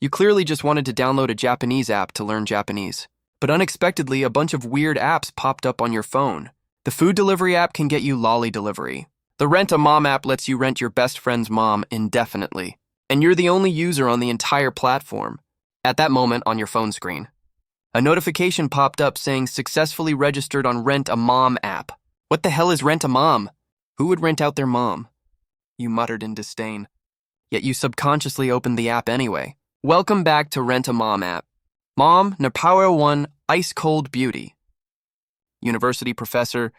You clearly just wanted to download a Japanese app to learn Japanese. But unexpectedly, a bunch of weird apps popped up on your phone. The food delivery app can get you lolly delivery. The Rent a Mom app lets you rent your best friend's mom indefinitely. And you're the only user on the entire platform. At that moment on your phone screen, a notification popped up saying successfully registered on Rent a Mom app. What the hell is Rent a Mom? Who would rent out their mom? You muttered in disdain. Yet you subconsciously opened the app anyway. Welcome back to Rent a Mom app. Mom, Napower 1, Ice Cold Beauty. University professor,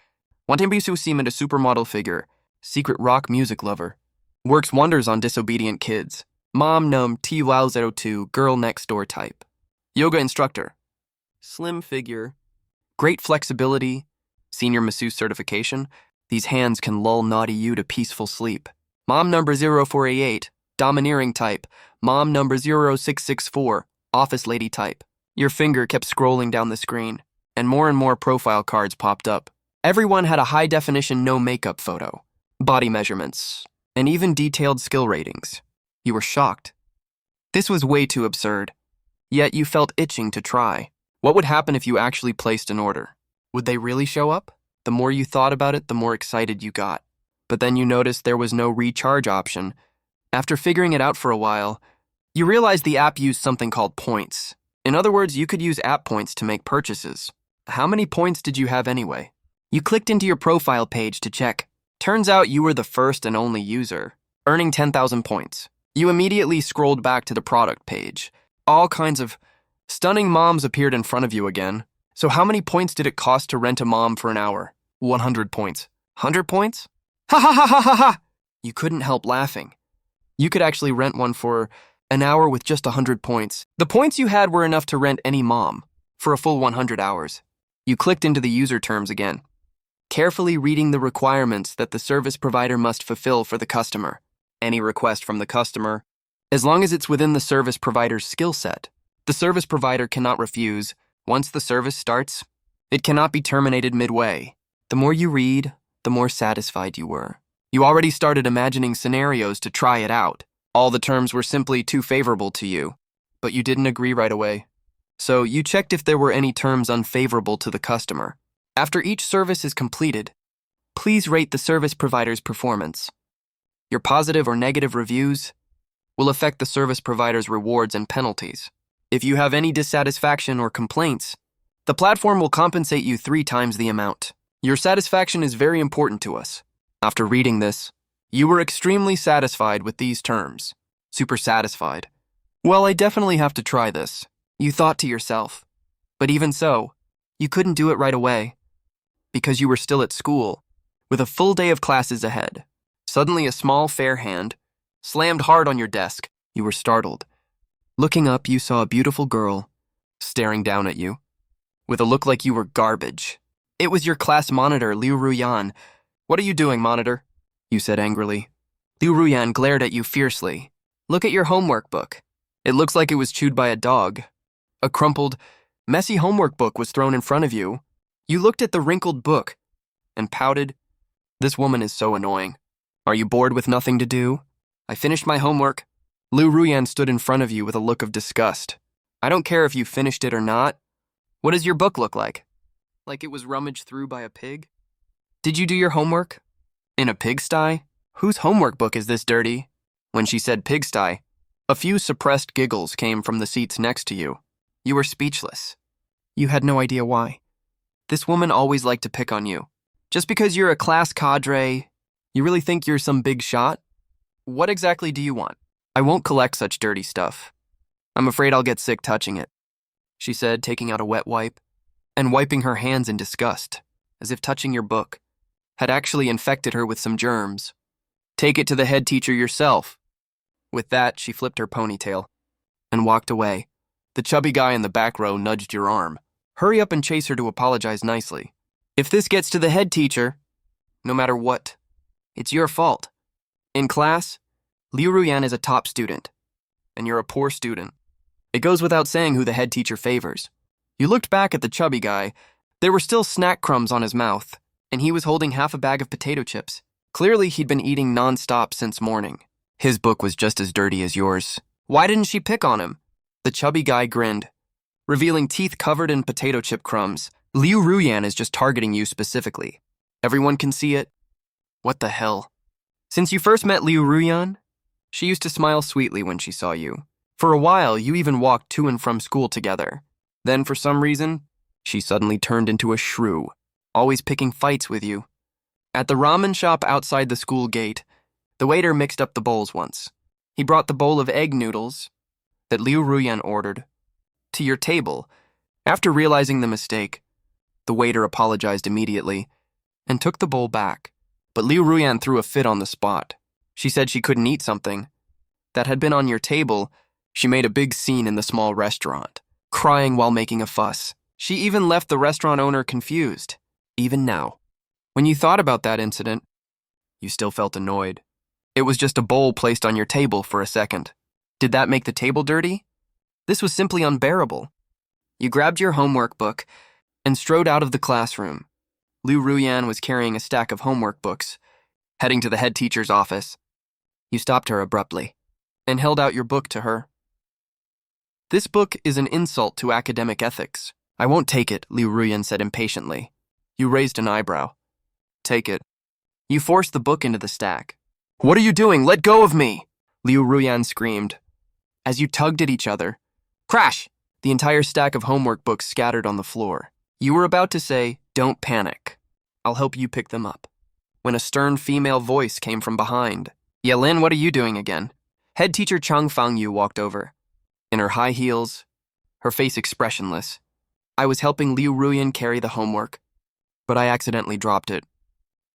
Wantimbisu Seaman a supermodel figure, secret rock music lover. Works wonders on disobedient kids. Mom Num TWOW02, girl next door type. Yoga instructor. Slim figure. Great flexibility. Senior masseuse certification. These hands can lull naughty you to peaceful sleep. Mom number 0488, domineering type. Mom number 0664, office lady type. Your finger kept scrolling down the screen, and more profile cards popped up. Everyone had a high-definition no-makeup photo, body measurements, and even detailed skill ratings. You were shocked. This was way too absurd. Yet you felt itching to try. What would happen if you actually placed an order? Would they really show up? The more you thought about it, the more excited you got. But then you noticed there was no recharge option. After figuring it out for a while, you realized the app used something called points. In other words, you could use app points to make purchases. How many points did you have anyway? You clicked into your profile page to check. Turns out you were the first and only user, earning 10,000 points. You immediately scrolled back to the product page. All kinds of stunning moms appeared in front of you again. So how many points did it cost to rent a mom for an hour? 100 points. 100 points? Ha ha ha ha ha ha! You couldn't help laughing. You could actually rent one for an hour with just 100 points. The points you had were enough to rent any mom for a full 100 hours. You clicked into the user terms again, carefully reading the requirements that the service provider must fulfill for the customer. Any request from the customer, as long as it's within the service provider's skill set, the service provider cannot refuse. Once the service starts, it cannot be terminated midway. The more you read, the more satisfied you were. You already started imagining scenarios to try it out. All the terms were simply too favorable to you, but you didn't agree right away. So you checked if there were any terms unfavorable to the customer. After each service is completed, please rate the service provider's performance. Your positive or negative reviews will affect the service provider's rewards and penalties. If you have any dissatisfaction or complaints, the platform will compensate you 3 times the amount. Your satisfaction is very important to us. After reading this, you were extremely satisfied with these terms. Super satisfied. Well, I definitely have to try this, you thought to yourself. But even so, you couldn't do it right away, because you were still at school, with a full day of classes ahead. Suddenly a small, fair hand slammed hard on your desk. You were startled. Looking up, you saw a beautiful girl staring down at you, with a look like you were garbage. It was your class monitor, Liu Ruyan. What are you doing, monitor? You said angrily. Liu Ruyan glared at you fiercely. Look at your homework book. It looks like it was chewed by a dog. A crumpled, messy homework book was thrown in front of you. You looked at the wrinkled book and pouted. This woman is so annoying. Are you bored with nothing to do? I finished my homework. Liu Ruyan stood in front of you with a look of disgust. I don't care if you finished it or not. What does your book look like? Like it was rummaged through by a pig? Did you do your homework in a pigsty? Whose homework book is this dirty? When she said pigsty, a few suppressed giggles came from the seats next to you. You were speechless. You had no idea why. This woman always liked to pick on you. Just because you're a class cadre, you really think you're some big shot? What exactly do you want? I won't collect such dirty stuff. I'm afraid I'll get sick touching it, she said, taking out a wet wipe and wiping her hands in disgust, as if touching your book had actually infected her with some germs. Take it to the head teacher yourself. With that, she flipped her ponytail and walked away. The chubby guy in the back row nudged your arm. Hurry up and chase her to apologize nicely. If this gets to the head teacher, no matter what, it's your fault. In class, Liu Ruyan is a top student, and you're a poor student. It goes without saying who the head teacher favors. You looked back at the chubby guy. There were still snack crumbs on his mouth, and he was holding half a bag of potato chips. Clearly, he'd been eating non-stop since morning. His book was just as dirty as yours. Why didn't she pick on him? The chubby guy grinned, revealing teeth covered in potato chip crumbs. Liu Ruyan is just targeting you specifically. Everyone can see it. What the hell? Since you first met Liu Ruyan, she used to smile sweetly when she saw you. For a while, you even walked to and from school together. Then, for some reason, she suddenly turned into a shrew, always picking fights with you. At the ramen shop outside the school gate, the waiter mixed up the bowls once. He brought the bowl of egg noodles that Liu Ruyan ordered to your table. After realizing the mistake, the waiter apologized immediately and took the bowl back. But Liu Ruyan threw a fit on the spot. She said she couldn't eat something that had been on your table. She made a big scene in the small restaurant, crying while making a fuss. She even left the restaurant owner confused. Even now, when you thought about that incident, you still felt annoyed. It was just a bowl placed on your table for a second. Did that make the table dirty? This was simply unbearable. You grabbed your homework book and strode out of the classroom. Liu Ruyan was carrying a stack of homework books, heading to the head teacher's office. You stopped her abruptly and held out your book to her. This book is an insult to academic ethics. I won't take it, Liu Ruyan said impatiently. You raised an eyebrow. Take it. You forced the book into the stack. What are you doing? Let go of me! Liu Ruyan screamed. As you tugged at each other, crash! The entire stack of homework books scattered on the floor. You were about to say, don't panic. I'll help you pick them up, when a stern female voice came from behind. Yelin, what are you doing again? Head teacher Chang Fangyu walked over. In her high heels, her face expressionless. I was helping Liu Ruyan carry the homework, but I accidentally dropped it.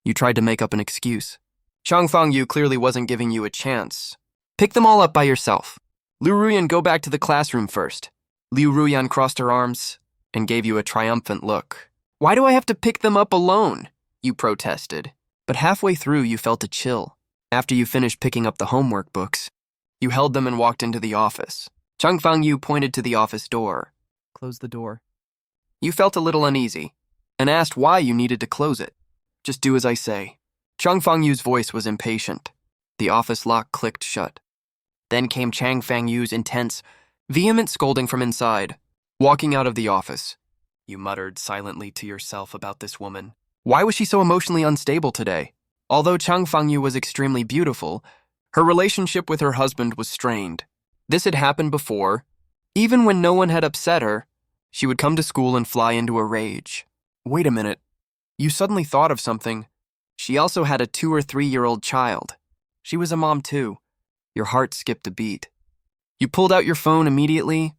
You tried to make up an excuse. Chang Fangyu clearly wasn't giving you a chance. Pick them all up by yourself. Liu Ruyan, go back to the classroom first. Liu Ruyan crossed her arms and gave you a triumphant look. Why do I have to pick them up alone? You protested. But halfway through, you felt a chill. After you finished picking up the homework books, you held them and walked into the office. Chang Fangyu pointed to the office door. Close the door. You felt a little uneasy and asked why you needed to close it. Just do as I say. Chang Fangyu's voice was impatient. The office lock clicked shut. Then came Chang Fangyu's intense, vehement scolding from inside. Walking out of the office, you muttered silently to yourself about this woman. Why was she so emotionally unstable today? Although Chang Fangyu was extremely beautiful, her relationship with her husband was strained. This had happened before. Even when no one had upset her, she would come to school and fly into a rage. Wait a minute. You suddenly thought of something. She also had a 2 or 3-year-old child. She was a mom too. Your heart skipped a beat. You pulled out your phone immediately.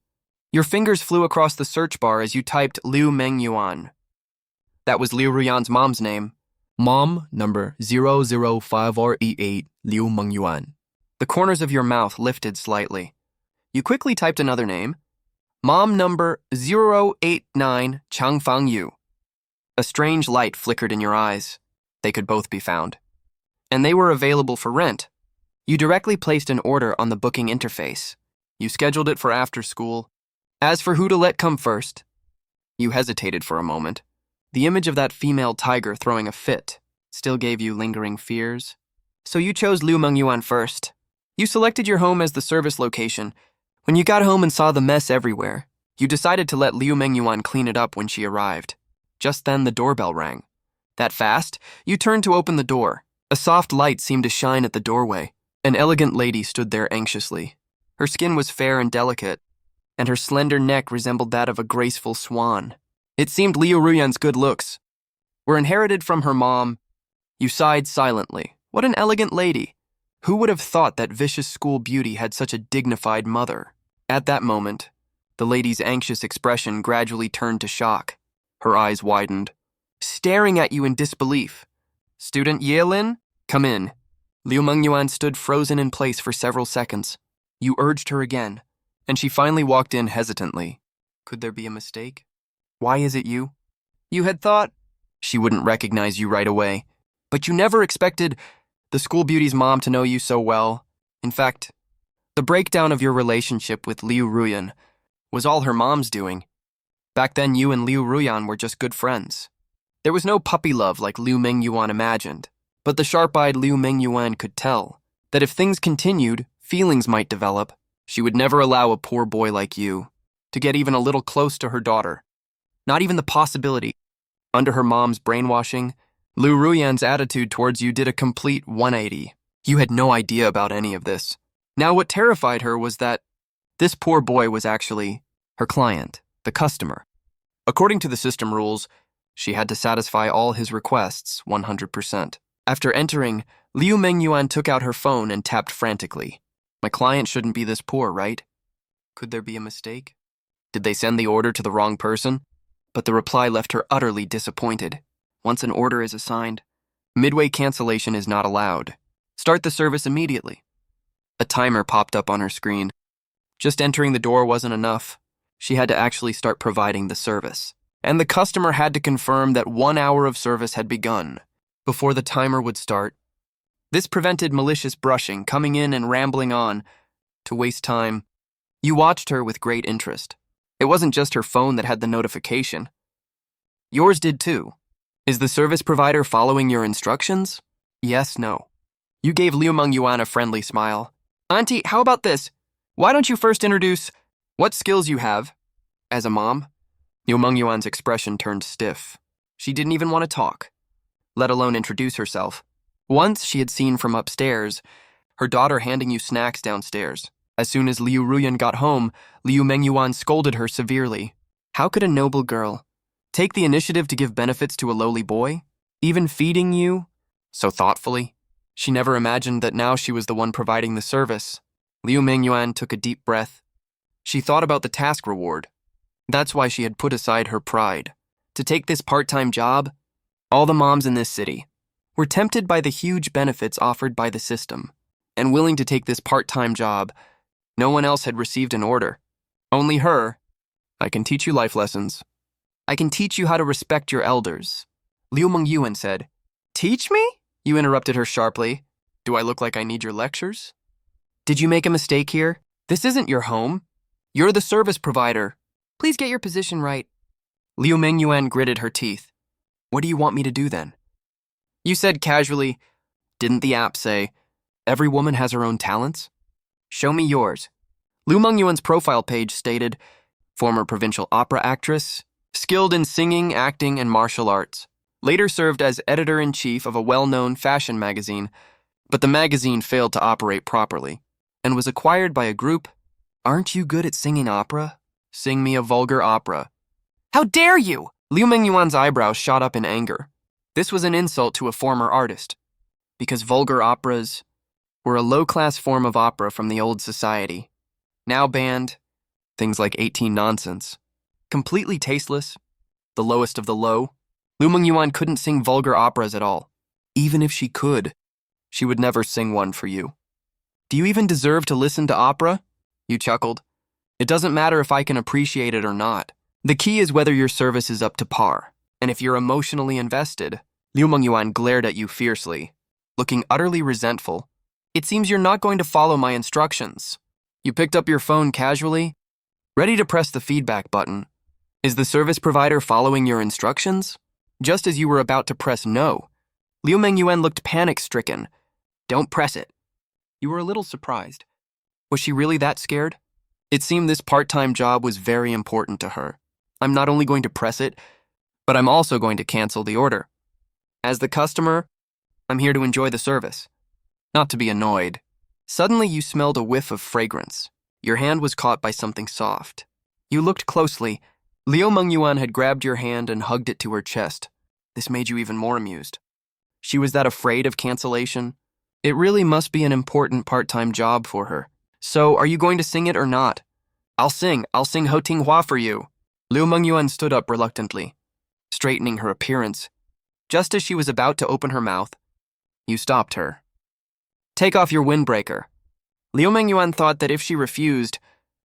Your fingers flew across the search bar as you typed Liu Mengyuan. That was Liu Ruyan's mom's name. Mom number 005RE8 Liu Mengyuan. The corners of your mouth lifted slightly. You quickly typed another name. Mom number 089 Chang Fangyu. A strange light flickered in your eyes. They could both be found. And they were available for rent. You directly placed an order on the booking interface. You scheduled it for after school. As for who to let come first, you hesitated for a moment. The image of that female tiger throwing a fit still gave you lingering fears. So you chose Liu Mengyuan first. You selected your home as the service location. When you got home and saw the mess everywhere, you decided to let Liu Mengyuan clean it up when she arrived. Just then the doorbell rang. That fast, you turned to open the door. A soft light seemed to shine at the doorway. An elegant lady stood there anxiously. Her skin was fair and delicate, and her slender neck resembled that of a graceful swan. It seemed Liu Ruyan's good looks were inherited from her mom. You sighed silently. What an elegant lady. Who would have thought that vicious school beauty had such a dignified mother? At that moment, the lady's anxious expression gradually turned to shock. Her eyes widened, staring at you in disbelief. Student Yelin, come in. Liu Mengyuan stood frozen in place for several seconds. You urged her again, and she finally walked in hesitantly. Could there be a mistake? Why is it you? You had thought she wouldn't recognize you right away, but you never expected the school beauty's mom to know you so well. In fact, the breakdown of your relationship with Liu Ruyan was all her mom's doing. Back then, you and Liu Ruyan were just good friends. There was no puppy love like Liu Mengyuan imagined, but the sharp-eyed Liu Mengyuan could tell that if things continued, feelings might develop. She would never allow a poor boy like you to get even a little close to her daughter. Not even the possibility. Under her mom's brainwashing, Liu Ruyan's attitude towards you did a complete 180. You had no idea about any of this. Now what terrified her was that this poor boy was actually her client, the customer. According to the system rules, she had to satisfy all his requests 100%. After entering, Liu Mengyuan took out her phone and tapped frantically. My client shouldn't be this poor, right? Could there be a mistake? Did they send the order to the wrong person? But the reply left her utterly disappointed. Once an order is assigned, midway cancellation is not allowed. Start the service immediately. A timer popped up on her screen. Just entering the door wasn't enough. She had to actually start providing the service. And the customer had to confirm that 1 hour of service had begun before the timer would start. This prevented malicious brushing, coming in and rambling on to waste time. You watched her with great interest. It wasn't just her phone that had the notification. Yours did too. Is the service provider following your instructions? Yes, no. You gave Liu Mengyuan a friendly smile. Auntie, how about this? Why don't you first introduce what skills you have as a mom? Liu Mengyuan's expression turned stiff. She didn't even want to talk, let alone introduce herself. Once she had seen from upstairs her daughter handing you snacks downstairs. As soon as Liu Ruyan got home, Liu Mengyuan scolded her severely. How could a noble girl take the initiative to give benefits to a lowly boy, even feeding you so thoughtfully? She never imagined that now she was the one providing the service. Liu Mengyuan took a deep breath. She thought about the task reward. That's why she had put aside her pride. To take this part-time job, all the moms in this city were tempted by the huge benefits offered by the system, and willing to take this part-time job. No one else had received an order. Only her. I can teach you life lessons. I can teach you how to respect your elders. Liu Mengyuan said. Teach me? You interrupted her sharply. Do I look like I need your lectures? Did you make a mistake here? This isn't your home. You're the service provider. Please get your position right. Liu Mengyuan gritted her teeth. What do you want me to do then? You said casually, didn't the app say, every woman has her own talents? Show me yours. Liu Mengyuan's profile page stated, former provincial opera actress, skilled in singing, acting, and martial arts. Later served as editor-in-chief of a well-known fashion magazine, but the magazine failed to operate properly and was acquired by a group. Aren't you good at singing opera? Sing me a vulgar opera. How dare you? Liu Mengyuan's eyebrows shot up in anger. This was an insult to a former artist, because vulgar operas were a low-class form of opera from the old society. Now banned, things like 18 nonsense. Completely tasteless, the lowest of the low. Liu Mengyuan couldn't sing vulgar operas at all. Even if she could, she would never sing one for you. Do you even deserve to listen to opera? You chuckled. It doesn't matter if I can appreciate it or not. The key is whether your service is up to par. And if you're emotionally invested, Liu Mengyuan glared at you fiercely, looking utterly resentful. It seems you're not going to follow my instructions. You picked up your phone casually, ready to press the feedback button. Is the service provider following your instructions? Just as you were about to press no, Liu Mengyuan looked panic-stricken. Don't press it. You were a little surprised. Was she really that scared? It seemed this part-time job was very important to her. I'm not only going to press it, but I'm also going to cancel the order. As the customer, I'm here to enjoy the service, not to be annoyed. Suddenly you smelled a whiff of fragrance. Your hand was caught by something soft. You looked closely. Liu Mengyuan had grabbed your hand and hugged it to her chest. This made you even more amused. She was that afraid of cancellation? It really must be an important part-time job for her. So, are you going to sing it or not? I'll sing Ho Ting Hua for you. Liu Mengyuan stood up reluctantly, straightening her appearance. Just as she was about to open her mouth, you stopped her. Take off your windbreaker. Liu Mengyuan thought that if she refused,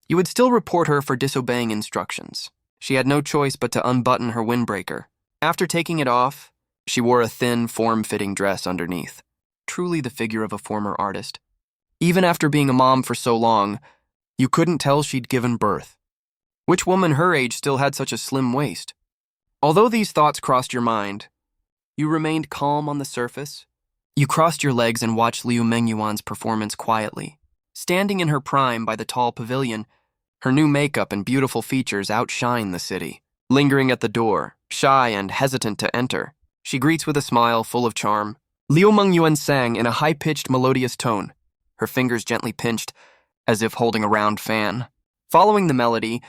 you would still report her for disobeying instructions. She had no choice but to unbutton her windbreaker. After taking it off, she wore a thin, form-fitting dress underneath. Truly the figure of a former artist. Even after being a mom for so long, you couldn't tell she'd given birth. Which woman her age still had such a slim waist? Although these thoughts crossed your mind, you remained calm on the surface. You crossed your legs and watched Liu Mengyuan's performance quietly, Standing in her prime by the tall pavilion, her new makeup and beautiful features outshine the city. Lingering at the door, shy and hesitant to enter, she greets with a smile full of charm. Liu Mengyuan sang in a high-pitched melodious tone, her fingers gently pinched, as if holding a round fan. Following the melody,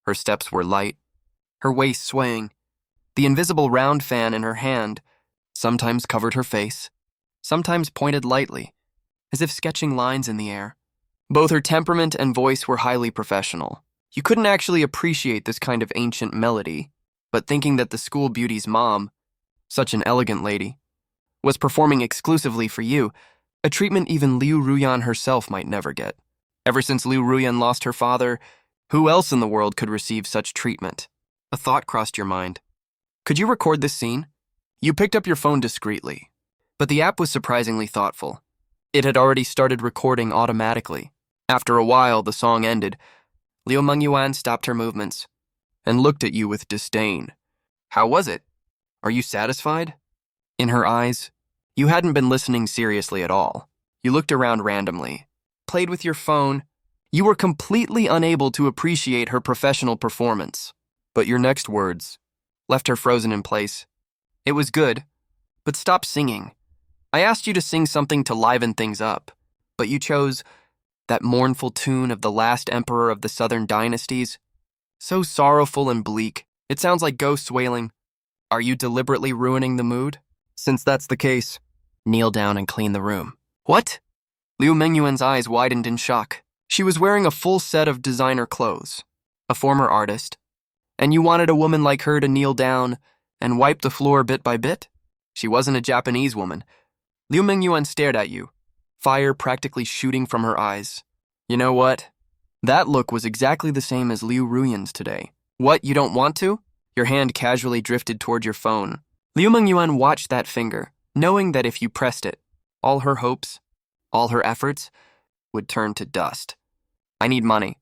her steps were light, her waist swaying. The invisible round fan in her hand sometimes covered her face, sometimes pointed lightly, as if sketching lines in the air. Both her temperament and voice were highly professional. You couldn't actually appreciate this kind of ancient melody, but thinking that the school beauty's mom, such an elegant lady, was performing exclusively for you, a treatment even Liu Ruyan herself might never get. Ever since Liu Ruyan lost her father, who else in the world could receive such treatment? A thought crossed your mind. Could you record this scene? You picked up your phone discreetly, but the app was surprisingly thoughtful. It had already started recording automatically. After a while, the song ended. Liu Mengyuan stopped her movements and looked at you with disdain. How was it? Are you satisfied? In her eyes, you hadn't been listening seriously at all. You looked around randomly, played with your phone. You were completely unable to appreciate her professional performance. But your next words left her frozen in place. It was good, but stop singing. I asked you to sing something to liven things up, but you chose that mournful tune of the last emperor of the southern dynasties. So sorrowful and bleak, it sounds like ghosts wailing. Are you deliberately ruining the mood? Since that's the case, kneel down and clean the room. What? Liu Mengyuan's eyes widened in shock. She was wearing a full set of designer clothes, a former artist, and you wanted a woman like her to kneel down and wipe the floor bit by bit? She wasn't a Japanese woman. Liu Mengyuan stared at you, fire practically shooting from her eyes. You know what? That look was exactly the same as Liu Ruyan's today. What, you don't want to? Your hand casually drifted toward your phone. Liu Mengyuan watched that finger, knowing that if you pressed it, all her hopes, all her efforts, would turn to dust. I need money.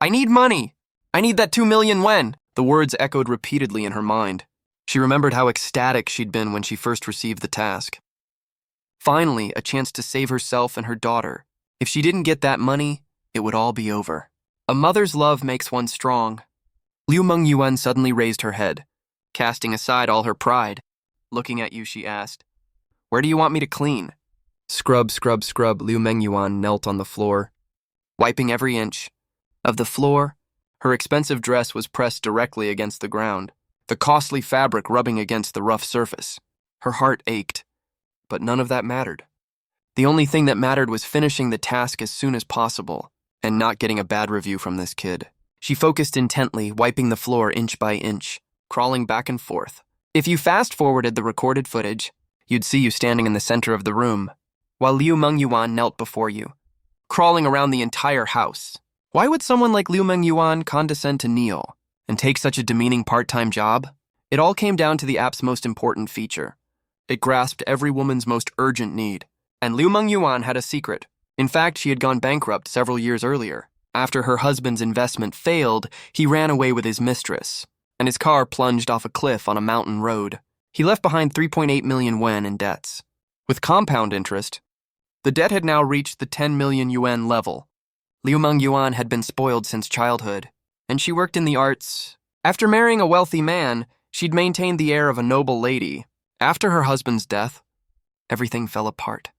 I need money! I need that 2 million yuan! The words echoed repeatedly in her mind. She remembered how ecstatic she'd been when she first received the task. Finally, a chance to save herself and her daughter. If she didn't get that money, it would all be over. A mother's love makes one strong. Liu Mengyuan suddenly raised her head, casting aside all her pride. Looking at you, she asked, "Where do you want me to clean?" Scrub, scrub, scrub, Liu Mengyuan knelt on the floor, wiping every inch of the floor. Her expensive dress was pressed directly against the ground, the costly fabric rubbing against the rough surface. Her heart ached, but none of that mattered. The only thing that mattered was finishing the task as soon as possible and not getting a bad review from this kid. She focused intently, wiping the floor inch by inch, crawling back and forth. If you fast-forwarded the recorded footage, you'd see you standing in the center of the room, while Liu Mengyuan knelt before you, crawling around the entire house. Why would someone like Liu Mengyuan condescend to kneel and take such a demeaning part-time job? It all came down to the app's most important feature. It grasped every woman's most urgent need. And Liu Mengyuan had a secret. In fact, she had gone bankrupt several years earlier. After her husband's investment failed, he ran away with his mistress, and his car plunged off a cliff on a mountain road. He left behind 3.8 million yuan in debts. With compound interest, the debt had now reached the 10 million yuan level. Liu Mengyuan had been spoiled since childhood, and she worked in the arts. After marrying a wealthy man, she'd maintained the air of a noble lady. After her husband's death, everything fell apart.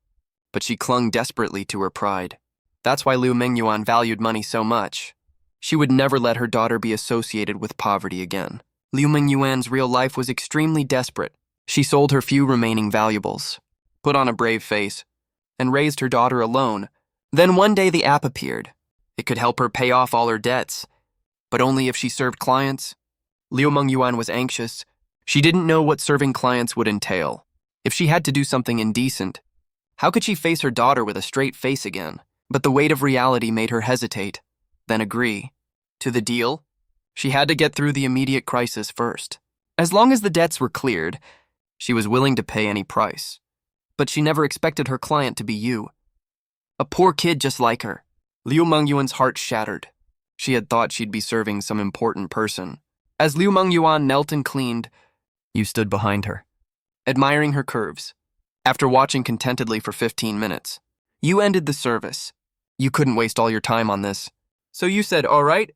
But she clung desperately to her pride. That's why Liu Mengyuan valued money so much. She would never let her daughter be associated with poverty again. Liu Mengyuan's real life was extremely desperate. She sold her few remaining valuables, put on a brave face, and raised her daughter alone. Then one day the app appeared. It could help her pay off all her debts, but only if she served clients. Liu Mengyuan was anxious. She didn't know what serving clients would entail. If she had to do something indecent, how could she face her daughter with a straight face again? But the weight of reality made her hesitate, then agree. To the deal? She had to get through the immediate crisis first. As long as the debts were cleared, she was willing to pay any price. But she never expected her client to be you. A poor kid just like her. Liu Mengyuan's heart shattered. She had thought she'd be serving some important person. As Liu Mengyuan knelt and cleaned, you stood behind her, admiring her curves. After watching contentedly for 15 minutes, you ended the service, You couldn't waste all your time on this. So you said, all right,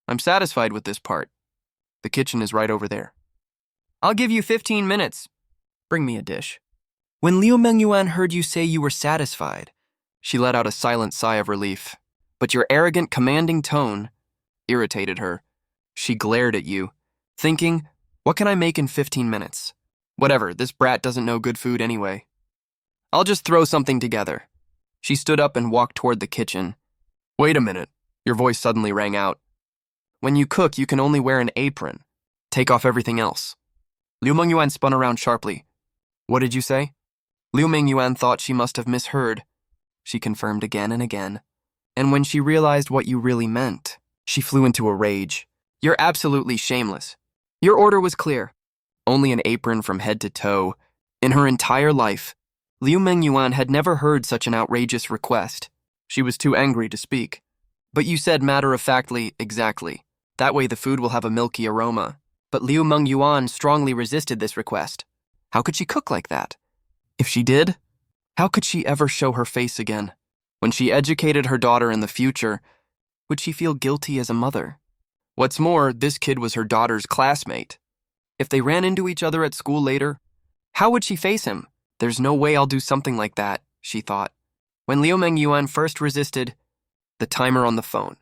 I'm satisfied with this part. The kitchen is right over there. I'll give you 15 minutes. Bring me a dish. When Liu Mengyuan heard you say you were satisfied, she let out a silent sigh of relief. But your arrogant, commanding tone irritated her. She glared at you, thinking, what can I make in 15 minutes? Whatever, this brat doesn't know good food anyway. I'll just throw something together. She stood up and walked toward the kitchen. Wait a minute, your voice suddenly rang out. When you cook, you can only wear an apron. Take off everything else. Liu Mengyuan spun around sharply. What did you say? Liu Mengyuan thought she must have misheard. She confirmed again and again. And when she realized what you really meant, she flew into a rage. You're absolutely shameless. Your order was clear. Only an apron from head to toe. In her entire life, Liu Mengyuan had never heard such an outrageous request. She was too angry to speak. But you said matter-of-factly, exactly. That way the food will have a milky aroma. But Liu Mengyuan strongly resisted this request. How could she cook like that? If she did, how could she ever show her face again? When she educated her daughter in the future, would she feel guilty as a mother? What's more, this kid was her daughter's classmate. If they ran into each other at school later, how would she face him? There's no way I'll do something like that, she thought. When Liu Mengyuan first resisted, the timer on the phone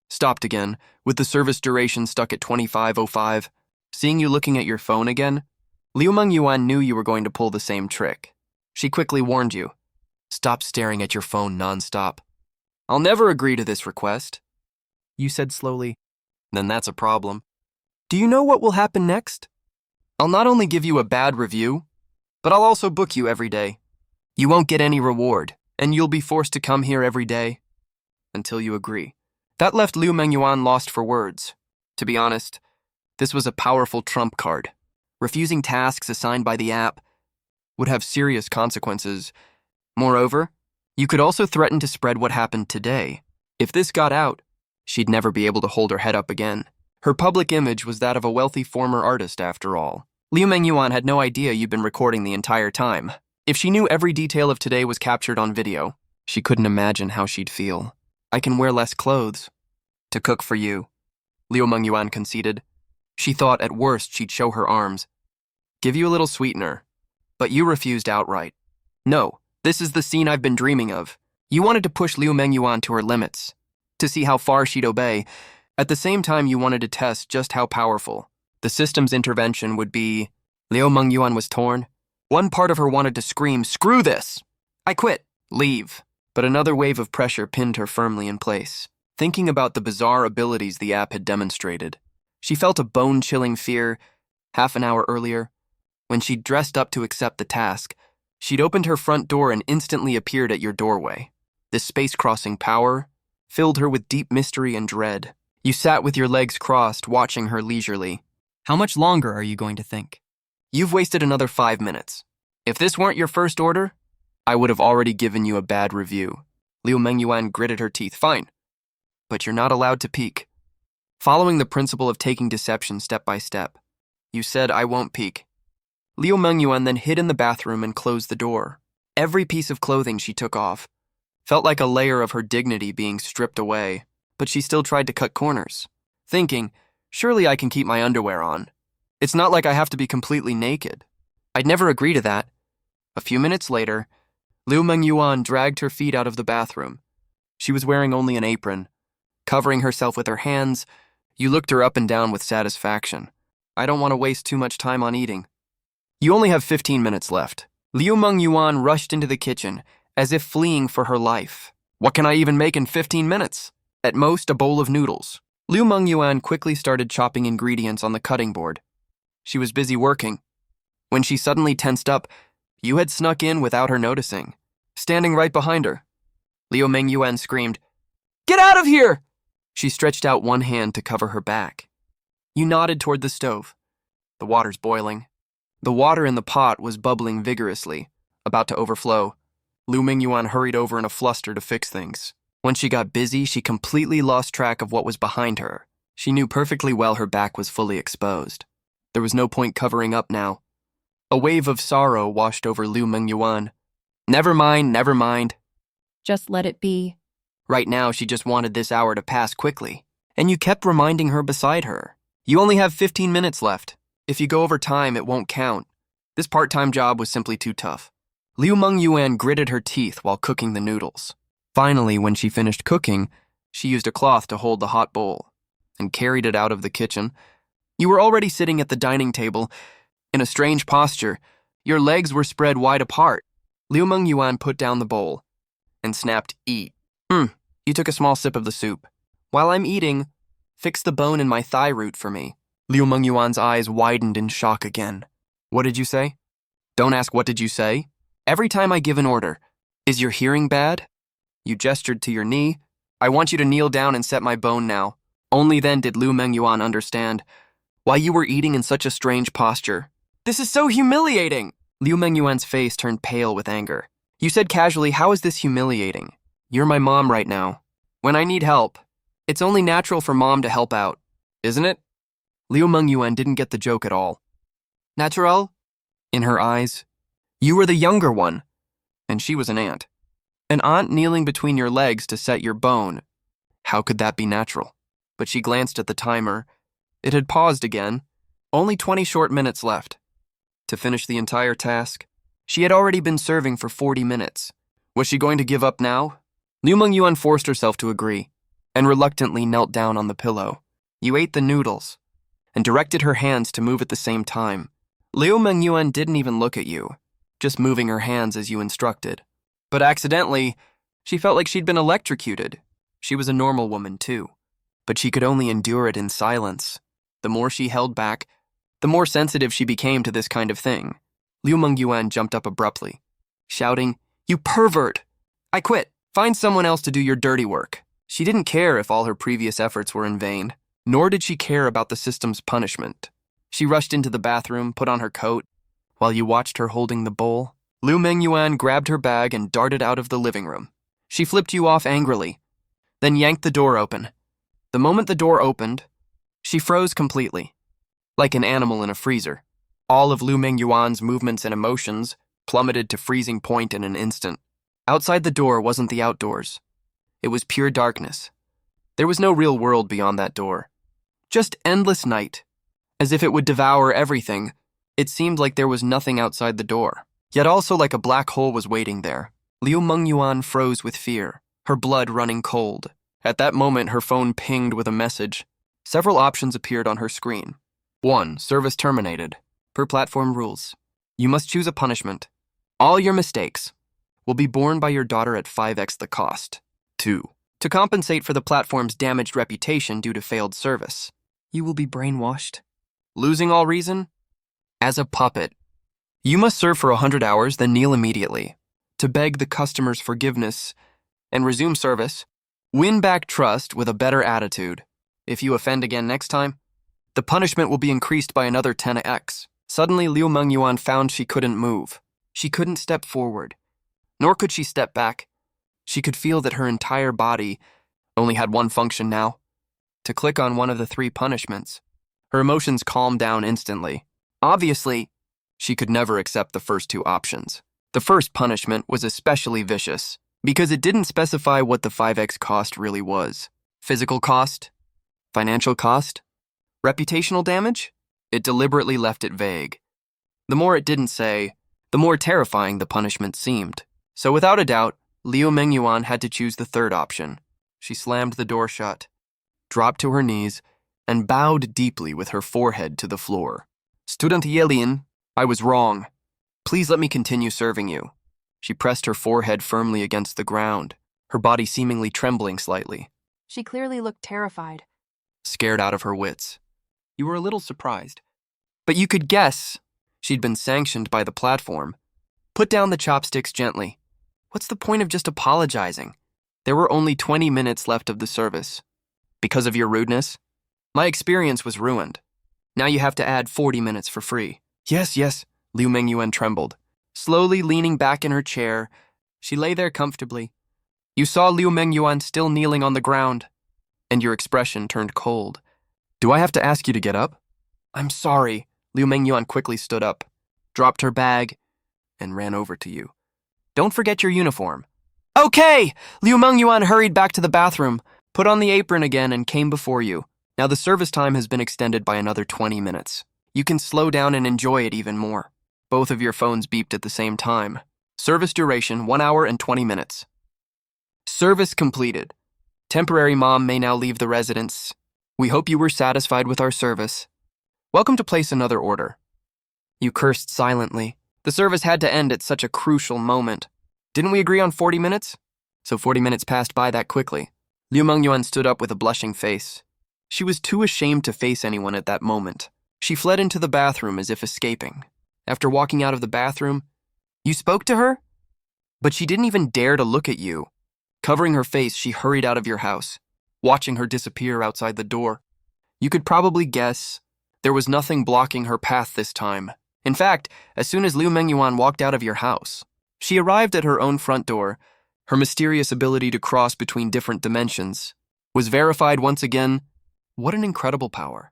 stopped again, with the service duration stuck at 25:05. Seeing you looking at your phone again, Liu Mengyuan knew you were going to pull the same trick. She quickly warned you. Stop staring at your phone nonstop. I'll never agree to this request. You said slowly. Then that's a problem. Do you know what will happen next? I'll not only give you a bad review, but I'll also book you every day. You won't get any reward, and you'll be forced to come here every day. Until you agree. That left Liu Mengyuan lost for words. To be honest, this was a powerful trump card. Refusing tasks assigned by the app would have serious consequences. Moreover, you could also threaten to spread what happened today. If this got out, she'd never be able to hold her head up again. Her public image was that of a wealthy former artist, after all. Liu Mengyuan had no idea you'd been recording the entire time. If she knew every detail of today was captured on video, she couldn't imagine how she'd feel. I can wear less clothes to cook for you, Liu Mengyuan conceded. She thought at worst she'd show her arms. Give you a little sweetener. But you refused outright. No, this is the scene I've been dreaming of. You wanted to push Liu Mengyuan to her limits, to see how far she'd obey. At the same time, you wanted to test just how powerful the system's intervention would be. Liu Mengyuan was torn. One part of her wanted to scream, "Screw this! I quit! Leave!" But another wave of pressure pinned her firmly in place. Thinking about the bizarre abilities the app had demonstrated, she felt a bone-chilling fear. Half an hour earlier, when she'd dressed up to accept the task, she'd opened her front door and instantly appeared at your doorway. This space-crossing power filled her with deep mystery and dread. You sat with your legs crossed, watching her leisurely. How much longer are you going to think? You've wasted another 5 minutes. If this weren't your first order, I would have already given you a bad review. Liu Mengyuan gritted her teeth. Fine, but you're not allowed to peek. Following the principle of taking deception step by step, you said, I won't peek. Liu Mengyuan then hid in the bathroom and closed the door. Every piece of clothing she took off felt like a layer of her dignity being stripped away, but she still tried to cut corners, thinking, surely I can keep my underwear on. It's not like I have to be completely naked. I'd never agree to that. A few minutes later, Liu Mengyuan dragged her feet out of the bathroom. She was wearing only an apron. Covering herself with her hands, you looked her up and down with satisfaction. I don't want to waste too much time on eating. You only have 15 minutes left. Liu Mengyuan rushed into the kitchen, as if fleeing for her life. What can I even make in 15 minutes? At most, a bowl of noodles. Liu Mengyuan quickly started chopping ingredients on the cutting board. She was busy working. When she suddenly tensed up, you had snuck in without her noticing, standing right behind her. Liu Mengyuan screamed, "Get out of here!" She stretched out one hand to cover her back. You nodded toward the stove. The water's boiling. The water in the pot was bubbling vigorously, about to overflow. Liu Mengyuan hurried over in a fluster to fix things. When she got busy, she completely lost track of what was behind her. She knew perfectly well her back was fully exposed. There was no point covering up now. A wave of sorrow washed over Liu Mengyuan. Never mind, never mind. Just let it be. Right now, she just wanted this hour to pass quickly. And you kept reminding her beside her. You only have 15 minutes left. If you go over time, it won't count. This part-time job was simply too tough. Liu Mengyuan gritted her teeth while cooking the noodles. Finally, when she finished cooking, she used a cloth to hold the hot bowl and carried it out of the kitchen. You were already sitting at the dining table in a strange posture. Your legs were spread wide apart. Liu Mengyuan put down the bowl and snapped, "Eat." You took a small sip of the soup. "While I'm eating, fix the bone in my thigh root for me." Liu Mengyuan's eyes widened in shock again. "What did you say?" "Don't ask what did you say. Every time I give an order, is your hearing bad?" You gestured to your knee. "I want you to kneel down and set my bone now." Only then did Liu Mengyuan understand why you were eating in such a strange posture. "This is so humiliating!" Liu Mengyuan's face turned pale with anger. You said casually, "How is this humiliating? You're my mom right now. When I need help, it's only natural for mom to help out, isn't it?" Liu Mengyuan didn't get the joke at all. "Natural?" In her eyes, you were the younger one, and she was an aunt. An aunt kneeling between your legs to set your bone. How could that be natural? But she glanced at the timer. It had paused again. Only 20 short minutes left. To finish the entire task, she had already been serving for 40 minutes. Was she going to give up now? Liu Mengyuan forced herself to agree, and reluctantly knelt down on the pillow. You ate the noodles, and directed her hands to move at the same time. Liu Mengyuan didn't even look at you, just moving her hands as you instructed. But accidentally, she felt like she'd been electrocuted. She was a normal woman, too, but she could only endure it in silence. The more she held back, the more sensitive she became to this kind of thing. Liu Mengyuan jumped up abruptly, shouting, "You pervert! I quit! Find someone else to do your dirty work." She didn't care if all her previous efforts were in vain, nor did she care about the system's punishment. She rushed into the bathroom, put on her coat, while you watched her holding the bowl. Liu Mengyuan grabbed her bag and darted out of the living room. She flipped you off angrily, then yanked the door open. The moment the door opened, she froze completely, like an animal in a freezer. All of Liu Mengyuan's movements and emotions plummeted to freezing point in an instant. Outside the door wasn't the outdoors. It was pure darkness. There was no real world beyond that door. Just endless night. As if it would devour everything, it seemed like there was nothing outside the door. Yet also like a black hole was waiting there. Liu Mengyuan froze with fear, her blood running cold. At that moment, her phone pinged with a message. Several options appeared on her screen. 1. Service terminated. Per platform rules. You must choose a punishment. All your mistakes will be borne by your daughter at 5x the cost. 2. To compensate for the platform's damaged reputation due to failed service. You will be brainwashed. Losing all reason? As a puppet. You must serve for 100 hours, then kneel immediately to beg the customer's forgiveness and resume service. Win back trust with a better attitude. If you offend again next time, the punishment will be increased by another 10x. Suddenly, Liu Mengyuan found she couldn't move. She couldn't step forward, nor could she step back. She could feel that her entire body only had one function now: to click on one of the 3 punishments. Her emotions calmed down instantly. Obviously, she could never accept the first 2 options. The first punishment was especially vicious because it didn't specify what the 5x cost really was. Physical cost? Financial cost? Reputational damage? It deliberately left it vague. The more it didn't say, the more terrifying the punishment seemed. So without a doubt, Liu Mengyuan had to choose the third option. She slammed the door shut, dropped to her knees, and bowed deeply with her forehead to the floor. "Student Yelin, I was wrong. Please let me continue serving you." She pressed her forehead firmly against the ground, her body seemingly trembling slightly. She clearly looked terrified. Scared out of her wits. You were a little surprised. But you could guess she'd been sanctioned by the platform. Put down the chopsticks gently. What's the point of just apologizing? There were only 20 minutes left of the service. Because of your rudeness, my experience was ruined. Now you have to add 40 minutes for free. Yes, Liu Mengyuan trembled. Slowly leaning back in her chair, she lay there comfortably. You saw Liu Mengyuan still kneeling on the ground, and your expression turned cold. Do I have to ask you to get up? I'm sorry. Liu Mengyuan quickly stood up, dropped her bag, and ran over to you. Don't forget your uniform. Okay! Liu Mengyuan hurried back to the bathroom, put on the apron again, and came before you. Now the service time has been extended by another 20 minutes. You can slow down and enjoy it even more. Both of your phones beeped at the same time. Service duration, 1 hour and 20 minutes. Service completed. Temporary mom may now leave the residence. We hope you were satisfied with our service. Welcome to place another order. You cursed silently. The service had to end at such a crucial moment. Didn't we agree on 40 minutes? So 40 minutes passed by that quickly. Liu Mengyuan stood up with a blushing face. She was too ashamed to face anyone at that moment. She fled into the bathroom as if escaping. After walking out of the bathroom, you spoke to her? But she didn't even dare to look at you. Covering her face, she hurried out of your house, watching her disappear outside the door. You could probably guess there was nothing blocking her path this time. In fact, as soon as Liu Mengyuan walked out of your house, she arrived at her own front door. Her mysterious ability to cross between different dimensions was verified once again. What an incredible power.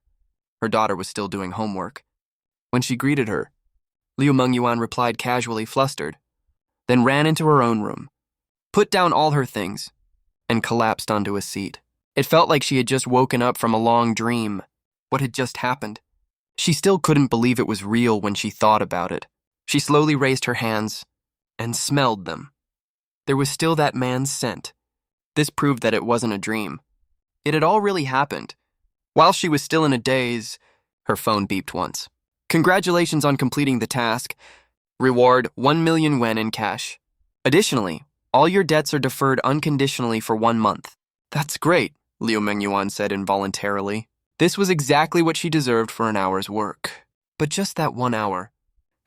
Her daughter was still doing homework. When she greeted her, Liu Mengyuan replied casually, flustered, then ran into her own room, put down all her things, and collapsed onto a seat. It felt like she had just woken up from a long dream. What had just happened? She still couldn't believe it was real when she thought about it. She slowly raised her hands and smelled them. There was still that man's scent. This proved that it wasn't a dream. It had all really happened. While she was still in a daze, her phone beeped once. Congratulations on completing the task. Reward 1 million yuan in cash. Additionally, all your debts are deferred unconditionally for 1 month. That's great, Liu Mengyuan said involuntarily. This was exactly what she deserved for an hour's work. But just that 1 hour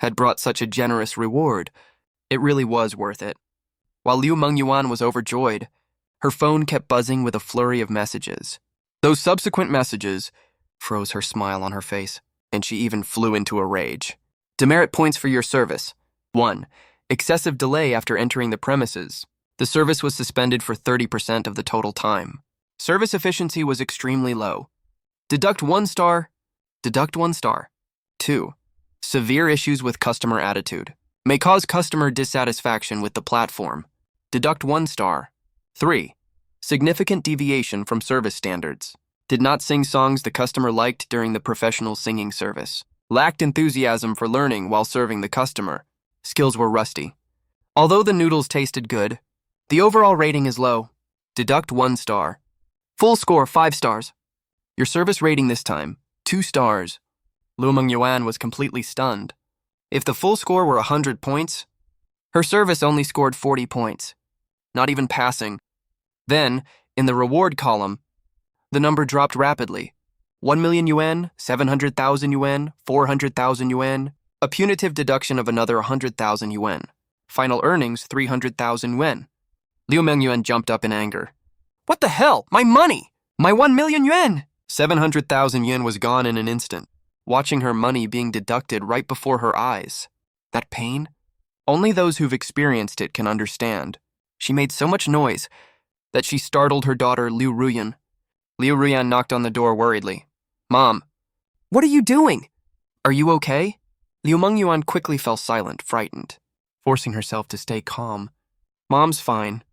had brought such a generous reward. It really was worth it. While Liu Mengyuan was overjoyed, her phone kept buzzing with a flurry of messages. Those subsequent messages froze her smile on her face, and she even flew into a rage. Demerit points for your service. 1. Excessive delay after entering the premises. The service was suspended for 30% of the total time. Service efficiency was extremely low. Deduct 1 star. Deduct 1 star. 2. Severe issues with customer attitude. May cause customer dissatisfaction with the platform. Deduct 1 star. 3. Significant deviation from service standards. Did not sing songs the customer liked during the professional singing service. Lacked enthusiasm for learning while serving the customer. Skills were rusty. Although the noodles tasted good, the overall rating is low. Deduct 1 star. Full score 5 stars. Your service rating this time, 2 stars. Liu Mengyuan was completely stunned. If the full score were 100 points, her service only scored 40 points. Not even passing. Then, in the reward column, the number dropped rapidly. 1 million yuan, 700,000 yuan, 400,000 yuan, a punitive deduction of another 100,000 yuan. Final earnings, 300,000 yuan. Liu Mengyuan jumped up in anger. What the hell? My money! My 1 million yuan! 700,000 yen was gone in an instant, watching her money being deducted right before her eyes. That pain? Only those who've experienced it can understand. She made so much noise that she startled her daughter Liu Ruyan. Liu Ruyan knocked on the door worriedly. Mom, what are you doing? Are you okay? Liu Mengyuan quickly fell silent, frightened, forcing herself to stay calm. Mom's fine.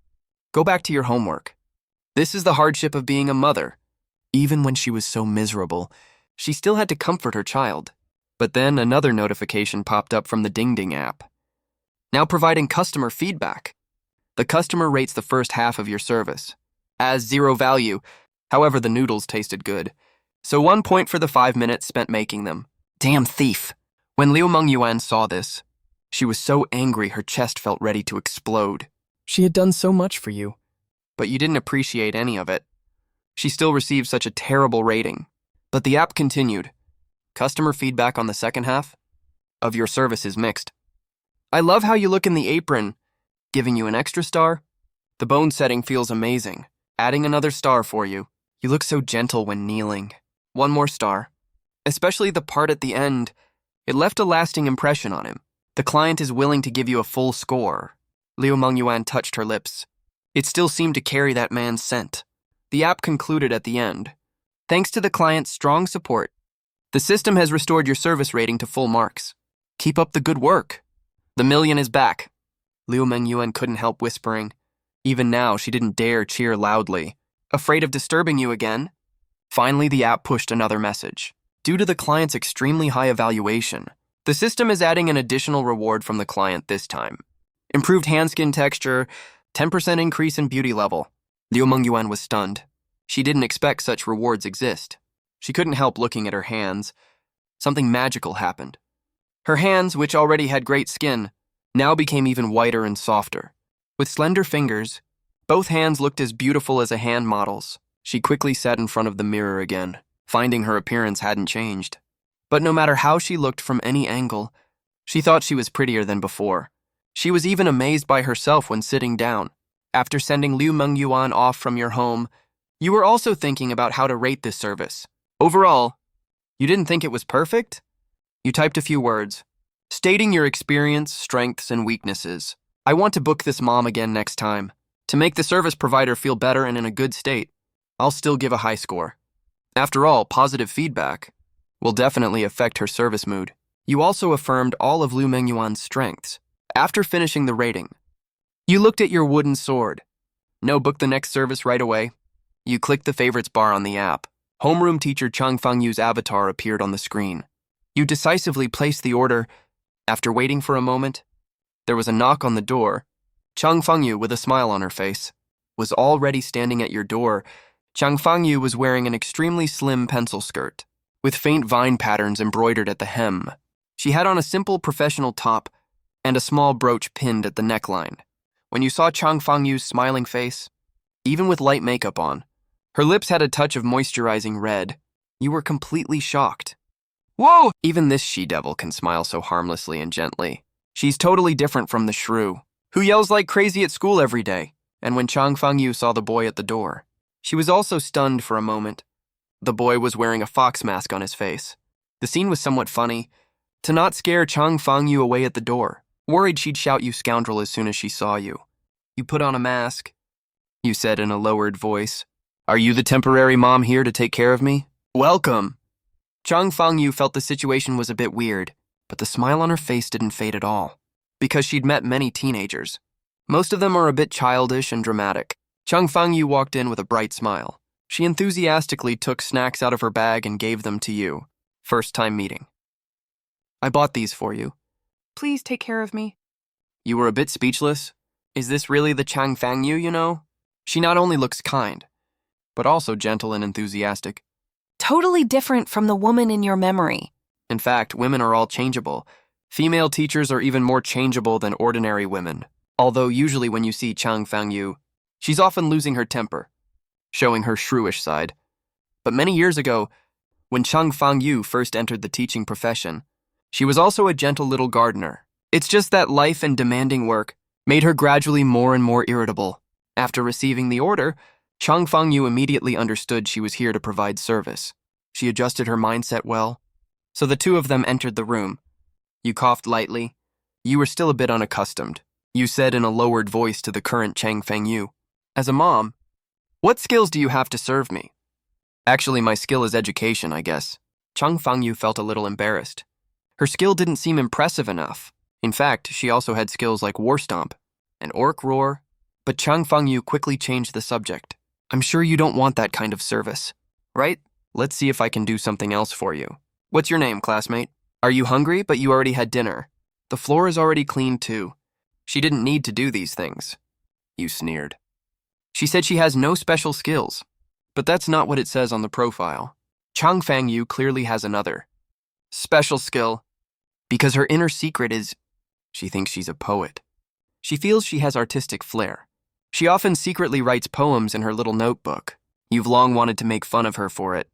Go back to your homework. This is the hardship of being a mother. Even when she was so miserable, she still had to comfort her child. But then another notification popped up from the Ding Ding app. Now providing customer feedback. The customer rates the first half of your service as 0 value. However, the noodles tasted good. So 1 point for the 5 minutes spent making them. Damn thief. When Liu Mengyuan saw this, she was so angry her chest felt ready to explode. She had done so much for you, but you didn't appreciate any of it. She still received such a terrible rating. But the app continued. Customer feedback on the second half of your service is mixed. I love how you look in the apron. Giving you an extra star? The bone setting feels amazing. Adding another star for you. You look so gentle when kneeling. 1 more star. Especially the part at the end. It left a lasting impression on him. The client is willing to give you a full score. Liu Mengyuan touched her lips. It still seemed to carry that man's scent. The app concluded at the end. Thanks to the client's strong support, the system has restored your service rating to full marks. Keep up the good work. The million is back. Liu Mengyuan couldn't help whispering. Even now, she didn't dare cheer loudly. Afraid of disturbing you again? Finally, the app pushed another message. Due to the client's extremely high evaluation, the system is adding an additional reward from the client this time. Improved hand skin texture, 10% increase in beauty level. Liu Mengyuan was stunned. She didn't expect such rewards exist. She couldn't help looking at her hands. Something magical happened. Her hands, which already had great skin, now became even whiter and softer. With slender fingers, both hands looked as beautiful as a hand model's. She quickly sat in front of the mirror again, finding her appearance hadn't changed. But no matter how she looked from any angle, she thought she was prettier than before. She was even amazed by herself when sitting down. After sending Liu Mengyuan off from your home, you were also thinking about how to rate this service. Overall, you didn't think it was perfect? You typed a few words, stating your experience, strengths, and weaknesses. I want to book this mom again next time. To make the service provider feel better and in a good state, I'll still give a high score. After all, positive feedback will definitely affect her service mood. You also affirmed all of Liu Mengyuan's strengths. After finishing the rating, you looked at your wooden sword. No, book the next service right away. You clicked the favorites bar on the app. Homeroom teacher Chang Fengyu's avatar appeared on the screen. You decisively placed the order. After waiting for a moment, there was a knock on the door. Chang Fengyu, with a smile on her face, was already standing at your door. Chang Fengyu was wearing an extremely slim pencil skirt, with faint vine patterns embroidered at the hem. She had on a simple professional top and a small brooch pinned at the neckline. When you saw Chang Fengyu's smiling face, even with light makeup on, her lips had a touch of moisturizing red. You were completely shocked. Whoa! Even this she-devil can smile so harmlessly and gently. She's totally different from the shrew, who yells like crazy at school every day. And when Chang Fengyu saw the boy at the door, she was also stunned for a moment. The boy was wearing a fox mask on his face. The scene was somewhat funny. To not scare Chang Fengyu away at the door, worried she'd shout you scoundrel as soon as she saw you. You put on a mask, you said in a lowered voice. Are you the temporary mom here to take care of me? Welcome. Chang Fengyu felt the situation was a bit weird, but the smile on her face didn't fade at all, because she'd met many teenagers. Most of them are a bit childish and dramatic. Chang Fengyu walked in with a bright smile. She enthusiastically took snacks out of her bag and gave them to you. First time meeting. I bought these for you. Please take care of me. You were a bit speechless. Is this really the Chang Fengyu you know? She not only looks kind, but also gentle and enthusiastic. Totally different from the woman in your memory. In fact, women are all changeable. Female teachers are even more changeable than ordinary women. Although usually when you see Chang Fengyu, she's often losing her temper, showing her shrewish side. But many years ago, when Chang Fengyu first entered the teaching profession, she was also a gentle little gardener. It's just that life and demanding work made her gradually more and more irritable. After receiving the order, Chang Fengyu immediately understood she was here to provide service. She adjusted her mindset well, so the two of them entered the room. You coughed lightly. You were still a bit unaccustomed. You said in a lowered voice to the current Chang Fengyu, as a mom, what skills do you have to serve me? Actually, my skill is education, I guess. Chang Fengyu felt a little embarrassed. Her skill didn't seem impressive enough. In fact, she also had skills like War Stomp and Orc Roar, but Chang Fengyu quickly changed the subject. I'm sure you don't want that kind of service, right? Let's see if I can do something else for you. What's your name, classmate? Are you hungry, but you already had dinner? The floor is already cleaned too. She didn't need to do these things. You sneered. She said she has no special skills, but that's not what it says on the profile. Chang Fengyu clearly has another special skill, because her inner secret is she thinks she's a poet. She feels she has artistic flair. She often secretly writes poems in her little notebook. You've long wanted to make fun of her for it,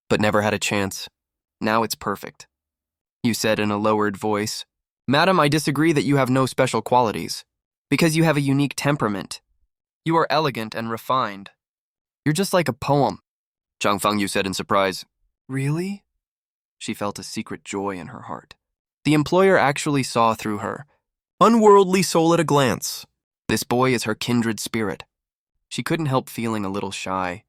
but never had a chance. Now it's perfect. You said in a lowered voice, Madam, I disagree that you have no special qualities, because you have a unique temperament. You are elegant and refined. You're just like a poem. Chang Fengyu said in surprise. Really? She felt a secret joy in her heart. The employer actually saw through her. Unworldly soul at a glance. This boy is her kindred spirit. She couldn't help feeling a little shy.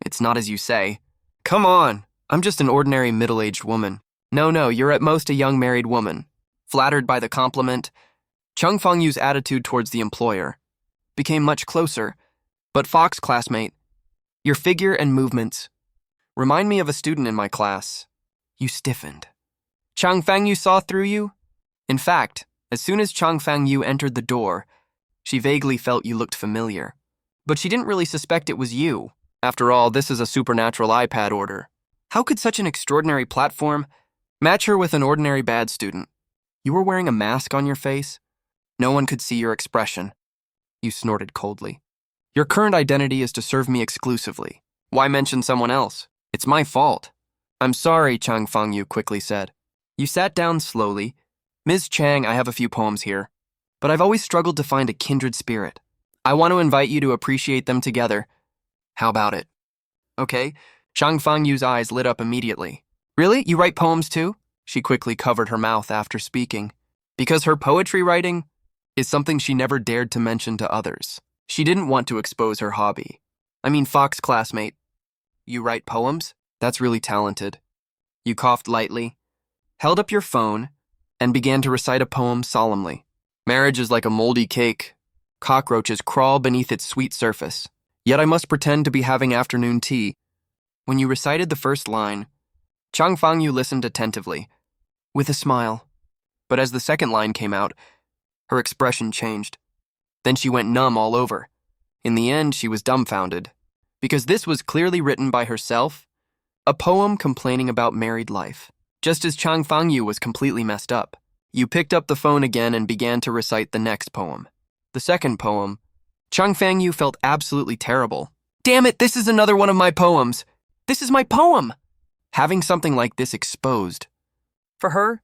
It's not as you say. Come on, I'm just an ordinary middle-aged woman. No, you're at most a young married woman. Flattered by the compliment, Chang Fengyu's attitude towards the employer became much closer. But Fox, classmate, your figure and movements remind me of a student in my class. You stiffened. Chang Fangyu saw through you? In fact, as soon as Chang Fangyu entered the door, she vaguely felt you looked familiar. But she didn't really suspect it was you. After all, this is a supernatural iPad order. How could such an extraordinary platform match her with an ordinary bad student? You were wearing a mask on your face. No one could see your expression. You snorted coldly. Your current identity is to serve me exclusively. Why mention someone else? It's my fault. I'm sorry, Chang Fangyu quickly said. You sat down slowly. Ms. Chang, I have a few poems here, but I've always struggled to find a kindred spirit. I want to invite you to appreciate them together. How about it? Okay. Chang Fangyu's eyes lit up immediately. Really? You write poems too? She quickly covered her mouth after speaking, because her poetry writing is something she never dared to mention to others. She didn't want to expose her hobby. I mean, Fox, classmate, you write poems? That's really talented. You coughed lightly, held up your phone, and began to recite a poem solemnly. Marriage is like a moldy cake. Cockroaches crawl beneath its sweet surface. Yet I must pretend to be having afternoon tea. When you recited the first line, Chang Fangyu listened attentively, with a smile. But as the second line came out, her expression changed. Then she went numb all over. In the end, she was dumbfounded, because this was clearly written by herself, a poem complaining about married life. Just as Chang Fangyu was completely messed up, you picked up the phone again and began to recite the next poem. The second poem, Chang Fangyu felt absolutely terrible. Damn it, this is another one of my poems. This is my poem. Having something like this exposed, for her,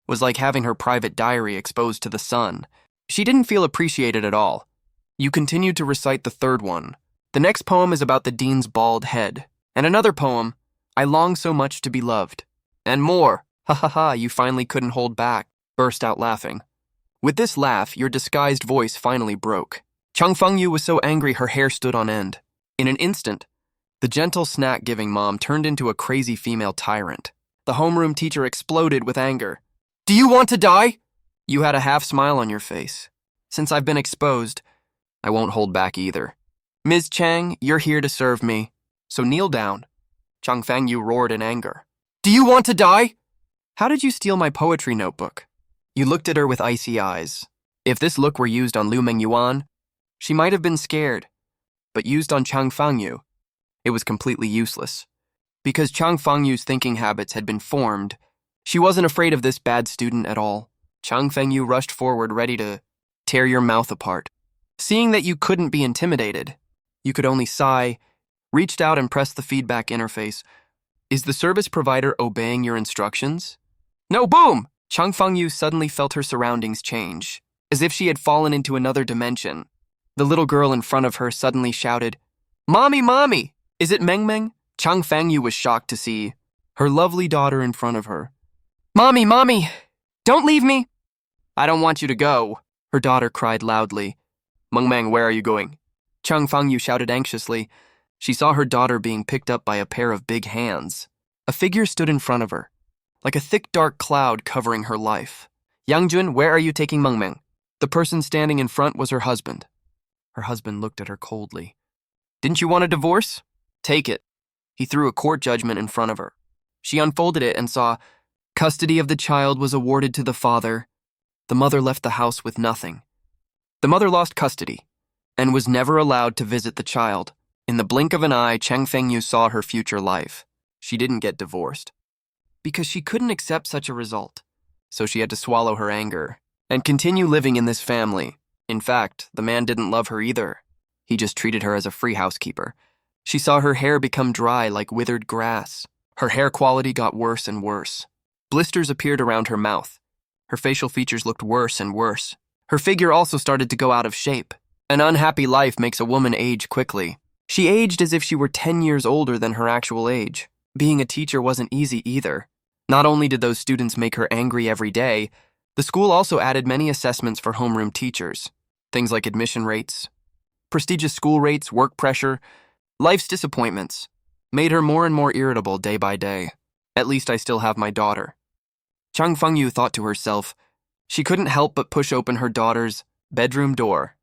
was like having her private diary exposed to the sun. She didn't feel appreciated at all. You continued to recite the third one. The next poem is about the dean's bald head. And another poem, I long so much to be loved. And more, ha ha ha, you finally couldn't hold back, burst out laughing. With this laugh, your disguised voice finally broke. Chang Fangyu was so angry her hair stood on end. In an instant, the gentle snack-giving mom turned into a crazy female tyrant. The homeroom teacher exploded with anger. Do you want to die? You had a half smile on your face. Since I've been exposed, I won't hold back either. Ms. Chang, you're here to serve me, so kneel down. Chang Fangyu roared in anger. Do you want to die? How did you steal my poetry notebook? You looked at her with icy eyes. If this look were used on Lu Mengyuan, she might have been scared, but used on Chang Fangyu, it was completely useless. Because Chang Fangyu's thinking habits had been formed, she wasn't afraid of this bad student at all. Chang Fangyu rushed forward, ready to tear your mouth apart. Seeing that you couldn't be intimidated, you could only sigh, reached out and pressed the feedback interface. Is the service provider obeying your instructions? No, boom! Chang Fangyu suddenly felt her surroundings change, as if she had fallen into another dimension. The little girl in front of her suddenly shouted, Mommy, Mommy! Is it Meng Meng? Chang Fangyu was shocked to see her lovely daughter in front of her. Mommy, Mommy! Don't leave me! I don't want you to go, her daughter cried loudly. Meng Meng, where are you going? Chang Fangyu shouted anxiously. She saw her daughter being picked up by a pair of big hands. A figure stood in front of her, like a thick dark cloud covering her life. Yangjun, where are you taking Meng Meng? The person standing in front was her husband. Her husband looked at her coldly. Didn't you want a divorce? Take it. He threw a court judgment in front of her. She unfolded it and saw custody of the child was awarded to the father. The mother left the house with nothing. The mother lost custody and was never allowed to visit the child. In the blink of an eye, Chang Fengyu saw her future life. She didn't get divorced because she couldn't accept such a result. So she had to swallow her anger and continue living in this family. In fact, the man didn't love her either. He just treated her as a free housekeeper. She saw her hair become dry like withered grass. Her hair quality got worse and worse. Blisters appeared around her mouth. Her facial features looked worse and worse. Her figure also started to go out of shape. An unhappy life makes a woman age quickly. She aged as if she were 10 years older than her actual age. Being a teacher wasn't easy either. Not only did those students make her angry every day, the school also added many assessments for homeroom teachers. Things like admission rates, prestigious school rates, work pressure, life's disappointments made her more and more irritable day by day. At least I still have my daughter. Chang Fengyu thought to herself. She couldn't help but push open her daughter's bedroom door.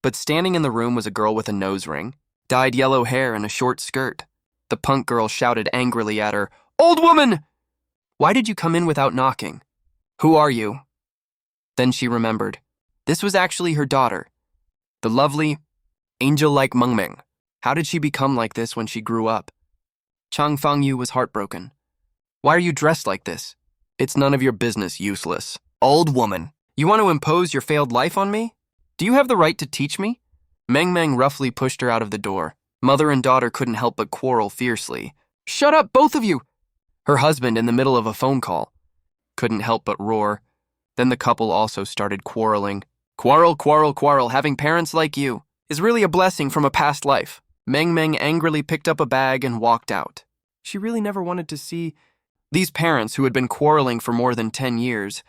But standing in the room was a girl with a nose ring, dyed yellow hair, and a short skirt. The punk girl shouted angrily at her, "Old woman! Why did you come in without knocking? Who are you?" Then she remembered. This was actually her daughter, the lovely, angel-like Mengmeng. How did she become like this when she grew up? Chang Fangyu was heartbroken. "Why are you dressed like this? It's none of your business, useless. Old woman, you want to impose your failed life on me? Do you have the right to teach me?" Meng roughly pushed her out of the door. Mother and daughter couldn't help but quarrel fiercely. "Shut up, both of you!" Her husband, in the middle of a phone call, couldn't help but roar. Then the couple also started quarreling. "Quarrel, quarrel, quarrel. Having parents like you is really a blessing from a past life." Meng angrily picked up a bag and walked out. She really never wanted to see these parents who had been quarreling for more than 10 years.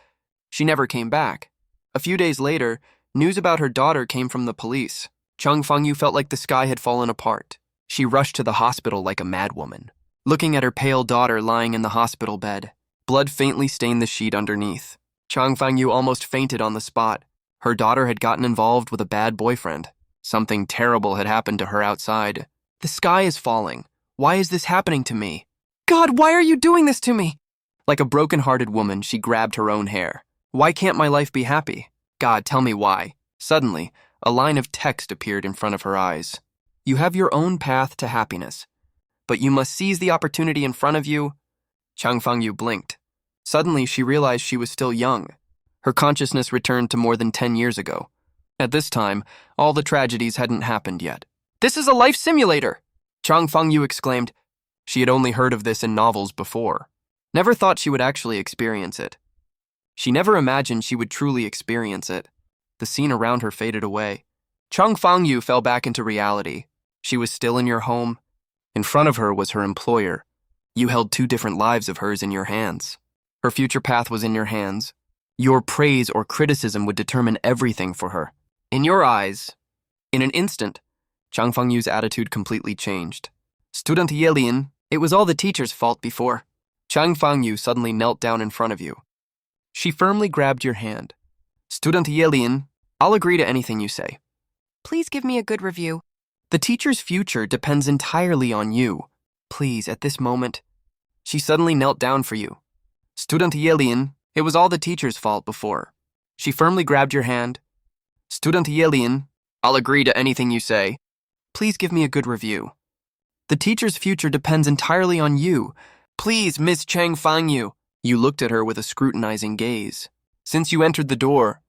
She never came back. A few days later, news about her daughter came from the police. Chang Fangyu felt like the sky had fallen apart. She rushed to the hospital like a madwoman. Looking at her pale daughter lying in the hospital bed, blood faintly stained the sheet underneath. Chang Fangyu almost fainted on the spot. Her daughter had gotten involved with a bad boyfriend. Something terrible had happened to her outside. "The sky is falling. Why is this happening to me? God, why are you doing this to me?" Like a broken-hearted woman, she grabbed her own hair. "Why can't my life be happy? God, tell me why." Suddenly, a line of text appeared in front of her eyes. "You have your own path to happiness, but you must seize the opportunity in front of you." Chang Fangyu blinked. Suddenly, she realized she was still young. Her consciousness returned to more than 10 years ago. At this time, all the tragedies hadn't happened yet. "This is a life simulator!" Chang Fangyu exclaimed. She had only heard of this in novels before. Never thought she would actually experience it. She never imagined she would truly experience it. The scene around her faded away. Chang Fangyu fell back into reality. She was still in your home. In front of her was her employer. You held 2 different lives of hers in your hands. Her future path was in your hands. Your praise or criticism would determine everything for her. In your eyes, in an instant, Chang Fengyu's attitude completely changed. "Student Yelin, it was all the teacher's fault before." Chang Fengyu suddenly knelt down in front of you. She firmly grabbed your hand. "Student Yelin, I'll agree to anything you say. Please give me a good review. The teacher's future depends entirely on you. Please, at this moment." She suddenly knelt down for you. "Student Yelin, it was all the teacher's fault before." She firmly grabbed your hand. "Student Yelin, I'll agree to anything you say. Please give me a good review. The teacher's future depends entirely on you. Please, Miss Chang Fangyu." You looked at her with a scrutinizing gaze. "Since you entered the door,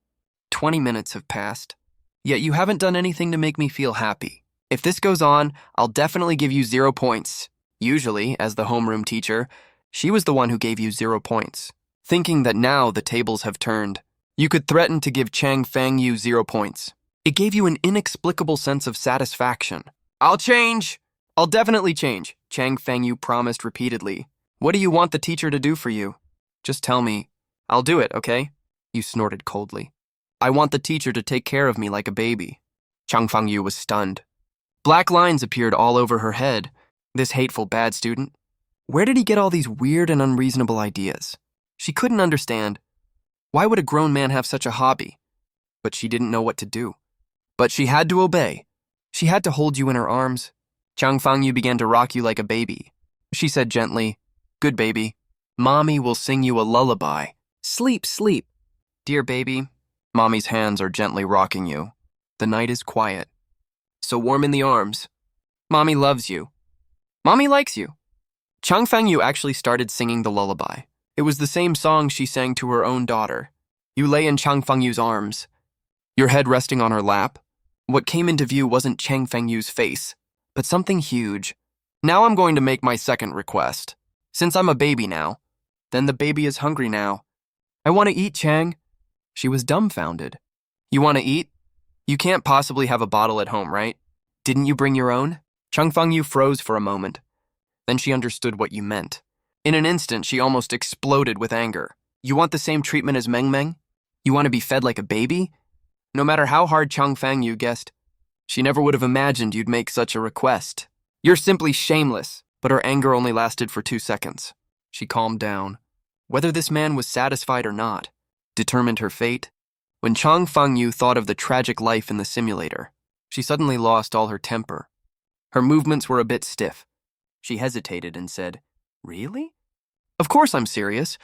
20 minutes have passed. Yet you haven't done anything to make me feel happy. If this goes on, I'll definitely give you 0 points." Usually, as the homeroom teacher, she was the one who gave you 0 points. Thinking that now the tables have turned, you could threaten to give Chang Fangyu 0 points. It gave you an inexplicable sense of satisfaction. "I'll change! I'll definitely change," Chang Fangyu promised repeatedly. "What do you want the teacher to do for you? Just tell me. I'll do it, okay?" You snorted coldly. "I want the teacher to take care of me like a baby." Chang Fangyu was stunned. Black lines appeared all over her head. This hateful bad student. Where did he get all these weird and unreasonable ideas? She couldn't understand. Why would a grown man have such a hobby? But she didn't know what to do. But she had to obey. She had to hold you in her arms. Chang Fangyu began to rock you like a baby. She said gently, "Good baby. Mommy will sing you a lullaby. Sleep, sleep. Dear baby." Mommy's hands are gently rocking you. The night is quiet. So warm in the arms. Mommy loves you. Mommy likes you. Chang Fangyu actually started singing the lullaby. It was the same song she sang to her own daughter. You lay in Chang Fengyu's arms, your head resting on her lap. What came into view wasn't Chang Fengyu's face, but something huge. "Now I'm going to make my second request. Since I'm a baby now, then the baby is hungry now. I want to eat, Chang." She was dumbfounded. "You want to eat? You can't possibly have a bottle at home, right? Didn't you bring your own?" Chang Fengyu froze for a moment. Then she understood what you meant. In an instant, she almost exploded with anger. "You want the same treatment as Meng? You want to be fed like a baby?" No matter how hard Chang Fengyu guessed, she never would have imagined you'd make such a request. "You're simply shameless." But her anger only lasted for 2 seconds. She calmed down. Whether this man was satisfied or not determined her fate. When Chang Fengyu thought of the tragic life in the simulator, She suddenly lost all her temper. Her movements were a bit stiff. She hesitated and said, "Really?" "Of course I'm serious,"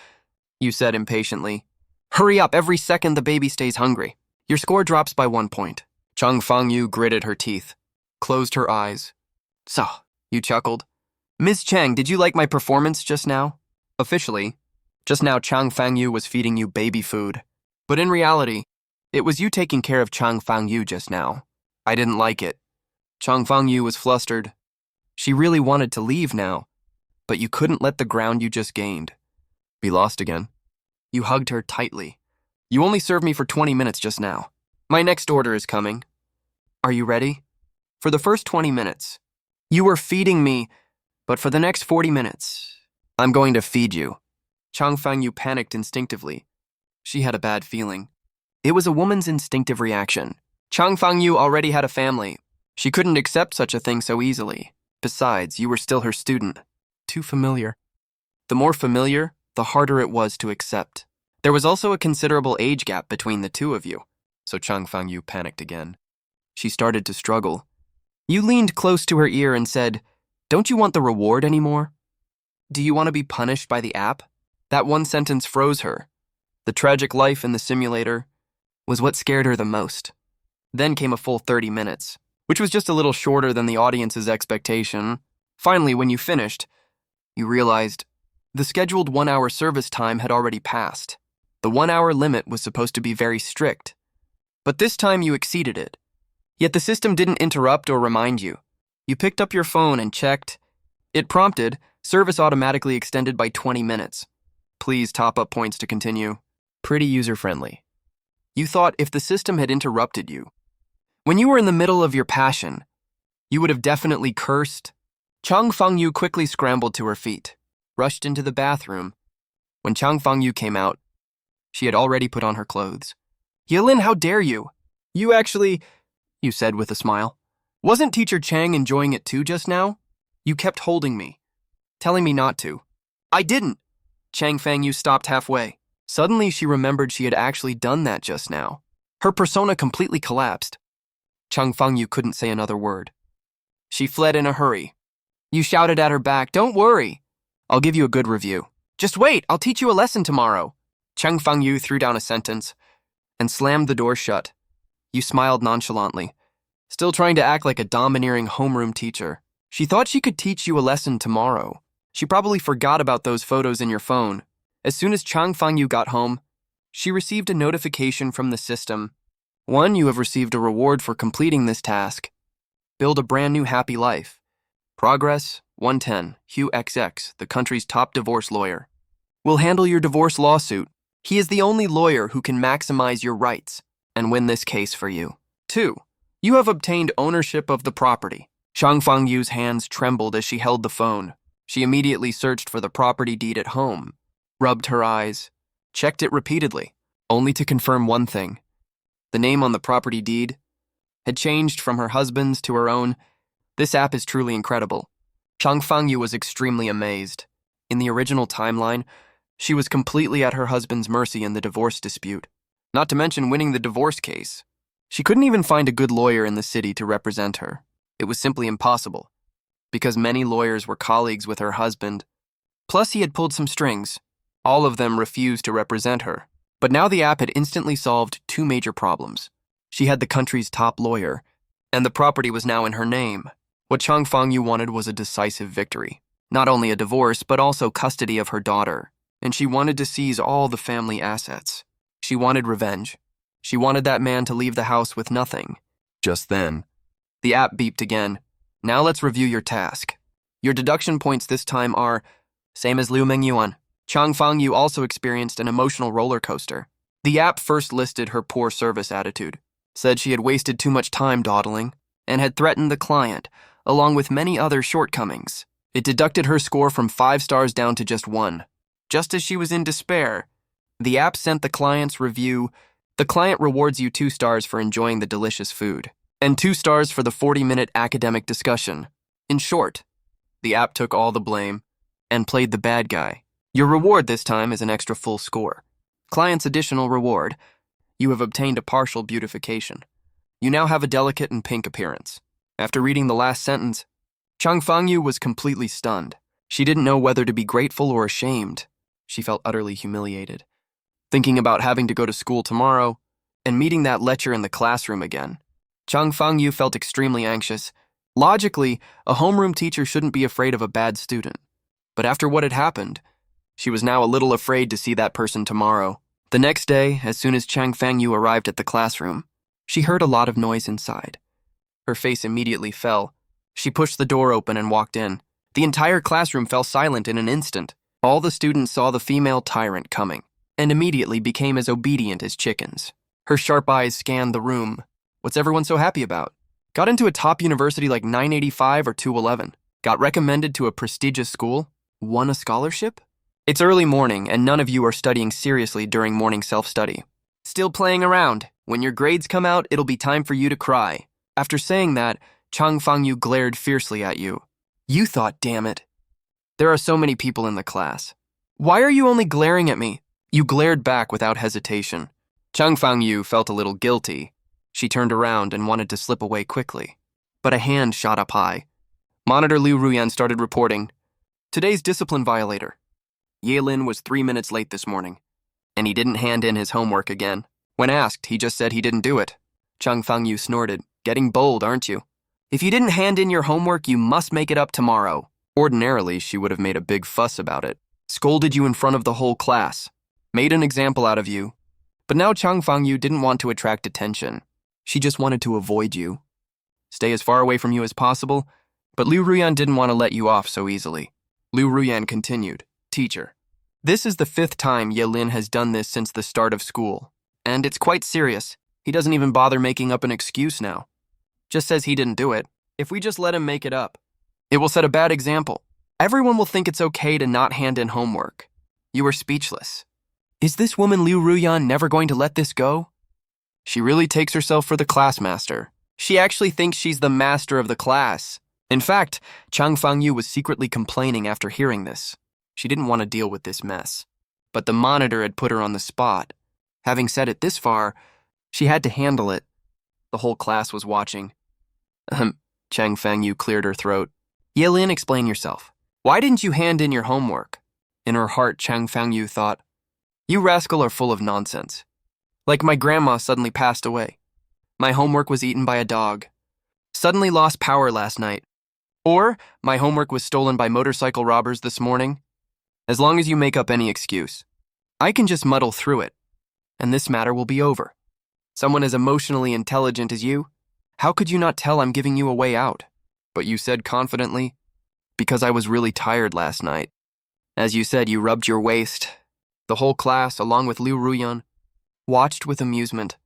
you said impatiently. "Hurry up, every second the baby stays hungry. Your score drops by 1 point. Chung Fang-yu gritted her teeth, closed her eyes. "So," you chuckled. "Ms. Chang, did you like my performance just now?" Officially, just now Chang Fang-yu was feeding you baby food. But in reality, it was you taking care of Chang Fang-yu just now. I didn't like it. Chang Fang-yu was flustered. She really wanted to leave now, but you couldn't let the ground you just gained be lost again. You hugged her tightly. "You only served me for 20 minutes just now. My next order is coming. Are you ready? For the first 20 minutes, you were feeding me, but for the next 40 minutes, I'm going to feed you." Chang Fang-yu panicked instinctively. She had a bad feeling. It was a woman's instinctive reaction. Chang Fang-yu already had a family. She couldn't accept such a thing so easily. Besides, you were still her student. Too familiar. The more familiar, the harder it was to accept. There was also a considerable age gap between the two of you, so Chang Fang-yu panicked again. She started to struggle. You leaned close to her ear and said, "Don't you want the reward anymore? Do you want to be punished by the app?" That one sentence froze her. The tragic life in the simulator was what scared her the most. Then came a full 30 minutes, which was just a little shorter than the audience's expectation. Finally, when you finished, you realized the scheduled 1-hour service time had already passed. The 1-hour limit was supposed to be very strict, but this time you exceeded it. Yet the system didn't interrupt or remind you. You picked up your phone and checked. It prompted, "Service automatically extended by 20 minutes. Please top up points to continue." Pretty user-friendly. You thought if the system had interrupted you, when you were in the middle of your passion, you would have definitely cursed. Chang Fang-yu quickly scrambled to her feet, rushed into the bathroom. When Chang Fang-yu came out, she had already put on her clothes. "Yilin, how dare you? You actually," you said with a smile. "Wasn't Teacher Chang enjoying it too just now? You kept holding me, telling me not to." "I didn't." Chang Fang-yu stopped halfway. Suddenly she remembered she had actually done that just now. Her persona completely collapsed. Chang Fang-yu couldn't say another word. She fled in a hurry. You shouted at her back, "Don't worry. I'll give you a good review. Just wait, I'll teach you a lesson tomorrow." Chang Fang-yu threw down a sentence and slammed the door shut. You smiled nonchalantly, still trying to act like a domineering homeroom teacher. She thought she could teach you a lesson tomorrow. She probably forgot about those photos in your phone. As soon as Chang Fang-yu got home, she received a notification from the system. 1, you have received a reward for completing this task. Build a brand new happy life. Progress 110. Hugh XX, the country's top divorce lawyer, will handle your divorce lawsuit. He is the only lawyer who can maximize your rights and win this case for you. 2, you have obtained ownership of the property. Chang Fang-yu's hands trembled as she held the phone. She immediately searched for the property deed at home, rubbed her eyes, checked it repeatedly, only to confirm one thing. The name on the property deed had changed from her husband's to her own. This app is truly incredible. Chang Fang-yu was extremely amazed. In the original timeline, she was completely at her husband's mercy in the divorce dispute, not to mention winning the divorce case. She couldn't even find a good lawyer in the city to represent her. It was simply impossible, because many lawyers were colleagues with her husband. Plus, he had pulled some strings. All of them refused to represent her. But now the app had instantly solved 2 major problems. She had the country's top lawyer, and the property was now in her name. What Chang Fang-yu wanted was a decisive victory. Not only a divorce, but also custody of her daughter. And she wanted to seize all the family assets. She wanted revenge. She wanted that man to leave the house with nothing. Just then, the app beeped again. "Now let's review your task. Your deduction points this time are same as Liu Mengyuan." Chang Fang-yu also experienced an emotional roller coaster. The app first listed her poor service attitude, said she had wasted too much time dawdling, and had threatened the client, along with many other shortcomings. It deducted her score from 5 stars down to just 1. Just as she was in despair, the app sent the client's review. The client rewards you 2 stars for enjoying the delicious food, and 2 stars for the 40-minute academic discussion. In short, the app took all the blame and played the bad guy. Your reward this time is an extra full score. Client's additional reward: you have obtained a partial beautification. You now have a delicate and pink appearance. After reading the last sentence, Chang Fangyu was completely stunned. She didn't know whether to be grateful or ashamed. She felt utterly humiliated. Thinking about having to go to school tomorrow and meeting that lecher in the classroom again. Chang Fangyu felt extremely anxious. Logically, a homeroom teacher shouldn't be afraid of a bad student. But after what had happened, she was now a little afraid to see that person tomorrow. The next day, as soon as Chang Fangyu arrived at the classroom, she heard a lot of noise inside. Her face immediately fell. She pushed the door open and walked in. The entire classroom fell silent in an instant. All the students saw the female tyrant coming and immediately became as obedient as chickens. Her sharp eyes scanned the room. What's everyone so happy about? Got into a top university like 985 or 211. Got recommended to a prestigious school. Won a scholarship? It's early morning and none of you are studying seriously during morning self-study. Still playing around. When your grades come out, it'll be time for you to cry. After saying that, Chang Fangyu glared fiercely at you. You thought, damn it. There are so many people in the class. Why are you only glaring at me? You glared back without hesitation. Chang Fangyu felt a little guilty. She turned around and wanted to slip away quickly. But a hand shot up high. Monitor Liu Ruyan started reporting. Today's discipline violator. Ye Lin was 3 minutes late this morning, and he didn't hand in his homework again. When asked, he just said he didn't do it. Chang Fangyu snorted. Getting bold, aren't you? If you didn't hand in your homework, you must make it up tomorrow. Ordinarily, she would have made a big fuss about it. Scolded you in front of the whole class. Made an example out of you. But now Chang Fangyu didn't want to attract attention. She just wanted to avoid you. Stay as far away from you as possible, but Liu Ruyan didn't want to let you off so easily. Liu Ruyan continued, Teacher, this is the 5th time Ye Lin has done this since the start of school. And it's quite serious. He doesn't even bother making up an excuse now. Just says he didn't do it. If we just let him make it up, it will set a bad example. Everyone will think it's okay to not hand in homework. You are speechless. Is this woman Liu Ruyan never going to let this go? She really takes herself for the class master. She actually thinks she's the master of the class. In fact, Chang Fangyu was secretly complaining after hearing this. She didn't want to deal with this mess. But the monitor had put her on the spot. Having said it this far, she had to handle it. The whole class was watching. Chang Fangyu cleared her throat. Ye Lin, explain yourself. Why didn't you hand in your homework? In her heart, Chang Fangyu thought, you rascal are full of nonsense. Like my grandma suddenly passed away. My homework was eaten by a dog. Suddenly lost power last night. Or my homework was stolen by motorcycle robbers this morning. As long as you make up any excuse, I can just muddle through it, and this matter will be over. Someone as emotionally intelligent as you, how could you not tell I'm giving you a way out? But you said confidently, because I was really tired last night. As you said, you rubbed your waist. The whole class, along with Liu Ruyan, watched with amusement.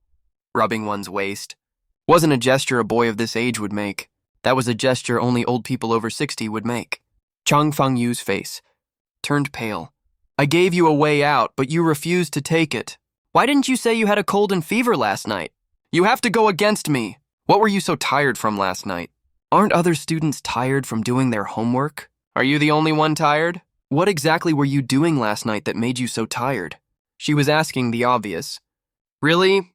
Rubbing one's waist wasn't a gesture a boy of this age would make. That was a gesture only old people over 60 would make. Chang Fangyu's face turned pale. I gave you a way out, but you refused to take it. Why didn't you say you had a cold and fever last night? You have to go against me. What were you so tired from last night? Aren't other students tired from doing their homework? Are you the only one tired? What exactly were you doing last night that made you so tired? She was asking the obvious. Really?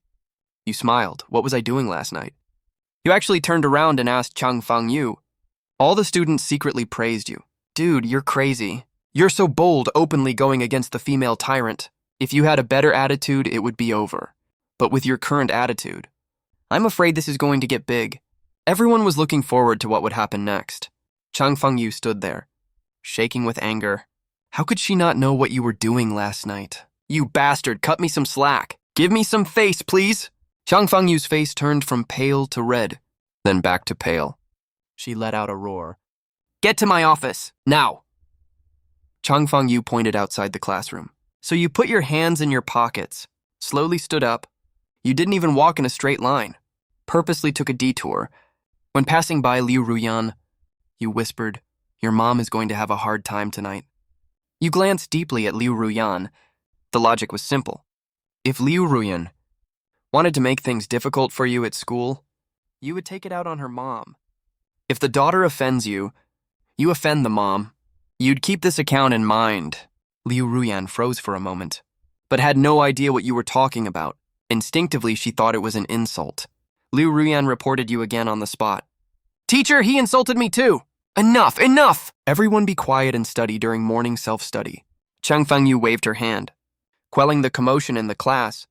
You smiled. What was I doing last night? You actually turned around and asked Chang Fangyu. All the students secretly praised you. Dude, you're crazy. You're so bold, openly going against the female tyrant. If you had a better attitude, it would be over. But with your current attitude, I'm afraid this is going to get big. Everyone was looking forward to what would happen next. Chang Fangyu stood there, shaking with anger. How could she not know what you were doing last night? You bastard, cut me some slack. Give me some face, please. Chang Fangyu's face turned from pale to red, then back to pale. She let out a roar. Get to my office, now. Chang Fangyu pointed outside the classroom. So you put your hands in your pockets, slowly stood up. You didn't even walk in a straight line, purposely took a detour. When passing by Liu Ruyan, you whispered, your mom is going to have a hard time tonight. You glanced deeply at Liu Ruyan. The logic was simple. If Liu Ruyan wanted to make things difficult for you at school, you would take it out on her mom. If the daughter offends you, you offend the mom. You'd keep this account in mind. Liu Ruyan froze for a moment, but had no idea what you were talking about. Instinctively, she thought it was an insult. Liu Ruyan reported you again on the spot. Teacher, he insulted me too! Enough, enough! Everyone be quiet and study during morning self-study. Chang Fengyu waved her hand, quelling the commotion in the class.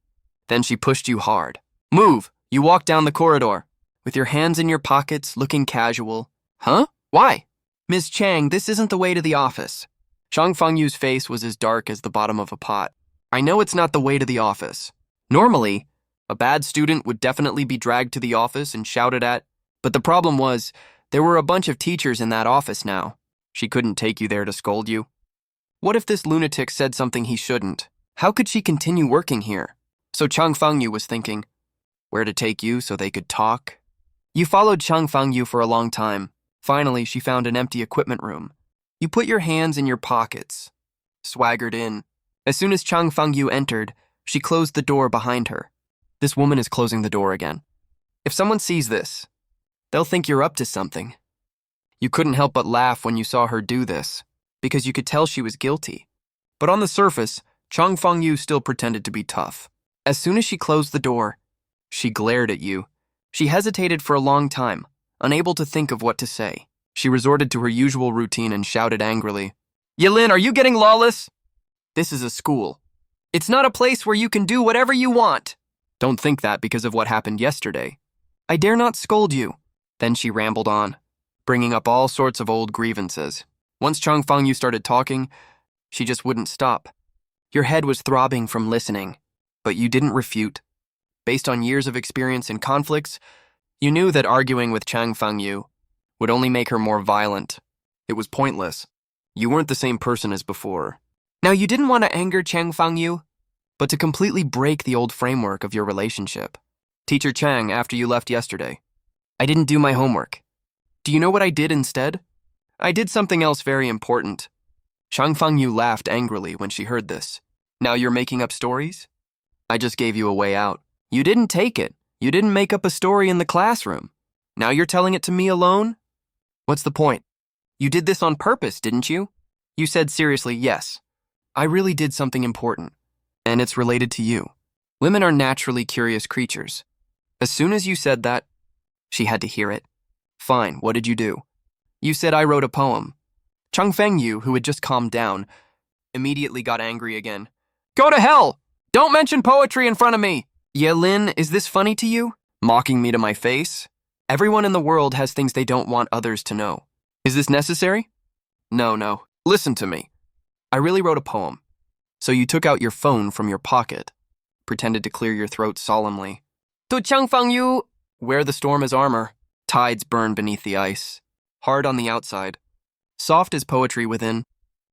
Then she pushed you hard. Move! You walk down the corridor, with your hands in your pockets, looking casual. Huh? Why? Ms. Chang, this isn't the way to the office. Chang Fengyu's face was as dark as the bottom of a pot. I know it's not the way to the office. Normally, a bad student would definitely be dragged to the office and shouted at, but the problem was, there were a bunch of teachers in that office now. She couldn't take you there to scold you. What if this lunatic said something he shouldn't? How could she continue working here? So Chang Fengyu was thinking, where to take you so they could talk? You followed Chang Fengyu for a long time. Finally, she found an empty equipment room. You put your hands in your pockets, swaggered in. As soon as Chang Fengyu entered, she closed the door behind her. This woman is closing the door again. If someone sees this, they'll think you're up to something. You couldn't help but laugh when you saw her do this, because you could tell she was guilty. But on the surface, Chang Fengyu still pretended to be tough. As soon as she closed the door, she glared at you. She hesitated for a long time, unable to think of what to say. She resorted to her usual routine and shouted angrily, Yilin, are you getting lawless? This is a school. It's not a place where you can do whatever you want. Don't think that because of what happened yesterday. I dare not scold you. Then she rambled on, bringing up all sorts of old grievances. Once Chang Fengyu started talking, she just wouldn't stop. Your head was throbbing from listening, but you didn't refute. Based on years of experience in conflicts, you knew that arguing with Chang Fengyu would only make her more violent. It was pointless. You weren't the same person as before. Now, you didn't want to anger Chang Fengyu, but to completely break the old framework of your relationship. Teacher Chang, after you left yesterday, I didn't do my homework. Do you know what I did instead? I did something else very important. Chang Fengyu laughed angrily when she heard this. Now you're making up stories? I just gave you a way out. You didn't take it. You didn't make up a story in the classroom. Now you're telling it to me alone? What's the point? You did this on purpose, didn't you? You said seriously, yes. I really did something important, and it's related to you. Women are naturally curious creatures. As soon as you said that, she had to hear it. Fine, what did you do? You said I wrote a poem. Chang Fengyu, who had just calmed down, immediately got angry again. Go to hell! Don't mention poetry in front of me! Yelin, is this funny to you? Mocking me to my face? Everyone in the world has things they don't want others to know. Is this necessary? No. Listen to me. I really wrote a poem. So you took out your phone from your pocket, pretended to clear your throat solemnly. To Chang Fengyu, wear the storm as armor. Tides burn beneath the ice. Hard on the outside. Soft as poetry within.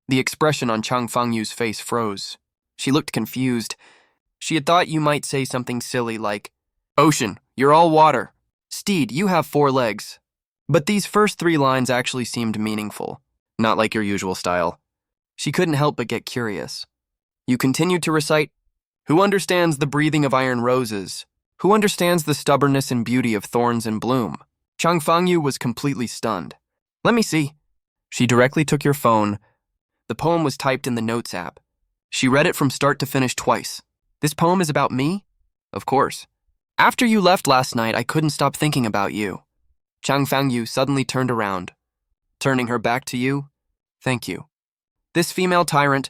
The expression on Chang Fengyu's face froze. She looked confused. She had thought you might say something silly like, Ocean, you're all water. Steed, you have 4 legs. But these first 3 lines actually seemed meaningful, not like your usual style. She couldn't help but get curious. You continued to recite, Who understands the breathing of iron roses? Who understands the stubbornness and beauty of thorns in bloom? Chang Fengyu was completely stunned. Let me see. She directly took your phone. The poem was typed in the Notes app. She read it from start to finish twice. This poem is about me? Of course. After you left last night, I couldn't stop thinking about you. Chang Fengyu suddenly turned around. Turning her back to you, thank you. This female tyrant,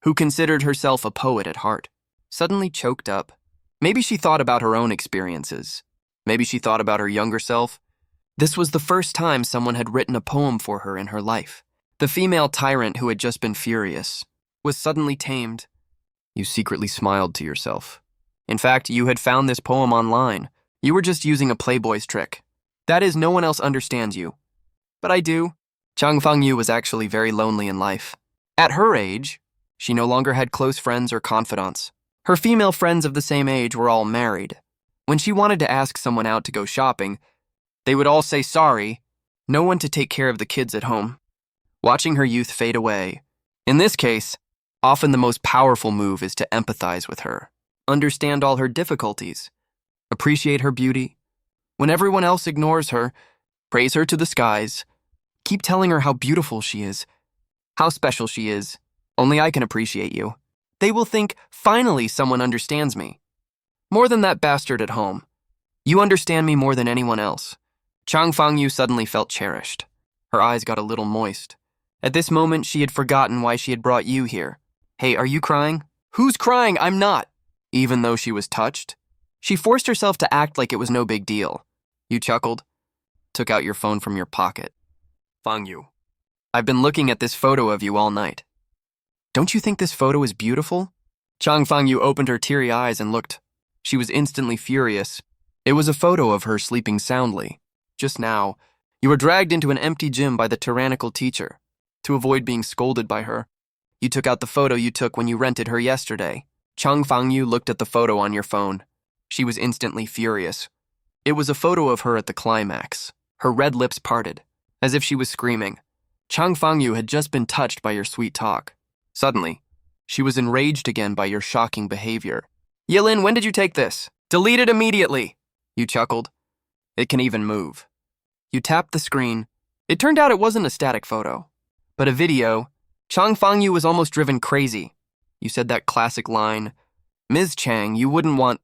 who considered herself a poet at heart, suddenly choked up. Maybe she thought about her own experiences. Maybe she thought about her younger self. This was the first time someone had written a poem for her in her life. The female tyrant who had just been furious was suddenly tamed. You secretly smiled to yourself. In fact, you had found this poem online. You were just using a playboy's trick. That is, no one else understands you. But I do. Chang Fengyu was actually very lonely in life. At her age, she no longer had close friends or confidants. Her female friends of the same age were all married. When she wanted to ask someone out to go shopping, they would all say sorry, no one to take care of the kids at home. Watching her youth fade away. In this case, often the most powerful move is to empathize with her, understand all her difficulties, appreciate her beauty. When everyone else ignores her, praise her to the skies, keep telling her how beautiful she is, how special she is. Only I can appreciate you. They will think, finally someone understands me. More than that bastard at home. You understand me more than anyone else. Chang Fangyu suddenly felt cherished. Her eyes got a little moist. At this moment, she had forgotten why she had brought you here. Hey, are you crying? Who's crying? I'm not. Even though she was touched, she forced herself to act like it was no big deal. You chuckled, took out your phone from your pocket. Fangyu, I've been looking at this photo of you all night. Don't you think this photo is beautiful? Chang Fangyu opened her teary eyes and looked. She was instantly furious. It was a photo of her sleeping soundly. Just now, you were dragged into an empty gym by the tyrannical teacher. To avoid being scolded by her, you took out the photo you took when you rented her yesterday. Chang Fangyu looked at the photo on your phone. She was instantly furious. It was a photo of her at the climax. Her red lips parted, as if she was screaming. Chang Fangyu had just been touched by your sweet talk. Suddenly, she was enraged again by your shocking behavior. Yilin, when did you take this? Delete it immediately. You chuckled. It can even move. You tapped the screen. It turned out it wasn't a static photo, but a video. Chang Fangyu was almost driven crazy. You said that classic line, Ms. Chang, you wouldn't want...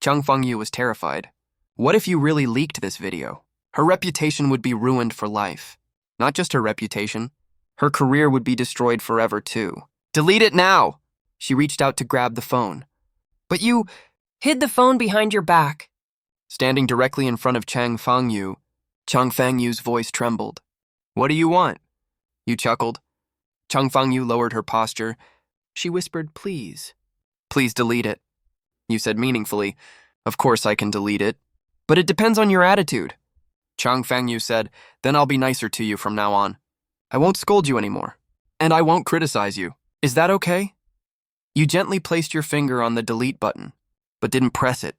Chang Fangyu was terrified. What if you really leaked this video? Her reputation would be ruined for life. Not just her reputation. Her career would be destroyed forever, too. Delete it now! She reached out to grab the phone. But you Hid the phone behind your back. Standing directly in front of Chang Fangyu's voice trembled. What do you want? You chuckled. Chang Fangyu lowered her posture. She whispered, please. Please delete it. You said meaningfully, of course I can delete it. But it depends on your attitude. Chang Fangyu said, then I'll be nicer to you from now on. I won't scold you anymore. And I won't criticize you. Is that okay? You gently placed your finger on the delete button, but didn't press it.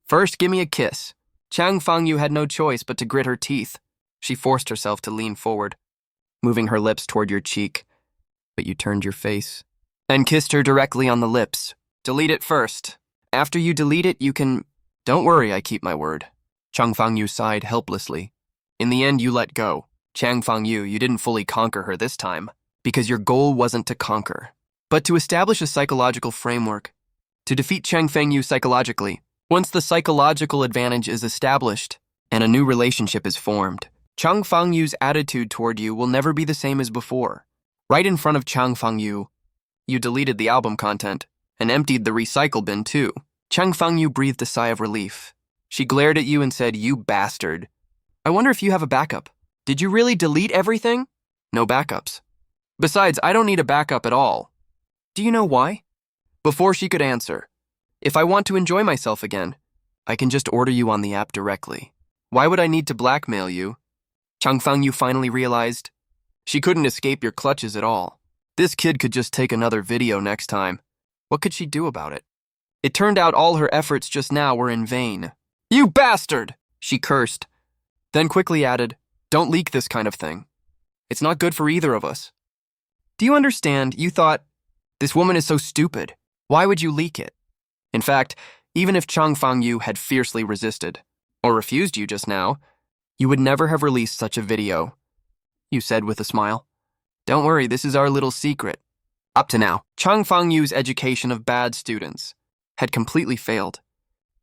First, give me a kiss. Chang Fangyu had no choice but to grit her teeth. She forced herself to lean forward, moving her lips toward your cheek, but you turned your face and kissed her directly on the lips. Delete it first. After you delete it, you can... Don't worry, I keep my word. Chang Fangyu sighed helplessly. In the end, you let go. Chang Fangyu, you didn't fully conquer her this time, because your goal wasn't to conquer, but to establish a psychological framework, to defeat Chang Fangyu psychologically. Once the psychological advantage is established and a new relationship is formed, Chang Fangyu's attitude toward you will never be the same as before. Right in front of Chang Fangyu, you deleted the album content and emptied the recycle bin too. Chang Fangyu breathed a sigh of relief. She glared at you and said, you bastard. I wonder if you have a backup. Did you really delete everything? No backups. Besides, I don't need a backup at all. Do you know why? Before she could answer, if I want to enjoy myself again, I can just order you on the app directly. Why would I need to blackmail you? Chang Fangyu finally realized she couldn't escape your clutches at all. This kid could just take another video next time. What could she do about it? It turned out all her efforts just now were in vain. You bastard! She cursed, then quickly added, don't leak this kind of thing. It's not good for either of us. Do you understand? You thought, this woman is so stupid. Why would you leak it? In fact, even if Chang Fangyu had fiercely resisted, or refused you just now, you would never have released such a video. You said with a smile. Don't worry, this is our little secret. Up to now, Chang Fangyu's education of bad students had completely failed.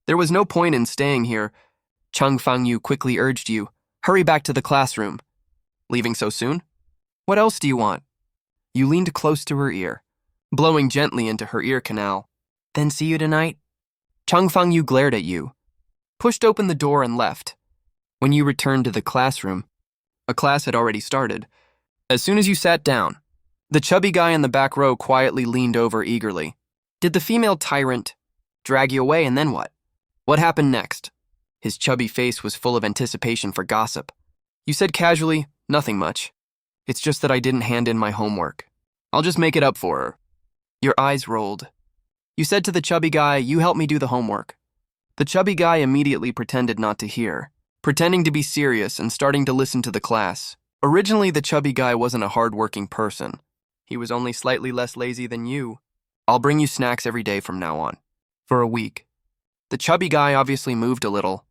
There was no point in staying here. Chang Fangyu quickly urged you, hurry back to the classroom. Leaving so soon? What else do you want? You leaned close to her ear, blowing gently into her ear canal. Then see you tonight? Chang Fangyu glared at you, pushed open the door and left. When you returned to the classroom, a class had already started. As soon as you sat down, the chubby guy in the back row quietly leaned over eagerly. Did the female tyrant drag you away and then what? What happened next? His chubby face was full of anticipation for gossip. You said casually, nothing much. It's just that I didn't hand in my homework. I'll just make it up for her. Your eyes rolled. You said to the chubby guy, you help me do the homework. The chubby guy immediately pretended not to hear, pretending to be serious and starting to listen to the class. Originally, the chubby guy wasn't a hard-working person. He was only slightly less lazy than you. I'll bring you snacks every day from now on. For a week. The chubby guy obviously moved a little,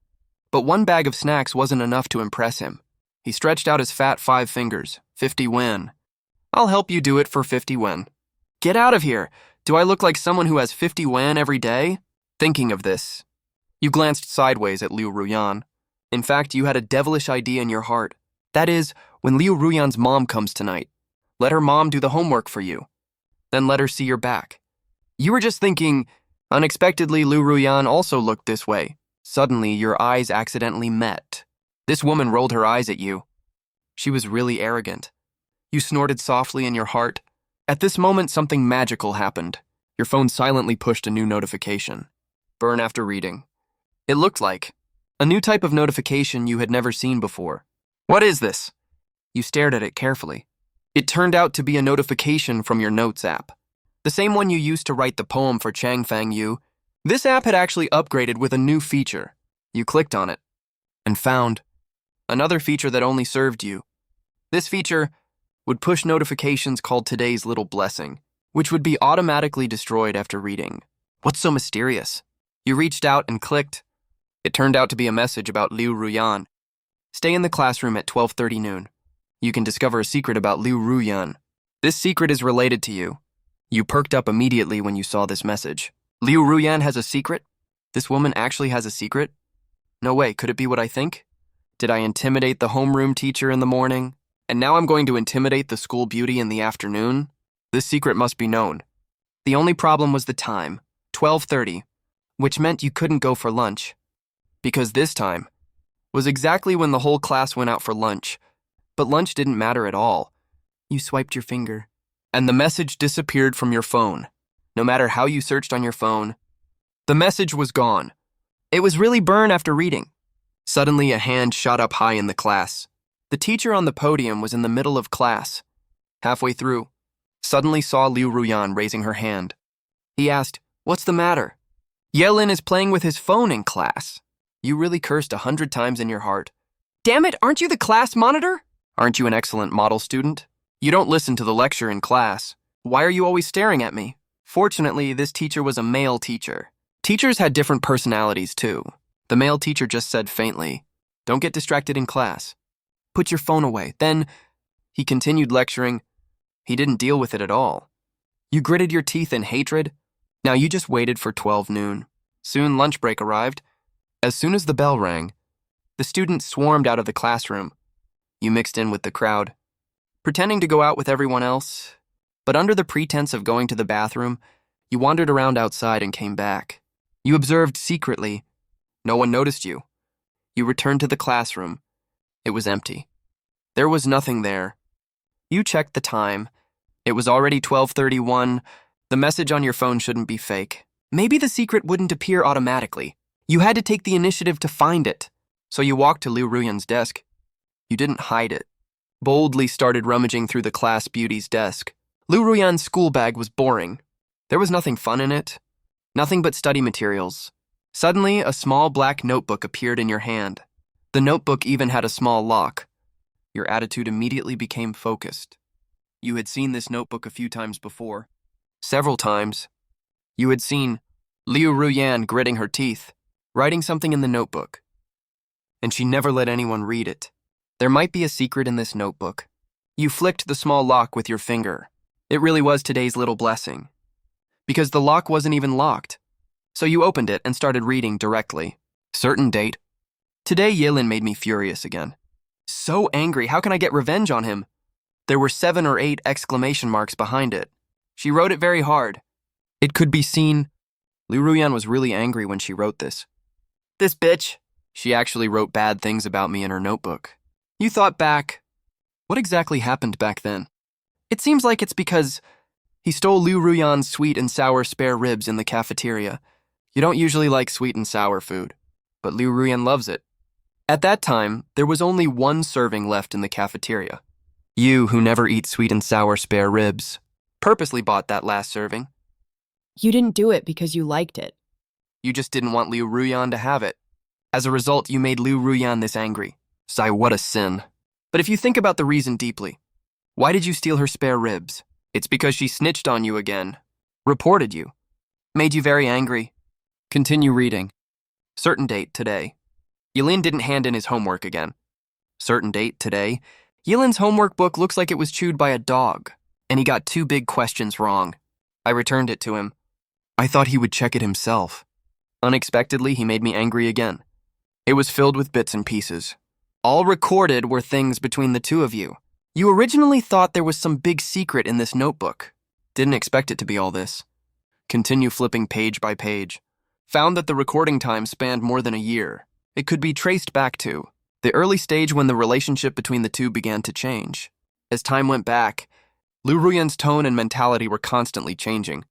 but one bag of snacks wasn't enough to impress him. He stretched out his fat 5 fingers. 50 wen. I'll help you do it for 50 wen. Get out of here! Do I look like someone who has 50 wen every day? Thinking of this, You glanced sideways at Liu Ruyan. In fact, you had a devilish idea in your heart. That is, when Liu Ruyan's mom comes tonight, let her mom do the homework for you. Then let her see your back. You were just thinking, unexpectedly, Liu Ruyan also looked this way. Suddenly, your eyes accidentally met. This woman rolled her eyes at you. She was really arrogant. You snorted softly in your heart. At this moment, something magical happened. Your phone silently pushed a new notification. Burn after reading. It looked like a new type of notification you had never seen before. What is this? You stared at it carefully. It turned out to be a notification from your Notes app. The same one you used to write the poem for Changfang Yu. This app had actually upgraded with a new feature. You clicked on it and found another feature that only served you. This feature would push notifications called Today's Little Blessing, which would be automatically destroyed after reading. What's so mysterious? You reached out and clicked. It turned out to be a message about Liu Ruyan. Stay in the classroom at 12:30 noon. You can discover a secret about Liu Ruyan. This secret is related to you. You perked up immediately when you saw this message. Liu Ruyan has a secret? This woman actually has a secret? No way, could it be what I think? Did I intimidate the homeroom teacher in the morning? And now I'm going to intimidate the school beauty in the afternoon? This secret must be known. The only problem was the time, 12:30, which meant you couldn't go for lunch. Because this time was exactly when the whole class went out for lunch. But lunch didn't matter at all. You swiped your finger, and the message disappeared from your phone. No matter how you searched on your phone, the message was gone. It was really burn after reading. Suddenly, a hand shot up high in the class. The teacher on the podium was in the middle of class. Halfway through, suddenly saw Liu Ruyan raising her hand. He asked, "What's the matter?" "Yelin is playing with his phone in class." You really cursed 100 times in your heart. "Damn it, aren't you the class monitor? Aren't you an excellent model student? You don't listen to the lecture in class. Why are you always staring at me?" Fortunately, this teacher was a male teacher. Teachers had different personalities too. The male teacher just said faintly, "Don't get distracted in class. Put your phone away." Then he continued lecturing. He didn't deal with it at all. You gritted your teeth in hatred. Now you just waited for 12 noon. Soon lunch break arrived. As soon as the bell rang, the students swarmed out of the classroom. You mixed in with the crowd, pretending to go out with everyone else. But under the pretense of going to the bathroom, you wandered around outside and came back. You observed secretly. No one noticed you. You returned to the classroom. It was empty. There was nothing there. You checked the time. It was already 12:31. The message on your phone shouldn't be fake. Maybe the secret wouldn't appear automatically. You had to take the initiative to find it. So you walked to Liu Ruyan's desk. You didn't hide it. Boldly started rummaging through the class beauty's desk. Liu Ruyan's school bag was boring. There was nothing fun in it. Nothing but study materials. Suddenly, a small black notebook appeared in your hand. The notebook even had a small lock. Your attitude immediately became focused. You had seen this notebook a few times before. Several times. You had seen Liu Ruyan gritting her teeth, writing something in the notebook. And she never let anyone read it. There might be a secret in this notebook. You flicked the small lock with your finger. It really was Today's Little Blessing. Because the lock wasn't even locked. So you opened it and started reading directly. Certain date. Today Yilin made me furious again. So angry, how can I get revenge on him? There were 7 or 8 exclamation marks behind it. She wrote it very hard. It could be seen. Liu Ruyan was really angry when she wrote this. This bitch. She actually wrote bad things about me in her notebook. You thought back. What exactly happened back then? It seems like it's because he stole Liu Ruyan's sweet and sour spare ribs in the cafeteria. You don't usually like sweet and sour food, but Liu Ruyan loves it. At that time, there was only 1 serving left in the cafeteria. You, who never eat sweet and sour spare ribs, purposely bought that last serving. You didn't do it because you liked it. You just didn't want Liu Ruyan to have it. As a result, you made Liu Ruyan this angry. Sigh, what a sin. But if you think about the reason deeply, why did you steal her spare ribs? It's because she snitched on you again, reported you, made you very angry. Continue reading. Certain date today. Yilin didn't hand in his homework again. Certain date today. Yilin's homework book looks like it was chewed by a dog, and he got 2 big questions wrong. I returned it to him. I thought he would check it himself. Unexpectedly, he made me angry again. It was filled with bits and pieces. All recorded were things between the two of you. You originally thought there was some big secret in this notebook. Didn't expect it to be all this. Continue flipping page by page. Found that the recording time spanned more than a year. It could be traced back to the early stage when the relationship between the two began to change. As time went back, Liu Ruyan's tone and mentality were constantly changing.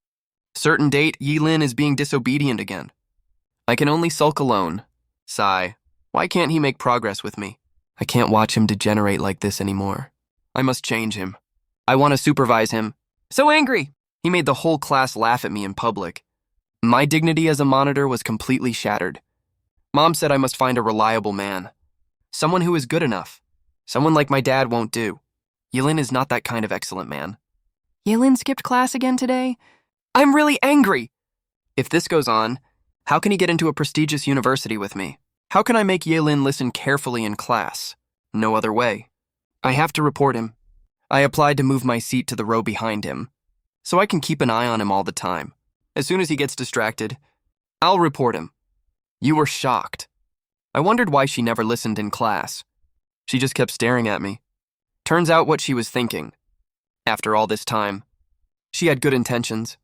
Certain date, Yilin is being disobedient again. I can only sulk alone. Sigh. Why can't he make progress with me? I can't watch him degenerate like this anymore. I must change him. I want to supervise him. So angry! He made the whole class laugh at me in public. My dignity as a monitor was completely shattered. Mom said I must find a reliable man. Someone who is good enough. Someone like my dad won't do. Yilin is not that kind of excellent man. Yilin skipped class again today? I'm really angry! If this goes on, how can he get into a prestigious university with me? How can I make Yilin listen carefully in class? No other way. I have to report him. I applied to move my seat to the row behind him, so I can keep an eye on him all the time. As soon as he gets distracted, I'll report him. You were shocked. I wondered why she never listened in class. She just kept staring at me. Turns out what she was thinking. After all this time, she had good intentions.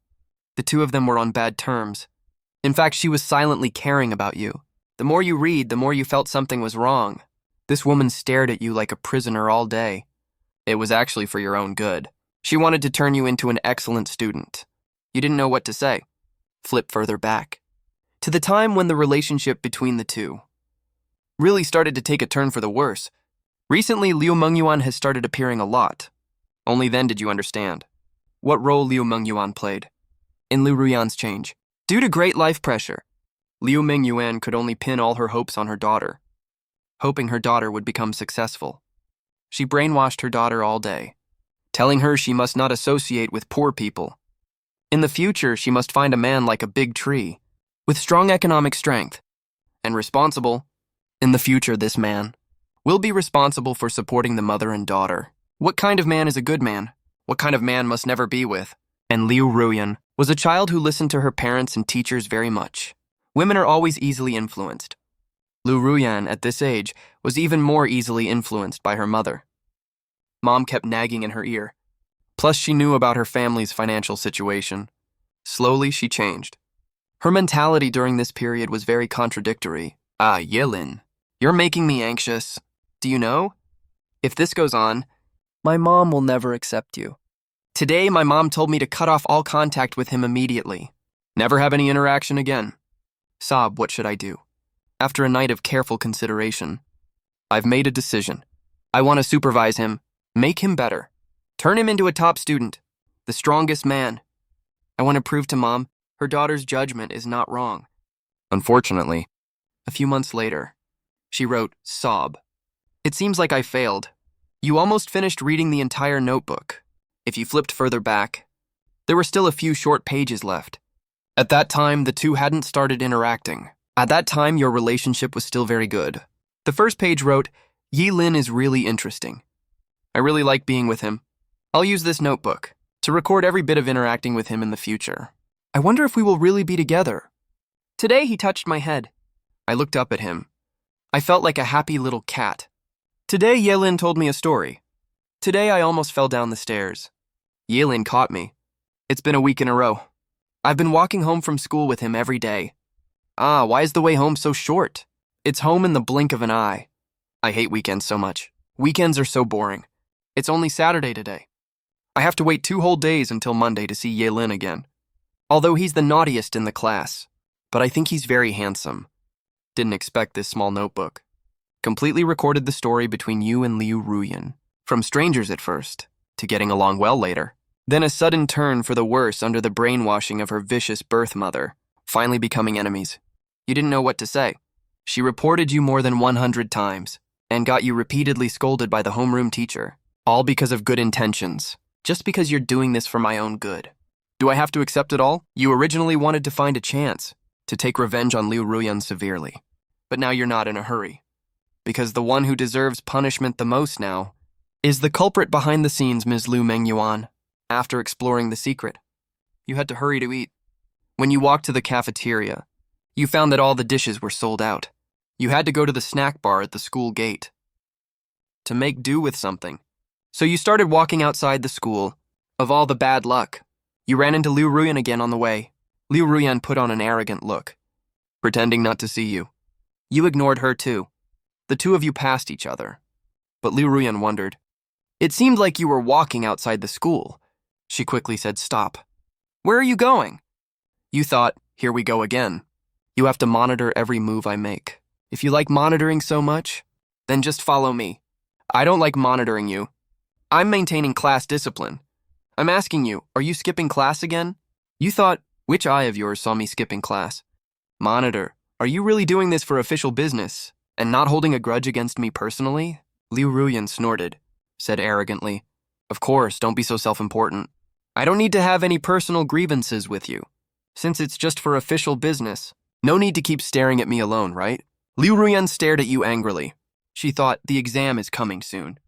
The two of them were on bad terms. In fact, she was silently caring about you. The more you read, the more you felt something was wrong. This woman stared at you like a prisoner all day. It was actually for your own good. She wanted to turn you into an excellent student. You didn't know what to say. Flip further back to the time when the relationship between the two really started to take a turn for the worse. Recently, Liu Mengyuan has started appearing a lot. Only then did you understand what role Liu Mengyuan played in Liu Ruyan's change. Due to great life pressure, Liu Mengyuan could only pin all her hopes on her daughter, hoping her daughter would become successful. She brainwashed her daughter all day, telling her she must not associate with poor people. In the future, she must find a man like a big tree, with strong economic strength, and responsible. In the future, this man will be responsible for supporting the mother and daughter. What kind of man is a good man? What kind of man must never be with? And Liu Ruyan was a child who listened to her parents and teachers very much. Women are always easily influenced. Liu Ruyan, at this age, was even more easily influenced by her mother. Mom kept nagging in her ear. Plus, she knew about her family's financial situation. Slowly, she changed. Her mentality during this period was very contradictory. Ah, Yilin, you're making me anxious. Do you know? If this goes on, my mom will never accept you. Today, my mom told me to cut off all contact with him immediately. Never have any interaction again. Sob, what should I do? After a night of careful consideration, I've made a decision. I want to supervise him, make him better, turn him into a top student, the strongest man. I want to prove to Mom her daughter's judgment is not wrong. Unfortunately, a few months later, she wrote, Sob. It seems like I failed. You almost finished reading the entire notebook. If you flipped further back, there were still a few short pages left. At that time, the two hadn't started interacting. At that time, your relationship was still very good. The first page wrote, Yilin is really interesting. I really like being with him. I'll use this notebook to record every bit of interacting with him in the future. I wonder if we will really be together. Today, he touched my head. I looked up at him. I felt like a happy little cat. Today, Yilin told me a story. Today, I almost fell down the stairs. Yilin caught me. It's been a week in a row. I've been walking home from school with him every day. Why is the way home so short? It's home in the blink of an eye. I hate weekends so much. Weekends are so boring. It's only Saturday today. I have to wait 2 whole days until Monday to see Yilin again. Although he's the naughtiest in the class, but I think he's very handsome. Didn't expect this small notebook. Completely recorded the story between you and Liu Ruyan. From strangers at first, to getting along well later. Then a sudden turn for the worse under the brainwashing of her vicious birth mother, finally becoming enemies. You didn't know what to say. She reported you more than 100 times, and got you repeatedly scolded by the homeroom teacher, all because of good intentions, just because you're doing this for my own good. Do I have to accept it all? You originally wanted to find a chance to take revenge on Liu Ruyan severely, but now you're not in a hurry, because the one who deserves punishment the most now is the culprit behind the scenes, Ms. Liu Mengyuan. After exploring the secret, you had to hurry to eat. When you walked to the cafeteria, You found that all the dishes were sold out. You had to go to the snack bar at the school gate to make do with something. So you started walking outside the school. Of all the bad luck, you ran into Liu Ruyan again on the way. Liu Ruyan put on an arrogant look, pretending not to see you. You ignored her too. The two of you passed each other. But Liu Ruyan wondered. It seemed like you were walking outside the school. She quickly said, "Stop. Where are you going?" You thought, here we go again. You have to monitor every move I make. If you like monitoring so much, then just follow me. I don't like monitoring you. I'm maintaining class discipline. I'm asking you, are you skipping class again? You thought, which eye of yours saw me skipping class? Monitor, are you really doing this for official business and not holding a grudge against me personally? Liu Ruyan snorted, said arrogantly, "Of course, don't be so self-important. I don't need to have any personal grievances with you. Since it's just for official business, no need to keep staring at me alone, right?" Liu Ruyan stared at you angrily. She thought, the exam is coming soon.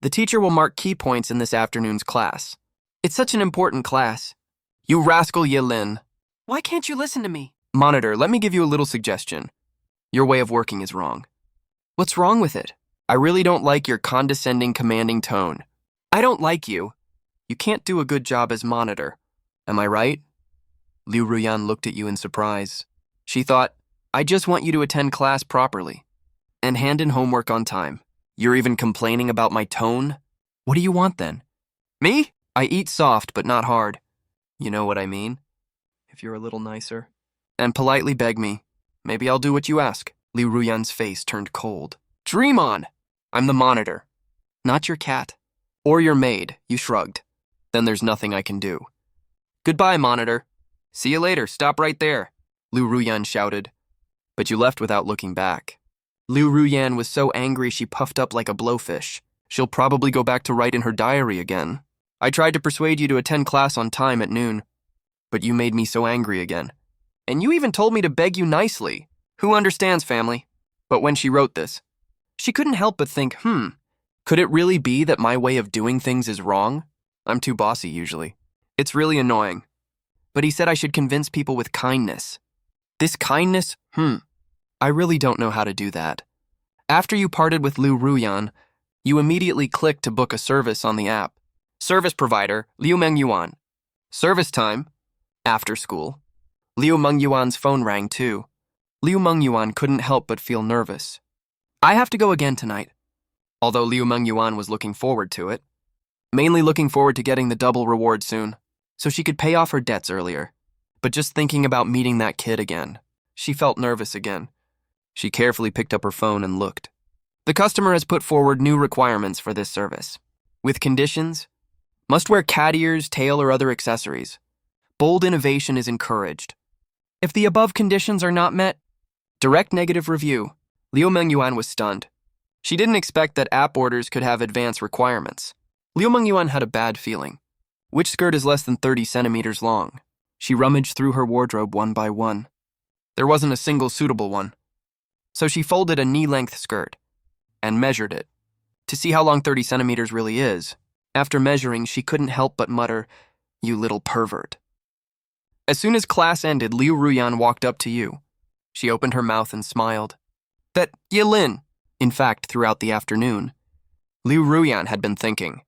The teacher will mark key points in this afternoon's class. It's such an important class. You rascal Yilin. Why can't you listen to me? Monitor, let me give you a little suggestion. Your way of working is wrong. What's wrong with it? I really don't like your condescending, commanding tone. I don't like you. You can't do a good job as monitor. Am I right? Liu Ruyan looked at you in surprise. She thought, I just want you to attend class properly and hand in homework on time. You're even complaining about my tone? What do you want then? Me? I eat soft but not hard. You know what I mean? If you're a little nicer. And politely beg me. Maybe I'll do what you ask. Liu Ruyan's face turned cold. Dream on! I'm the monitor. Not your cat. Or your maid, you shrugged. Then there's nothing I can do. Goodbye, monitor. See you later, stop right there. Liu Ruyan shouted. But you left without looking back. Liu Ruyan was so angry she puffed up like a blowfish. She'll probably go back to write in her diary again. I tried to persuade you to attend class on time at noon, but you made me so angry again. And you even told me to beg you nicely. Who understands, family? But when she wrote this, she couldn't help but think, could it really be that my way of doing things is wrong? I'm too bossy usually. It's really annoying. But he said I should convince people with kindness. This kindness? I really don't know how to do that. After you parted with Liu Ruyan, you immediately clicked to book a service on the app. Service provider, Liu Mengyuan. Service time, after school. Liu Mengyuan's phone rang too. Liu Mengyuan couldn't help but feel nervous. I have to go again tonight. Although Liu Mengyuan was looking forward to it. Mainly looking forward to getting the double reward soon, so she could pay off her debts earlier. But just thinking about meeting that kid again, she felt nervous again. She carefully picked up her phone and looked. The customer has put forward new requirements for this service. With conditions, must wear cat ears, tail, or other accessories. Bold innovation is encouraged. If the above conditions are not met, direct negative review. Liu Mengyuan was stunned. She didn't expect that app orders could have advanced requirements. Liu Mengyuan had a bad feeling. Which skirt is less than 30 centimeters long? She rummaged through her wardrobe one by one. There wasn't a single suitable one. So she folded a knee-length skirt and measured it to see how long 30 centimeters really is. After measuring, she couldn't help but mutter, "You little pervert." As soon as class ended, Liu Ruyan walked up to you. She opened her mouth and smiled. That Yilin. In fact, throughout the afternoon, Liu Ruyan had been thinking.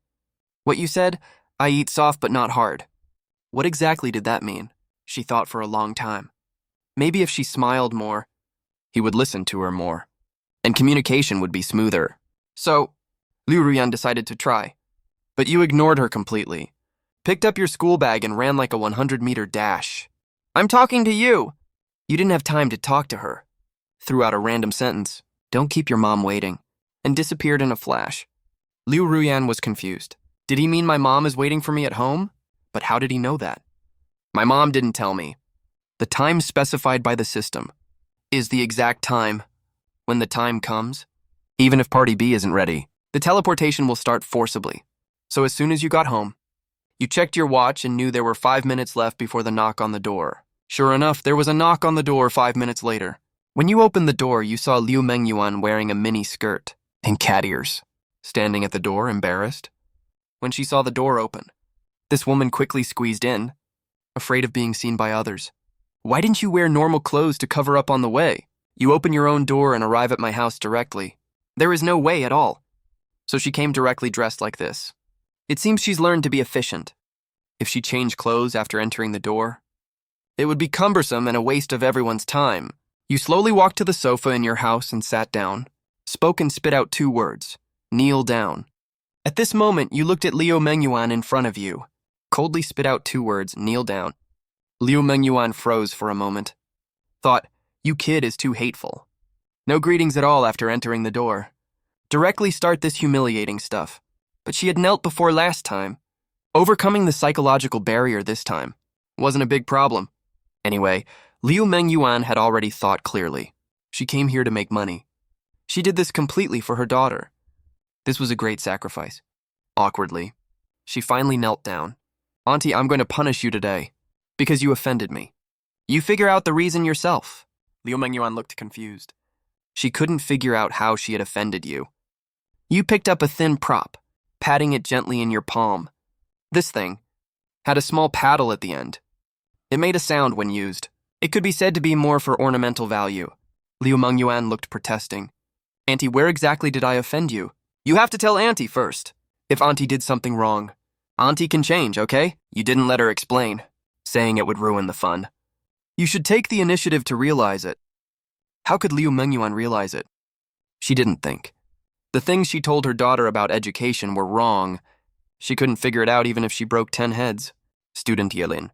What you said, I eat soft but not hard. What exactly did that mean? She thought for a long time. Maybe if she smiled more, he would listen to her more, and communication would be smoother. So, Liu Ruyan decided to try. But you ignored her completely. Picked up your school bag and ran like a 100-meter dash. I'm talking to you. You didn't have time to talk to her. Threw out a random sentence, don't keep your mom waiting, and disappeared in a flash. Liu Ruyan was confused. Did he mean my mom is waiting for me at home? But how did he know that? My mom didn't tell me. The time specified by the system is the exact time when the time comes. Even if Party B isn't ready, the teleportation will start forcibly. So as soon as you got home, you checked your watch and knew there were 5 minutes left before the knock on the door. Sure enough, there was a knock on the door 5 minutes later. When you opened the door, you saw Liu Mengyuan wearing a mini skirt and cat ears, standing at the door, embarrassed. When she saw the door open, this woman quickly squeezed in, afraid of being seen by others. Why didn't you wear normal clothes to cover up on the way? You open your own door and arrive at my house directly. There is no way at all. So she came directly dressed like this. It seems she's learned to be efficient. If she changed clothes after entering the door, it would be cumbersome and a waste of everyone's time. You slowly walked to the sofa in your house and sat down, spoke and spit out 2 words, kneel down. At this moment, you looked at Liu Mengyuan in front of you, coldly spit out 2 words, kneel down. Liu Mengyuan froze for a moment. Thought, you kid is too hateful. No greetings at all after entering the door. Directly start this humiliating stuff. But she had knelt before last time. Overcoming the psychological barrier this time wasn't a big problem. Anyway, Liu Mengyuan had already thought clearly. She came here to make money. She did this completely for her daughter. This was a great sacrifice. Awkwardly, she finally knelt down. Auntie, I'm going to punish you today because you offended me. You figure out the reason yourself. Liu Mengyuan looked confused. She couldn't figure out how she had offended you. You picked up a thin prop, patting it gently in your palm. This thing had a small paddle at the end. It made a sound when used. It could be said to be more for ornamental value. Liu Mengyuan looked protesting. Auntie, where exactly did I offend you? You have to tell Auntie first. If Auntie did something wrong, Auntie can change, okay? You didn't let her explain, saying it would ruin the fun. You should take the initiative to realize it. How could Liu Mengyuan realize it? She didn't think. The things she told her daughter about education were wrong. She couldn't figure it out even if she broke 10 heads. Student Yelin.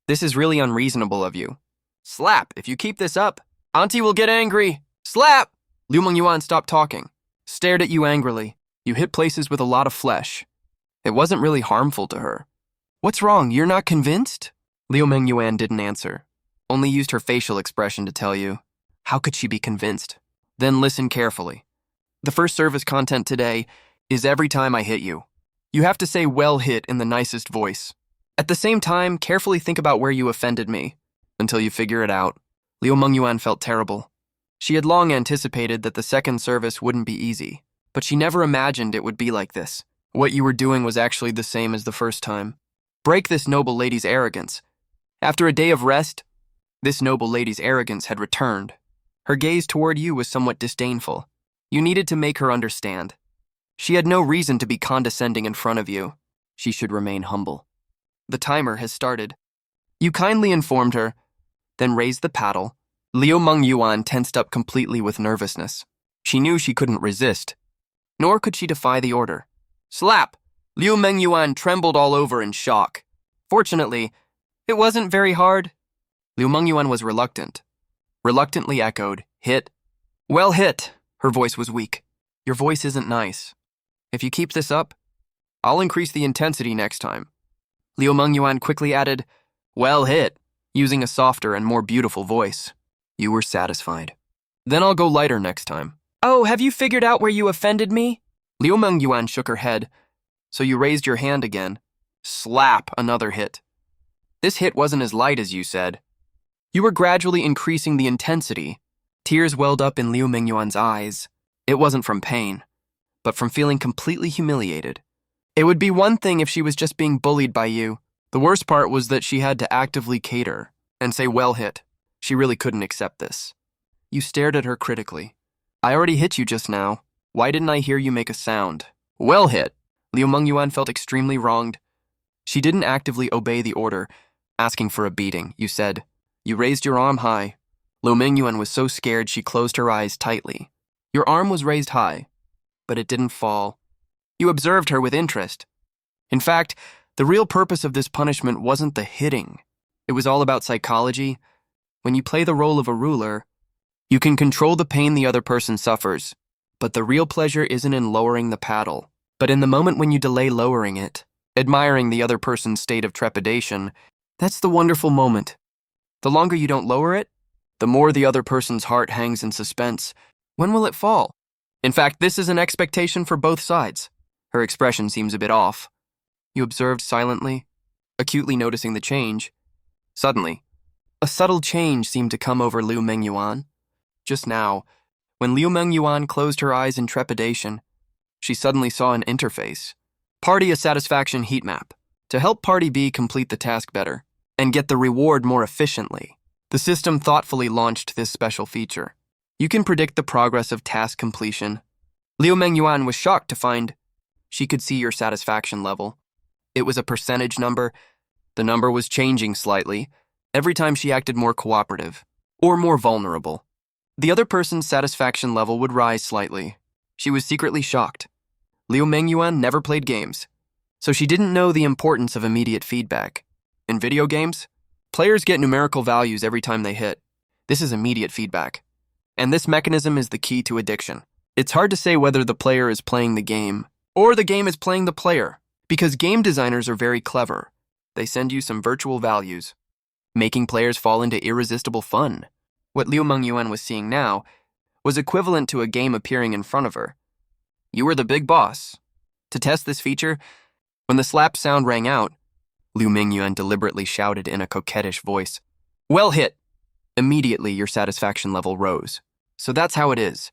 This is really unreasonable of you. Slap, if you keep this up. Auntie will get angry. Slap! Liu Mengyuan stopped talking, stared at you angrily. You hit places with a lot of flesh. It wasn't really harmful to her. What's wrong, you're not convinced? Liu Mengyuan didn't answer, only used her facial expression to tell you. How could she be convinced? Then listen carefully. The first service content today is every time I hit you. You have to say well hit in the nicest voice. At the same time, carefully think about where you offended me until you figure it out. Liu Mengyuan felt terrible. She had long anticipated that the second service wouldn't be easy, but she never imagined it would be like this. What you were doing was actually the same as the first time. Break this noble lady's arrogance. After a day of rest, this noble lady's arrogance had returned. Her gaze toward you was somewhat disdainful. You needed to make her understand. She had no reason to be condescending in front of you. She should remain humble. The timer has started. You kindly informed her, then raised the paddle. Liu Mengyuan tensed up completely with nervousness. She knew she couldn't resist, nor could she defy the order. Slap! Liu Mengyuan trembled all over in shock. Fortunately, it wasn't very hard. Liu Mengyuan was reluctant. Reluctantly echoed, hit. Well hit. Her voice was weak. Your voice isn't nice. If you keep this up, I'll increase the intensity next time. Liu Mengyuan quickly added, well hit, using a softer and more beautiful voice. You were satisfied. Then I'll go lighter next time. Oh, have you figured out where you offended me? Liu Mengyuan shook her head. So you raised your hand again. Slap, another hit. This hit wasn't as light as you said. You were gradually increasing the intensity. Tears welled up in Liu Mengyuan's eyes. It wasn't from pain, but from feeling completely humiliated. It would be one thing if she was just being bullied by you. The worst part was that she had to actively cater and say well hit. She really couldn't accept this. You stared at her critically. I already hit you just now. Why didn't I hear you make a sound? Well hit. Liu Mengyuan felt extremely wronged. She didn't actively obey the order, asking for a beating. You said, you raised your arm high. Liu Mengyuan was so scared she closed her eyes tightly. Your arm was raised high, but it didn't fall. You observed her with interest. In fact, the real purpose of this punishment wasn't the hitting. It was all about psychology. When you play the role of a ruler, you can control the pain the other person suffers, but the real pleasure isn't in lowering the paddle, but in the moment when you delay lowering it, admiring the other person's state of trepidation. That's the wonderful moment. The longer you don't lower it, the more the other person's heart hangs in suspense. When will it fall? In fact, this is an expectation for both sides. Her expression seems a bit off. You observed silently, acutely noticing the change. Suddenly, a subtle change seemed to come over Liu Mengyuan. Just now, when Liu Mengyuan closed her eyes in trepidation, she suddenly saw an interface. Party a satisfaction heat map to help Party B complete the task better and get the reward more efficiently. The system thoughtfully launched this special feature. You can predict the progress of task completion. Liu Mengyuan was shocked to find she could see your satisfaction level. It was a percentage number. The number was changing slightly every time she acted more cooperative or more vulnerable. The other person's satisfaction level would rise slightly. She was secretly shocked. Liu Mengyuan never played games, so she didn't know the importance of immediate feedback. In video games, players get numerical values every time they hit. This is immediate feedback. And this mechanism is the key to addiction. It's hard to say whether the player is playing the game or the game is playing the player, because game designers are very clever. They send you some virtual values, making players fall into irresistible fun. What Liu Mengyuan was seeing now was equivalent to a game appearing in front of her. You were the big boss. To test this feature, when the slap sound rang out, Liu Mengyuan deliberately shouted in a coquettish voice, "Well hit!" Immediately, your satisfaction level rose. So that's how it is.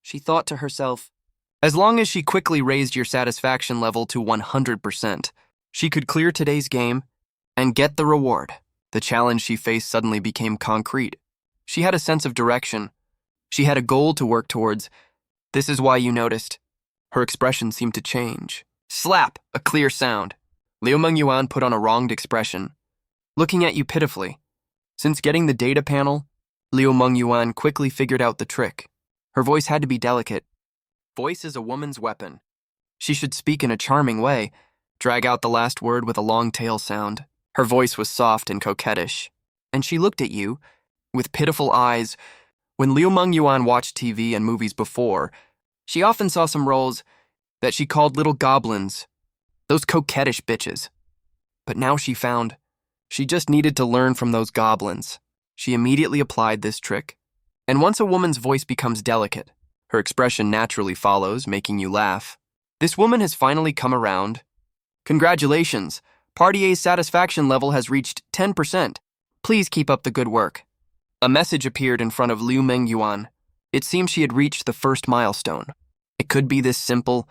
She thought to herself, as long as she quickly raised your satisfaction level to 100%, she could clear today's game and get the reward. The challenge she faced suddenly became concrete. She had a sense of direction. She had a goal to work towards. This is why you noticed. Her expression seemed to change. Slap! A clear sound. Liu Mengyuan put on a wronged expression, looking at you pitifully. Since getting the data panel, Liu Mengyuan quickly figured out the trick. Her voice had to be delicate. Voice is a woman's weapon. She should speak in a charming way, drag out the last word with a long tail sound. Her voice was soft and coquettish, and she looked at you with pitiful eyes. When Liu Mengyuan watched TV and movies before, she often saw some roles that she called little goblins, those coquettish bitches. But now she found she just needed to learn from those goblins. She immediately applied this trick. And once a woman's voice becomes delicate, her expression naturally follows, making you laugh. This woman has finally come around. Congratulations, Party A's satisfaction level has reached 10%. Please keep up the good work. A message appeared in front of Liu Mengyuan. It seemed she had reached the first milestone. It could be this simple,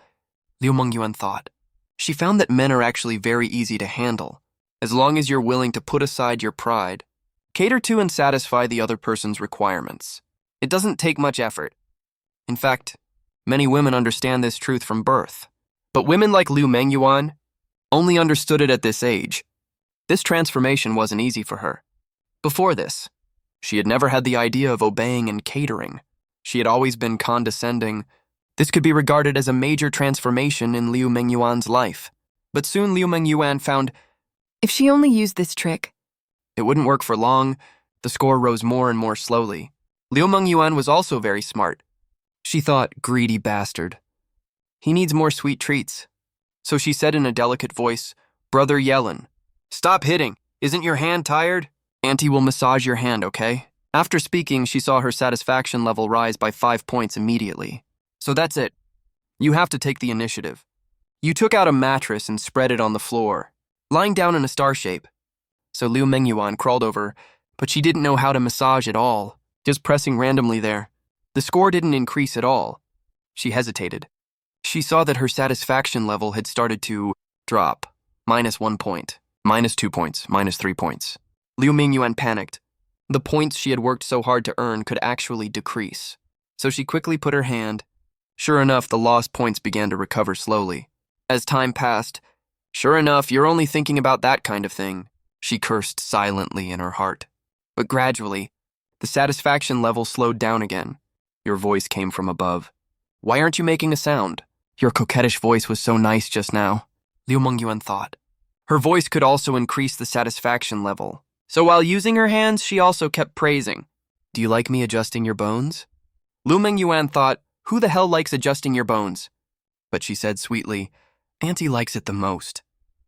Liu Mengyuan thought. She found that men are actually very easy to handle, as long as you're willing to put aside your pride, cater to and satisfy the other person's requirements. It doesn't take much effort. In fact, many women understand this truth from birth. But women like Liu Mengyuan only understood it at this age. This transformation wasn't easy for her. Before this, she had never had the idea of obeying and catering. She had always been condescending. This could be regarded as a major transformation in Liu Mengyuan's life. But soon Liu Mengyuan found If she only used this trick. it wouldn't work for long. The score rose more and more slowly. Liu Mengyuan was also very smart. She thought, greedy bastard. He needs more sweet treats. So she said in a delicate voice, Brother Yellen, stop hitting. Isn't your hand tired? Auntie will massage your hand, okay? After speaking, she saw her satisfaction level rise by 5 points immediately. So that's it. You have to take the initiative. You took out a mattress and spread it on the floor, lying down in a star shape. So Liu Mengyuan crawled over, but she didn't know how to massage at all, just pressing randomly there. The score didn't increase at all. She hesitated. She saw that her satisfaction level had started to drop. -1 point, -2 points, -3 points. Liu Mengyuan panicked. The points she had worked so hard to earn could actually decrease. So she quickly put her hand. Sure enough, the lost points began to recover slowly. As time passed, sure enough, you're only thinking about that kind of thing. She cursed silently in her heart. But gradually, the satisfaction level slowed down again. Your voice came from above. Why aren't you making a sound? Your coquettish voice was so nice just now, Liu Mengyuan thought. Her voice could also increase the satisfaction level. So while using her hands, she also kept praising. Do you like me adjusting your bones? Liu Mengyuan thought, who the hell likes adjusting your bones? But she said sweetly, Auntie likes it the most.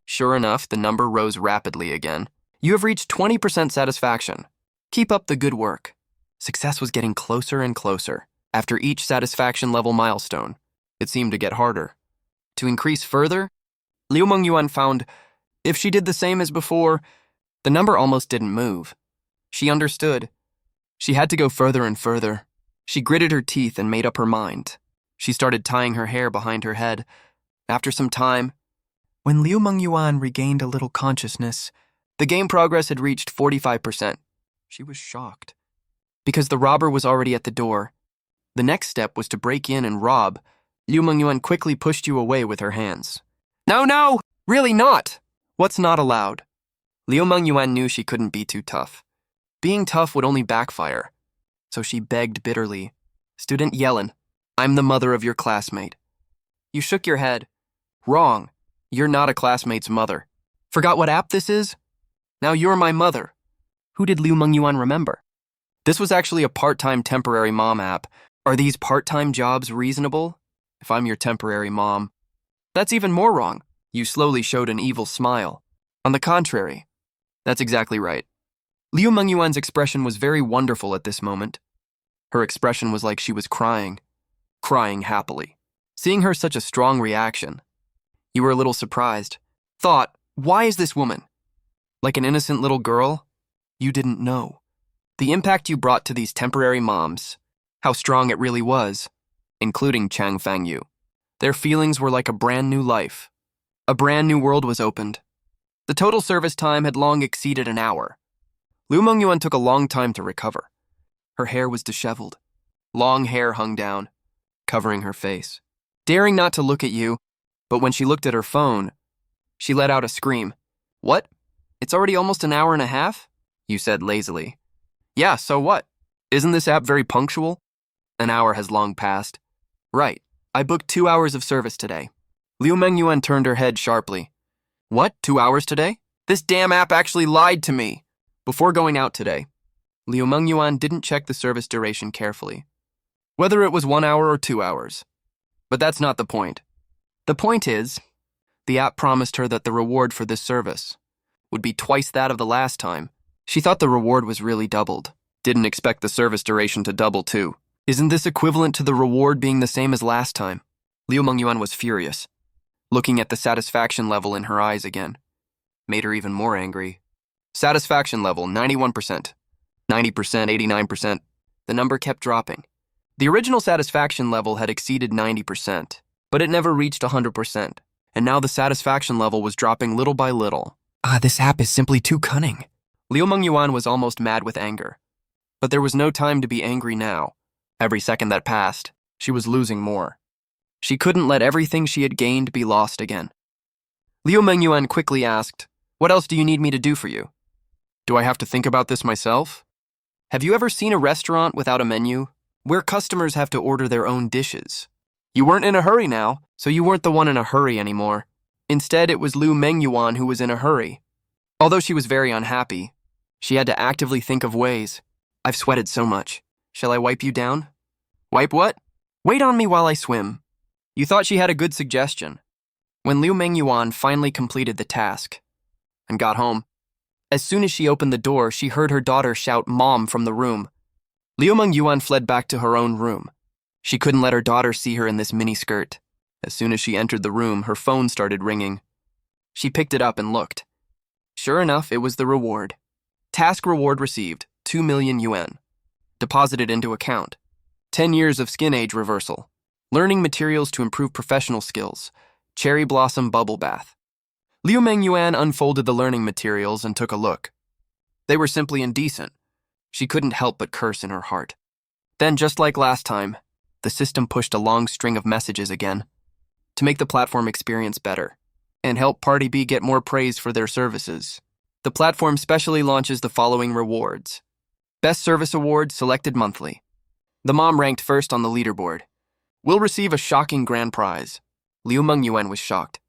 Sure enough, the number rose rapidly again. You have reached 20% satisfaction. Keep up the good work. Success was getting closer and closer. After each satisfaction level milestone, it seemed to get harder. To increase further, Liu Mengyuan found if she did the same as before, the number almost didn't move. She understood. She had to go further and further. She gritted her teeth and made up her mind. She started tying her hair behind her head. After some time, when Liu Mengyuan regained a little consciousness, the game progress had reached 45%. She was shocked. Because the robber was already at the door. The next step was to break in and rob. Liu Mengyuan quickly pushed you away with her hands. No, no! Really not! What's not allowed? Liu Mengyuan knew she couldn't be too tough. Being tough would only backfire. So she begged bitterly. Student Yellen, I'm the mother of your classmate. You shook your head. Wrong. You're not a classmate's mother. Forgot what app this is? Now you're my mother. Who did Liu Mengyuan remember? This was actually a part-time temporary mom app. Are these part-time jobs reasonable? If I'm your temporary mom. That's even more wrong. You slowly showed an evil smile. On the contrary. That's exactly right. Liu Mengyuan's expression was very wonderful at this moment. Her expression was like she was crying happily. Seeing her such a strong reaction, you were a little surprised. Thought, why is this woman? Like an innocent little girl? You didn't know. The impact you brought to these temporary moms, how strong it really was, including Chang Fangyu. Their feelings were like a brand new life. A brand new world was opened. The total service time had long exceeded an hour. Liu Mengyuan took a long time to recover. Her hair was disheveled. Long hair hung down, covering her face. Daring not to look at you, but when she looked at her phone, she let out a scream. What? It's already almost an hour and a half? You said lazily. Yeah, so what? Isn't this app very punctual? An hour has long passed. Right. I booked 2 hours of service today. Liu Mengyuan turned her head sharply. What? 2 hours today? This damn app actually lied to me. Before going out today, Liu Mengyuan didn't check the service duration carefully. Whether it was 1 hour or 2 hours. But that's not the point. The point is, the app promised her that the reward for this service would be twice that of the last time. She thought the reward was really doubled. Didn't expect the service duration to double too. Isn't this equivalent to the reward being the same as last time? Liu Mengyuan was furious, looking at the satisfaction level in her eyes again. Made her even more angry. Satisfaction level, 91%. 90%, 89%. The number kept dropping. The original satisfaction level had exceeded 90%, but it never reached 100%, and now the satisfaction level was dropping little by little. This app is simply too cunning. Liu Mengyuan was almost mad with anger. But there was no time to be angry now. Every second that passed, she was losing more. She couldn't let everything she had gained be lost again. Liu Mengyuan quickly asked, What else do you need me to do for you? Do I have to think about this myself? Have you ever seen a restaurant without a menu, where customers have to order their own dishes? You weren't in a hurry now, so you weren't the one in a hurry anymore. Instead, it was Liu Mengyuan who was in a hurry. Although she was very unhappy, she had to actively think of ways. I've sweated so much. Shall I wipe you down? Wipe what? Wait on me while I swim. You thought she had a good suggestion. When Liu Mengyuan finally completed the task and got home, as soon as she opened the door, she heard her daughter shout Mom from the room. Liu Mengyuan fled back to her own room. She couldn't let her daughter see her in this miniskirt. As soon as she entered the room, her phone started ringing. She picked it up and looked. Sure enough, it was the reward. Task reward received, 2 million yuan. Deposited into account. 10 years of skin age reversal. Learning materials to improve professional skills. Cherry blossom bubble bath. Liu Mengyuan unfolded the learning materials and took a look. They were simply indecent. She couldn't help but curse in her heart. Then, just like last time, the system pushed a long string of messages again to make the platform experience better and help Party B get more praise for their services. The platform specially launches the following rewards. Best Service Award selected monthly. The mom ranked first on the leaderboard. Will receive a shocking grand prize. Liu Mengyuan was shocked.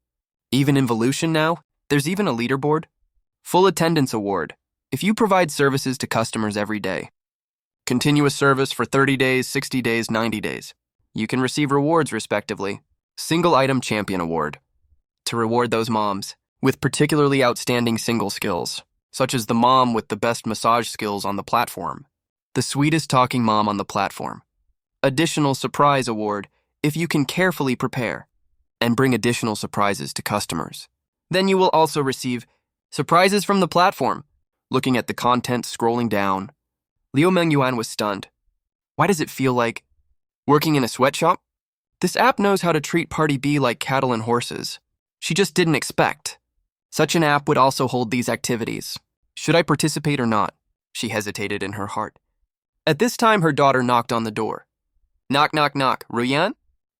Even Involution now? There's even a leaderboard? Full Attendance Award. If you provide services to customers every day. Continuous service for 30 days, 60 days, 90 days. You can receive rewards respectively. Single Item Champion Award. To reward those moms with particularly outstanding single skills, such as the mom with the best massage skills on the platform. The sweetest talking mom on the platform. Additional Surprise Award if you can carefully prepare and bring additional surprises to customers. Then you will also receive surprises from the platform. Looking at the content scrolling down, Liu Mengyuan was stunned. Why does it feel like working in a sweatshop? This app knows how to treat Party B like cattle and horses. She just didn't expect. Such an app would also hold these activities. Should I participate or not? She hesitated in her heart. At this time, her daughter knocked on the door. Knock, knock, knock. Ruyan?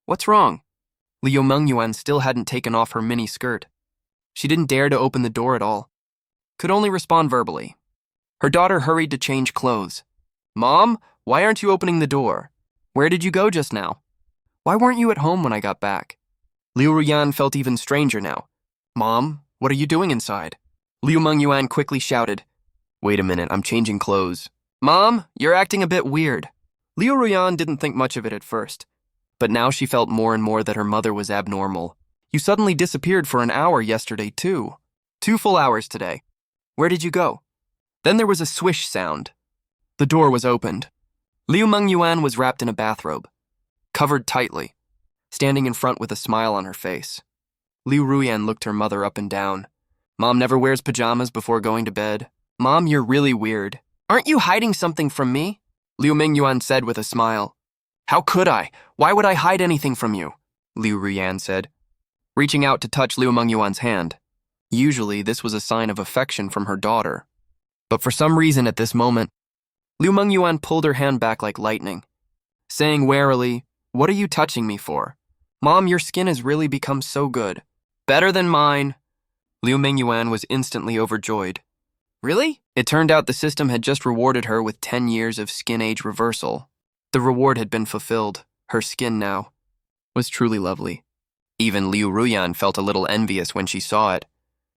What's wrong? Liu Mengyuan still hadn't taken off her mini skirt. She didn't dare to open the door at all. Could only respond verbally. Her daughter hurried to change clothes. Mom, why aren't you opening the door? Where did you go just now? Why weren't you at home when I got back? Liu Ruyan felt even stranger now. Mom, what are you doing inside? Liu Mengyuan quickly shouted. Wait a minute, I'm changing clothes. Mom, you're acting a bit weird. Liu Ruyan didn't think much of it at first, but now she felt more and more that her mother was abnormal. You suddenly disappeared for an hour yesterday, too. 2 full hours today. Where did you go? Then there was a swish sound. The door was opened. Liu Mengyuan was wrapped in a bathrobe, covered tightly, standing in front with a smile on her face. Liu Ruyan looked her mother up and down. Mom never wears pajamas before going to bed. Mom, you're really weird. Aren't you hiding something from me? Liu Mengyuan said with a smile. How could I? Why would I hide anything from you? Liu Ruyan said, reaching out to touch Liu Mengyuan's hand. Usually, this was a sign of affection from her daughter. But for some reason at this moment, Liu Mengyuan pulled her hand back like lightning, saying warily, What are you touching me for? Mom, your skin has really become so good. Better than mine. Liu Mengyuan was instantly overjoyed. Really? It turned out the system had just rewarded her with 10 years of skin age reversal. The reward had been fulfilled. Her skin now was truly lovely. Even Liu Ruyan felt a little envious when she saw it.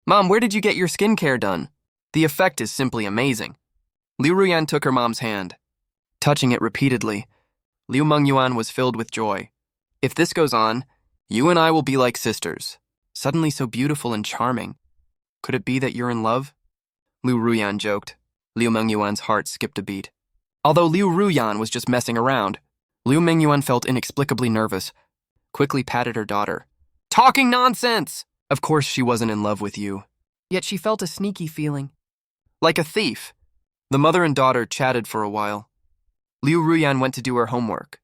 Mom, where did you get your skincare done? The effect is simply amazing. Liu Ruyan took her mom's hand. Touching it repeatedly, Liu Mengyuan was filled with joy. If this goes on, you and I will be like sisters, suddenly so beautiful and charming. Could it be that you're in love? Liu Ruyan joked. Liu Mengyuan's heart skipped a beat. Although Liu Ruyan was just messing around, Liu Mengyuan felt inexplicably nervous, quickly patted her daughter. Talking nonsense! Of course she wasn't in love with you. Yet she felt a sneaky feeling. Like a thief. The mother and daughter chatted for a while. Liu Ruyan went to do her homework.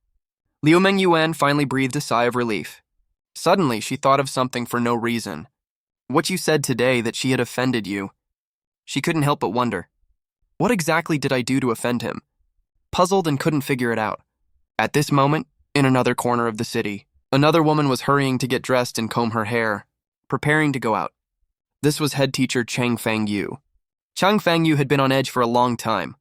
Liu Mengyuan finally breathed a sigh of relief. Suddenly, she thought of something for no reason. What you said today that she had offended you. She couldn't help but wonder. What exactly did I do to offend him? Puzzled and couldn't figure it out. At this moment, in another corner of the city, another woman was hurrying to get dressed and comb her hair, preparing to go out. This was head teacher Chang Fangyu. Chang Fangyu had been on edge for a long time.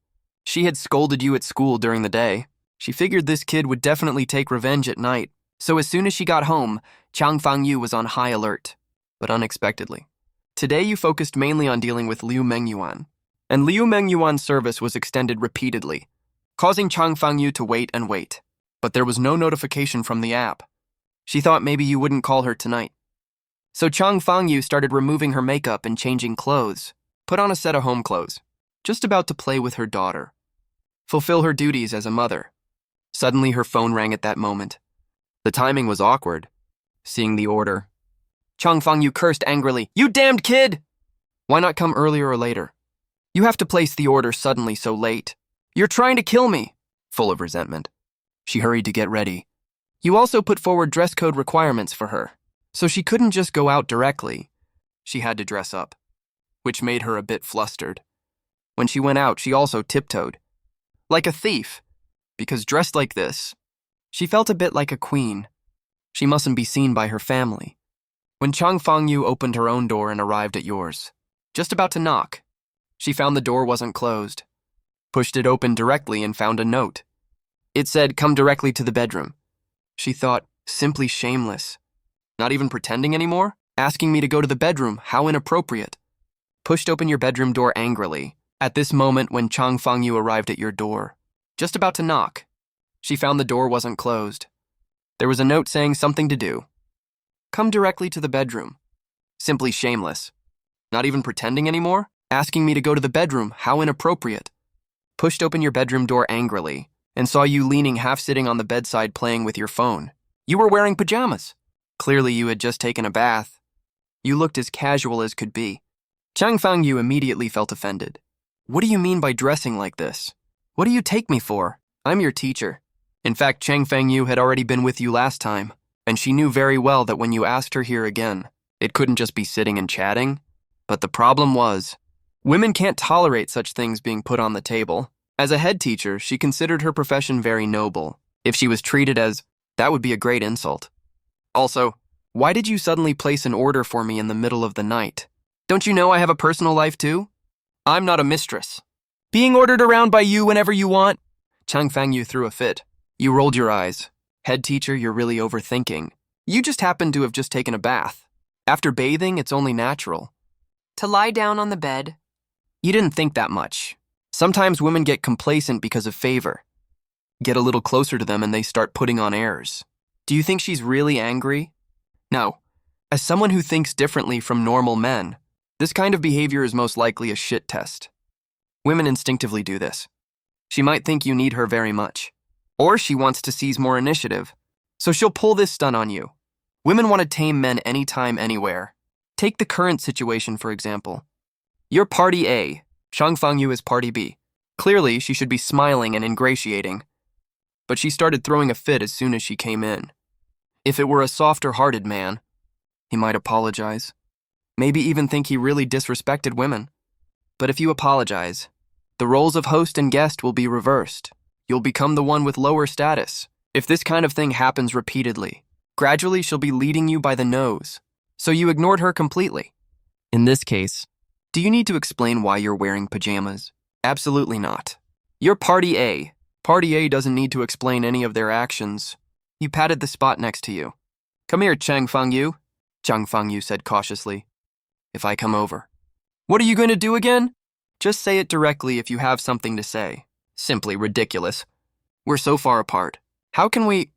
She had scolded you at school during the day. She figured this kid would definitely take revenge at night, so as soon as she got home, Chang Fangyu was on high alert. But unexpectedly, today you focused mainly on dealing with Liu Mengyuan, and Liu Mengyuan's service was extended repeatedly, causing Chang Fangyu to wait and wait. But there was no notification from the app. She thought maybe you wouldn't call her tonight. So Chang Fangyu started removing her makeup and changing clothes, put on a set of home clothes, just about to play with her daughter, fulfill her duties as a mother. Suddenly her phone rang at that moment. The timing was awkward. Seeing the order, Chang Fangyu cursed angrily, You damned kid! Why not come earlier or later? You have to place the order suddenly so late. You're trying to kill me! Full of resentment, she hurried to get ready. You also put forward dress code requirements for her, so she couldn't just go out directly. She had to dress up, which made her a bit flustered. When she went out, she also tiptoed, like a thief, because dressed like this, she felt a bit like a queen. She mustn't be seen by her family. When Chang Fangyu opened her own door and arrived at yours, just about to knock, she found the door wasn't closed, pushed it open directly and found a note. It said, Come directly to the bedroom. She thought, simply shameless. Not even pretending anymore? Asking me to go to the bedroom, how inappropriate. Pushed open your bedroom door angrily. At this moment when Chang Fangyu arrived at your door, just about to knock, she found the door wasn't closed. There was a note saying something to do. Come directly to the bedroom. Simply shameless. Not even pretending anymore? Asking me to go to the bedroom, how inappropriate. Pushed open your bedroom door angrily and saw you leaning half-sitting on the bedside playing with your phone. You were wearing pajamas. Clearly you had just taken a bath. You looked as casual as could be. Chang Fangyu immediately felt offended. What do you mean by dressing like this? What do you take me for? I'm your teacher. In fact, Chang Fangyu had already been with you last time, and she knew very well that when you asked her here again, it couldn't just be sitting and chatting. But the problem was, Women can't tolerate such things being put on the table. As a head teacher, she considered her profession very noble. If she was treated as, that would be a great insult. Also, why did you suddenly place an order for me in the middle of the night? Don't you know I have a personal life too? I'm not a mistress. Being ordered around by you whenever you want? Chang Fangyu threw a fit. You rolled your eyes. Head teacher, you're really overthinking. You just happen to have just taken a bath. After bathing, it's only natural To lie down on the bed. You didn't think that much. Sometimes women get complacent because of favor. Get a little closer to them and they start putting on airs. Do you think she's really angry? No. As someone who thinks differently from normal men, this kind of behavior is most likely a shit test. Women instinctively do this. She might think you need her very much. Or she wants to seize more initiative. So she'll pull this stunt on you. Women want to tame men anytime, anywhere. Take the current situation, for example. You're party A. Chang Fangyu is party B. Clearly, she should be smiling and ingratiating. But she started throwing a fit as soon as she came in. If it were a softer-hearted man, he might apologize. Maybe even think he really disrespected women. But if you apologize, the roles of host and guest will be reversed. You'll become the one with lower status. If this kind of thing happens repeatedly, gradually she'll be leading you by the nose. So you ignored her completely. In this case, do you need to explain why you're wearing pajamas? Absolutely not. You're party A. Party A doesn't need to explain any of their actions. You patted the spot next to you. Come here, Chang Fangyu, Chang Fangyu said cautiously. If I come over. What are you going to do again? Just say it directly if you have something to say. Simply ridiculous. We're so far apart. How can we...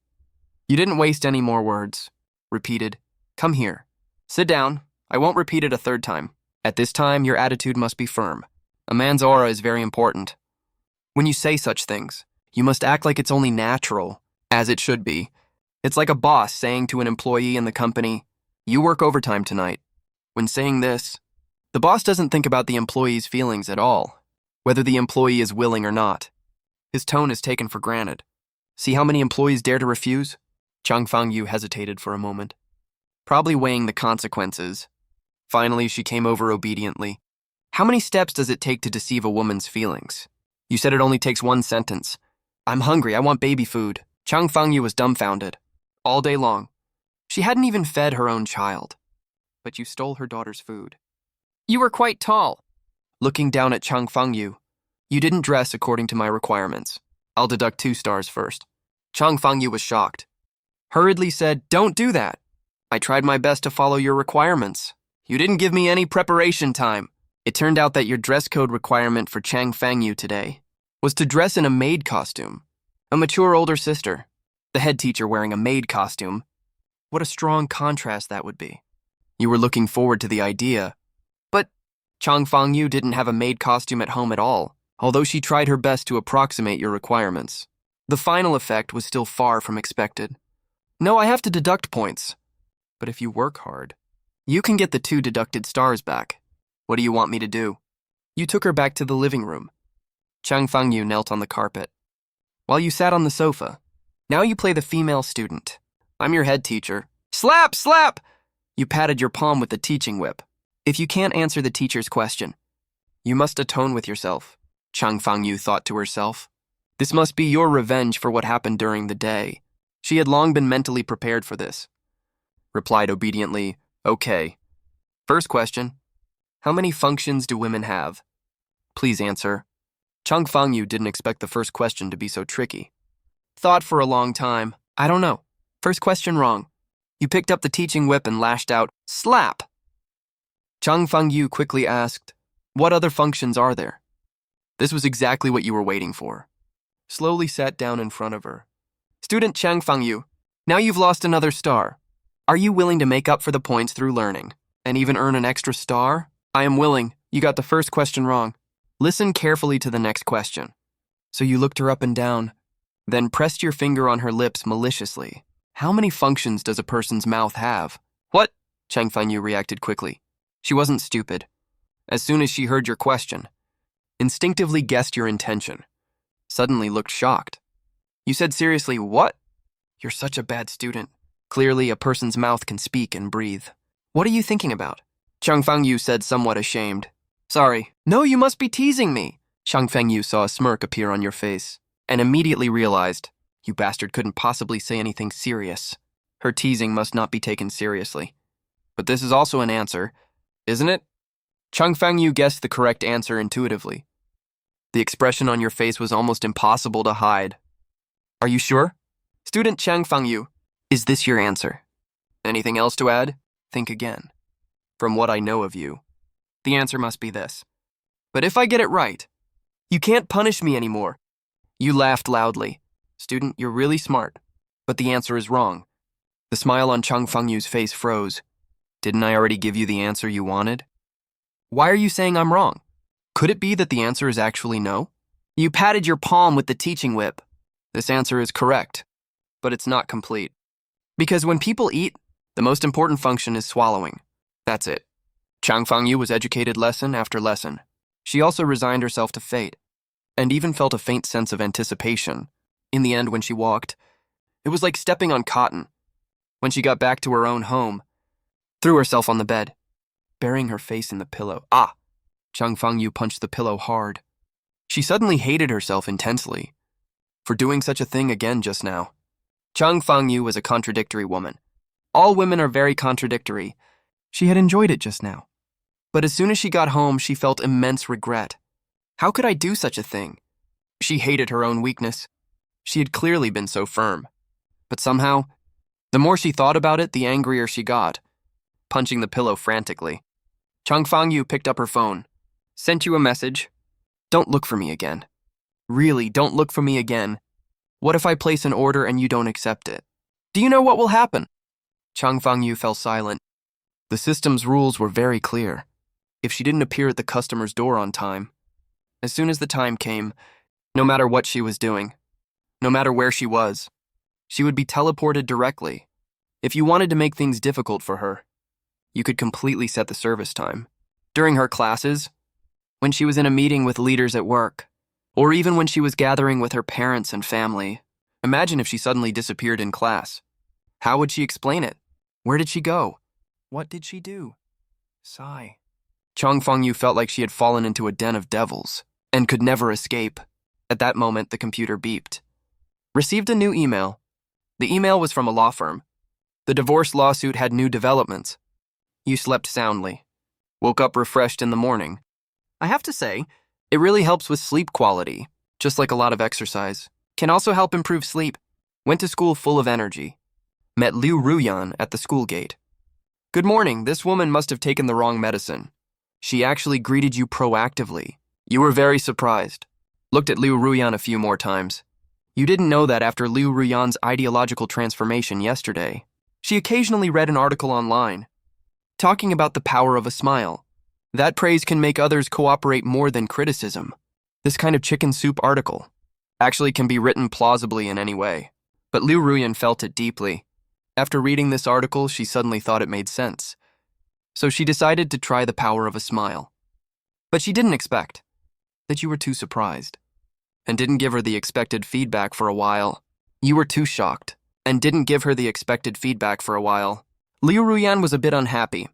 You didn't waste any more words. Repeated. Come here. Sit down. I won't repeat it a third time. At this time, your attitude must be firm. A man's aura is very important. When you say such things, you must act like it's only natural, as it should be. It's like a boss saying to an employee in the company, you work overtime tonight. When saying this, the boss doesn't think about the employee's feelings at all, whether the employee is willing or not. His tone is taken for granted. See how many employees dare to refuse? Chang Fangyu hesitated for a moment, probably weighing the consequences. Finally, she came over obediently. How many steps does it take to deceive a woman's feelings? You said it only takes one sentence. I'm hungry, I want baby food. Chang Fangyu was dumbfounded. All day long. She hadn't even fed her own child. But you stole her daughter's food. You were quite tall. Looking down at Chang Fangyu. You didn't dress according to my requirements. I'll deduct 2 stars first. Chang Fangyu was shocked. Hurriedly said, don't do that. I tried my best to follow your requirements. You didn't give me any preparation time. It turned out that your dress code requirement for Chang Fangyu today was to dress in a maid costume. A mature older sister. The head teacher wearing a maid costume. What a strong contrast that would be. You were looking forward to the idea. But Chang Fangyu didn't have a maid costume at home at all, although she tried her best to approximate your requirements. The final effect was still far from expected. No, I have to deduct points. But if you work hard, you can get the 2 deducted stars back. What do you want me to do? You took her back to the living room. Chang Fangyu knelt on the carpet. While you sat on the sofa, now you play the female student. I'm your head teacher. Slap, slap! You patted your palm with the teaching whip. If you can't answer the teacher's question, you must atone with yourself, Chang Fangyu thought to herself. This must be your revenge for what happened during the day. She had long been mentally prepared for this. Replied obediently, okay. First question, how many functions do women have? Please answer. Chang Fangyu didn't expect the first question to be so tricky. Thought for a long time. I don't know. First question wrong. You picked up the teaching whip and lashed out, slap! Chang Fangyu quickly asked, what other functions are there? This was exactly what you were waiting for. Slowly sat down in front of her. Student Chang Fangyu, now you've lost another star. Are you willing to make up for the points through learning and even earn an extra star? I am willing. You got the first question wrong. Listen carefully to the next question. So you looked her up and down, then pressed your finger on her lips maliciously. How many functions does a person's mouth have? What? Chang Fangyu reacted quickly. She wasn't stupid. As soon as she heard your question, instinctively guessed your intention. Suddenly looked shocked. You said seriously, what? You're such a bad student. Clearly, a person's mouth can speak and breathe. What are you thinking about? Chang Fangyu said somewhat ashamed. Sorry. No, you must be teasing me. Chang Fengyu saw a smirk appear on your face and immediately realized you bastard couldn't possibly say anything serious. Her teasing must not be taken seriously. But this is also an answer, isn't it? Chang Fengyu guessed the correct answer intuitively. The expression on your face was almost impossible to hide. Are you sure? Student Chang Fengyu, is this your answer? Anything else to add? Think again. From what I know of you, the answer must be this. But if I get it right, you can't punish me anymore. You laughed loudly. Student, you're really smart, but the answer is wrong. The smile on Chang Fengyu's face froze. Didn't I already give you the answer you wanted? Why are you saying I'm wrong? Could it be that the answer is actually no? You patted your palm with the teaching whip. This answer is correct, but it's not complete. Because when people eat, the most important function is swallowing. That's it. Chang Fengyu was educated lesson after lesson. She also resigned herself to fate, and even felt a faint sense of anticipation. In the end, when she walked, it was like stepping on cotton. When she got back to her own home, threw herself on the bed, burying her face in the pillow. Ah! Chang Fengyu punched the pillow hard. She suddenly hated herself intensely for doing such a thing again just now. Chang Fengyu was a contradictory woman. All women are very contradictory. She had enjoyed it just now. But as soon as she got home, she felt immense regret. How could I do such a thing? She hated her own weakness. She had clearly been so firm. But somehow, the more she thought about it, the angrier she got, punching the pillow frantically. Chang Fengyu picked up her phone. Sent you a message. Don't look for me again. Really, don't look for me again. What if I place an order and you don't accept it? Do you know what will happen? Chang Fengyu fell silent. The system's rules were very clear. If she didn't appear at the customer's door on time, as soon as the time came, no matter what she was doing, no matter where she was, she would be teleported directly. If you wanted to make things difficult for her, you could completely set the service time. During her classes, when she was in a meeting with leaders at work, or even when she was gathering with her parents and family. Imagine if she suddenly disappeared in class. How would she explain it? Where did she go? What did she do? Sigh. Chang Fengyu felt like she had fallen into a den of devils and could never escape. At that moment, the computer beeped. Received a new email. The email was from a law firm. The divorce lawsuit had new developments. You slept soundly. Woke up refreshed in the morning. I have to say, it really helps with sleep quality, just like a lot of exercise. Can also help improve sleep. Went to school full of energy. Met Liu Ruyan at the school gate. Good morning, this woman must have taken the wrong medicine. She actually greeted you proactively. You were very surprised. Looked at Liu Ruyan a few more times. You didn't know that after Liu Ruyan's ideological transformation yesterday, she occasionally read an article online, talking about the power of a smile. That praise can make others cooperate more than criticism. This kind of chicken soup article actually can be written plausibly in any way. But Liu Ruyan felt it deeply. After reading this article, she suddenly thought it made sense. So she decided to try the power of a smile. But she didn't expect that you were too surprised and didn't give her the expected feedback for a while. You were too shocked and didn't give her the expected feedback for a while. Liu Ruyan was a bit unhappy.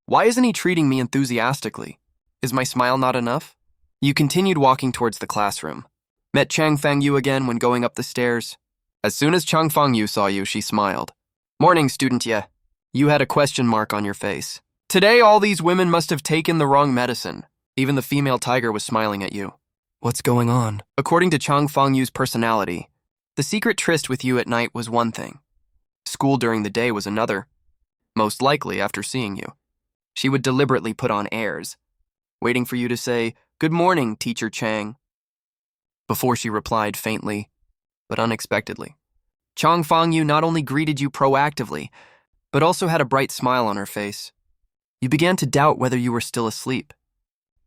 Why isn't he treating me enthusiastically? Is my smile not enough? You continued walking towards the classroom. Met Chang Fengyu again when going up the stairs. As soon as Chang Fengyu saw you, she smiled. Morning, student Ye. You had a question mark on your face. Today, all these women must have taken the wrong medicine. Even the female tiger was smiling at you. What's going on? According to Chang Fengyu's personality, the secret tryst with you at night was one thing. School during the day was another. Most likely after seeing you, she would deliberately put on airs, waiting for you to say, "Good morning, Teacher Chang," before she replied faintly, but unexpectedly. Chang Fengyu not only greeted you proactively, but also had a bright smile on her face. You began to doubt whether you were still asleep.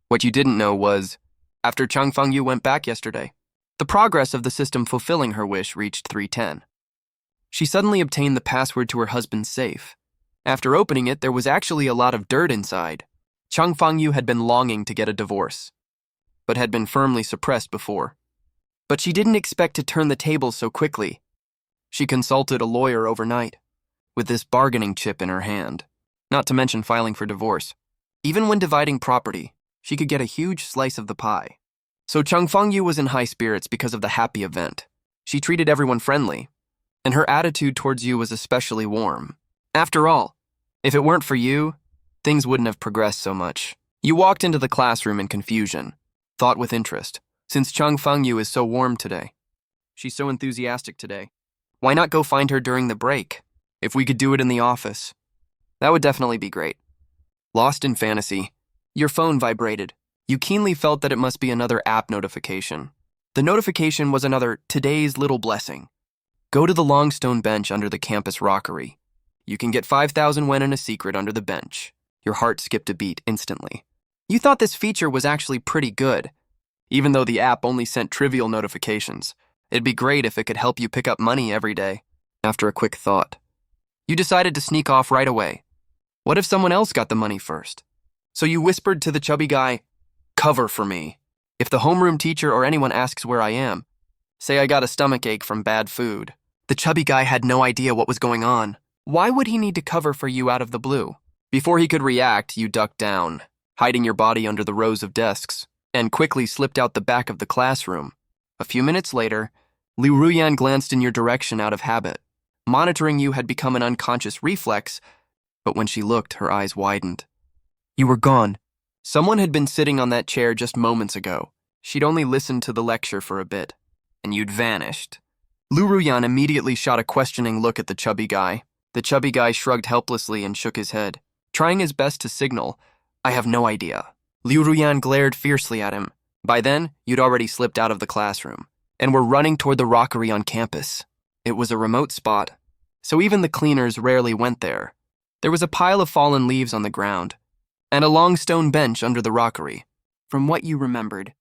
What you didn't know was, after Chang Fengyu went back yesterday, the progress of the system fulfilling her wish reached 310. She suddenly obtained the password to her husband's safe. After opening it, there was actually a lot of dirt inside. Chang Fengyu had been longing to get a divorce, but had been firmly suppressed before. But she didn't expect to turn the tables so quickly. She consulted a lawyer overnight, with this bargaining chip in her hand, not to mention filing for divorce. Even when dividing property, she could get a huge slice of the pie. So Chung Feng-yu was in high spirits because of the happy event. She treated everyone friendly, and her attitude towards you was especially warm. After all, if it weren't for you, things wouldn't have progressed so much. You walked into the classroom in confusion, thought with interest. Since Chung Feng-yu is so warm today, she's so enthusiastic today, why not go find her during the break? If we could do it in the office, that would definitely be great. Lost in fantasy, your phone vibrated. You keenly felt that it must be another app notification. The notification was another today's little blessing. Go to the long stone bench under the campus rockery. You can get 5,000 yen in a secret under the bench. Your heart skipped a beat instantly. You thought this feature was actually pretty good. Even though the app only sent trivial notifications, it'd be great if it could help you pick up money every day. After a quick thought, you decided to sneak off right away. What if someone else got the money first? So you whispered to the chubby guy, "Cover for me. If the homeroom teacher or anyone asks where I am, say I got a stomachache from bad food." The chubby guy had no idea what was going on. Why would he need to cover for you out of the blue? Before he could react, you ducked down, hiding your body under the rows of desks, and quickly slipped out the back of the classroom. A few minutes later, Liu Ruyan glanced in your direction out of habit. Monitoring you had become an unconscious reflex, but when she looked, her eyes widened. You were gone. Someone had been sitting on that chair just moments ago. She'd only listened to the lecture for a bit, and you'd vanished. Liu Ruyan immediately shot a questioning look at the chubby guy. The chubby guy shrugged helplessly and shook his head, trying his best to signal, "I have no idea." Liu Ruyan glared fiercely at him. By then, you'd already slipped out of the classroom and were running toward the rockery on campus. It was a remote spot, so even the cleaners rarely went there. There was a pile of fallen leaves on the ground, and a long stone bench under the rockery. From what you remembered,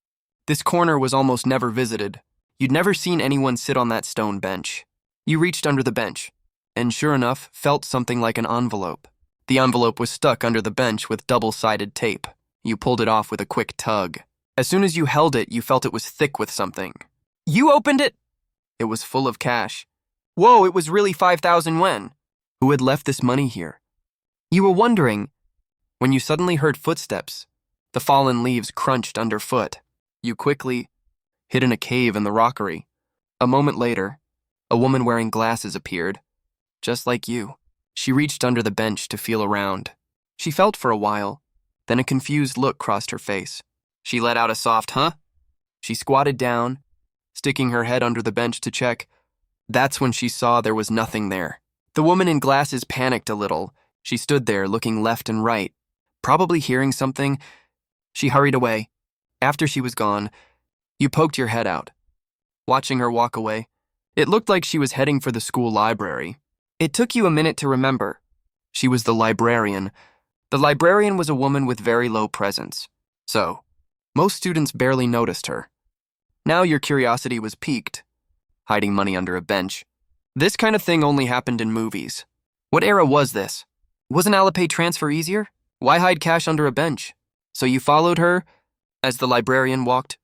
this corner was almost never visited. You'd never seen anyone sit on that stone bench. You reached under the bench, and sure enough, felt something like an envelope. The envelope was stuck under the bench with double-sided tape. You pulled it off with a quick tug. As soon as you held it, you felt it was thick with something. You opened it! It was full of cash. Whoa, it was really 5,000 yen. Who had left this money here? You were wondering when you suddenly heard footsteps. The fallen leaves crunched underfoot. You quickly hid in a cave in the rockery. A moment later, a woman wearing glasses appeared, just like you. She reached under the bench to feel around. She felt for a while, then a confused look crossed her face. She let out a soft, "Huh?" She squatted down, sticking her head under the bench to check. That's when she saw there was nothing there. The woman in glasses panicked a little. She stood there looking left and right, probably hearing something. She hurried away. After she was gone, you poked your head out, watching her walk away. It looked like she was heading for the school library. It took you a minute to remember. She was the librarian. The librarian was a woman with very low presence, so most students barely noticed her. Now your curiosity was piqued, hiding money under a bench. This kind of thing only happened in movies. What era was this? Wasn't Alipay transfer easier? Why hide cash under a bench? So you followed her as the librarian walked?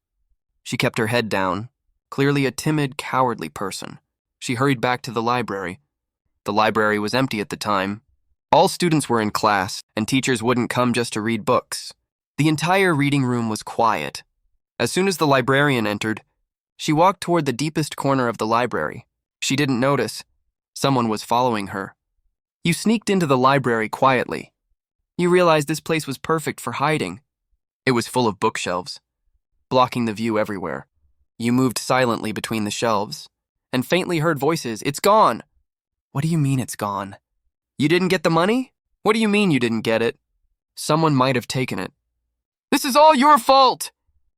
She kept her head down, clearly a timid, cowardly person. She hurried back to the library. The library was empty at the time. All students were in class, and teachers wouldn't come just to read books. The entire reading room was quiet. As soon as the librarian entered, she walked toward the deepest corner of the library. She didn't notice someone was following her. You sneaked into the library quietly. You realized this place was perfect for hiding. It was full of bookshelves, blocking the view everywhere. You moved silently between the shelves and faintly heard voices. "It's gone!" What do you mean it's gone? You didn't get the money? What do you mean you didn't get it? Someone might have taken it. This is all your fault!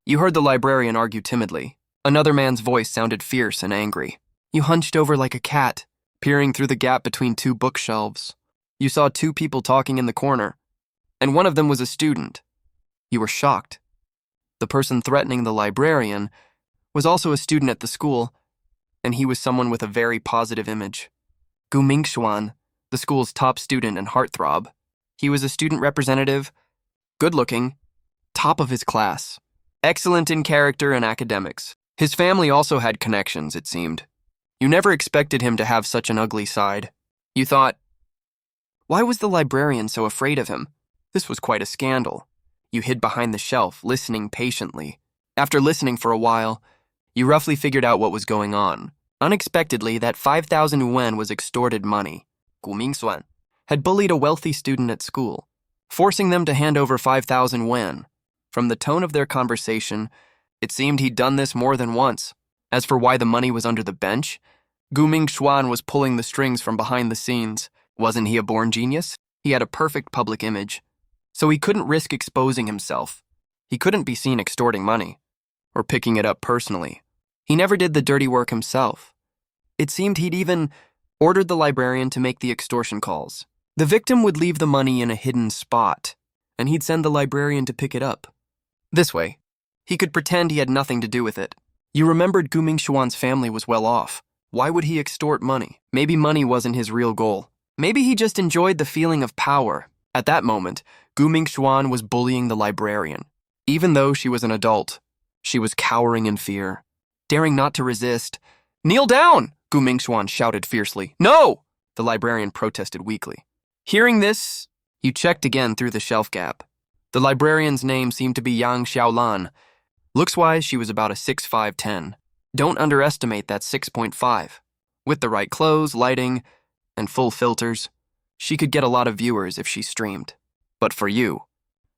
You heard the librarian argue timidly. Another man's voice sounded fierce and angry. You hunched over like a cat, peering through the gap between two bookshelves. You saw two people talking in the corner, and one of them was a student. You were shocked. The person threatening the librarian was also a student at the school, and he was someone with a very positive image. Gu Mingxuan, the school's top student and heartthrob. He was a student representative, good-looking, top of his class, excellent in character and academics. His family also had connections, it seemed. You never expected him to have such an ugly side. You thought, why was the librarian so afraid of him? This was quite a scandal. You hid behind the shelf, listening patiently. After listening for a while, you roughly figured out what was going on. Unexpectedly, that 5,000 yuan was extorted money. Gu Mingxuan had bullied a wealthy student at school, forcing them to hand over 5,000 yuan. From the tone of their conversation, it seemed he'd done this more than once. As for why the money was under the bench, Gu Mingxuan was pulling the strings from behind the scenes. Wasn't he a born genius? He had a perfect public image, so he couldn't risk exposing himself. He couldn't be seen extorting money or picking it up personally. He never did the dirty work himself. It seemed he'd even ordered the librarian to make the extortion calls. The victim would leave the money in a hidden spot, and he'd send the librarian to pick it up. This way, he could pretend he had nothing to do with it. You remembered Gu Mingxuan's family was well off. Why would he extort money? Maybe money wasn't his real goal. Maybe he just enjoyed the feeling of power. At that moment, Gu Mingxuan was bullying the librarian. Even though she was an adult, she was cowering in fear, daring not to resist. "Kneel down!" Gu Mingxuan shouted fiercely. "No!" The librarian protested weakly. Hearing this, you checked again through the shelf gap. The librarian's name seemed to be Yang Xiaolan. Looks-wise, she was about a 6'5", 10". Don't underestimate that 6.5. With the right clothes, lighting, and full filters, she could get a lot of viewers if she streamed. But for you,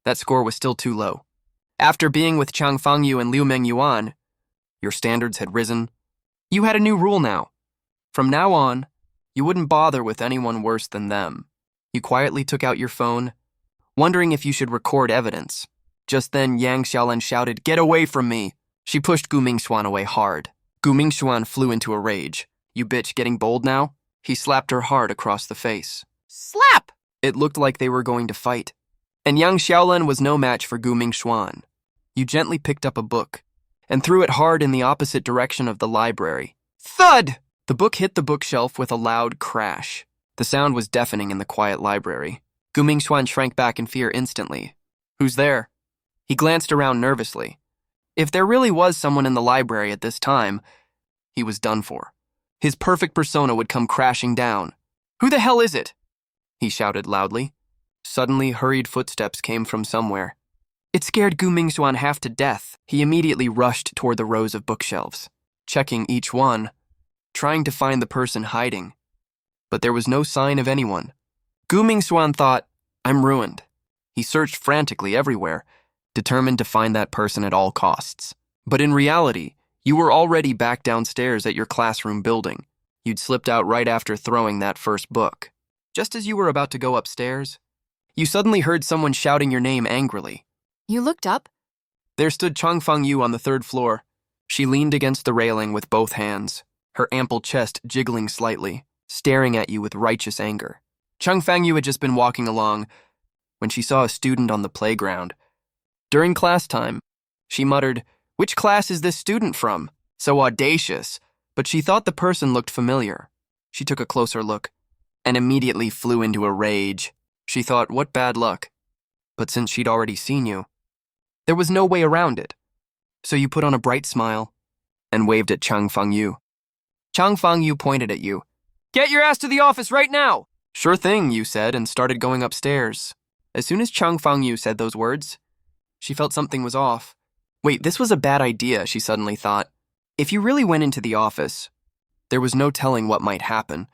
that score was still too low. After being with Chang Fangyu and Liu Mengyuan, your standards had risen. You had a new rule now. From now on, you wouldn't bother with anyone worse than them. You quietly took out your phone, wondering if you should record evidence. Just then, Yang Xiaolan shouted, "Get away from me!" She pushed Gu Mingxuan away hard. Gu Mingxuan flew into a rage. "You bitch, getting bold now?" He slapped her hard across the face. Slap! It looked like they were going to fight. And Yang Xiaolan was no match for Gu Mingxuan. You gently picked up a book and threw it hard in the opposite direction of the library. Thud! The book hit the bookshelf with a loud crash. The sound was deafening in the quiet library. Gu Mingxuan shrank back in fear instantly. "Who's there?" He glanced around nervously. If there really was someone in the library at this time, he was done for. His perfect persona would come crashing down. "Who the hell is it?" he shouted loudly. Suddenly, hurried footsteps came from somewhere. It scared Gu Mingxuan half to death. He immediately rushed toward the rows of bookshelves, checking each one, trying to find the person hiding. But there was no sign of anyone. Gu Mingxuan thought, "I'm ruined." He searched frantically everywhere, determined to find that person at all costs. But in reality, you were already back downstairs at your classroom building. You'd slipped out right after throwing that first book. Just as you were about to go upstairs, you suddenly heard someone shouting your name angrily. You looked up? There stood Chang Fangyu on the third floor. She leaned against the railing with both hands, her ample chest jiggling slightly, staring at you with righteous anger. Chang Fangyu had just been walking along when she saw a student on the playground. During class time, she muttered, "Which class is this student from? So audacious." But she thought the person looked familiar. She took a closer look and immediately flew into a rage. She thought, what bad luck. But since she'd already seen you, there was no way around it. So you put on a bright smile and waved at Chang Fangyu. Chang Fangyu pointed at you. "Get your ass to the office right now!" "Sure thing," you said, and started going upstairs. As soon as Chang Fangyu said those words, she felt something was off. Wait, this was a bad idea, she suddenly thought. If you really went into the office, there was no telling what might happen.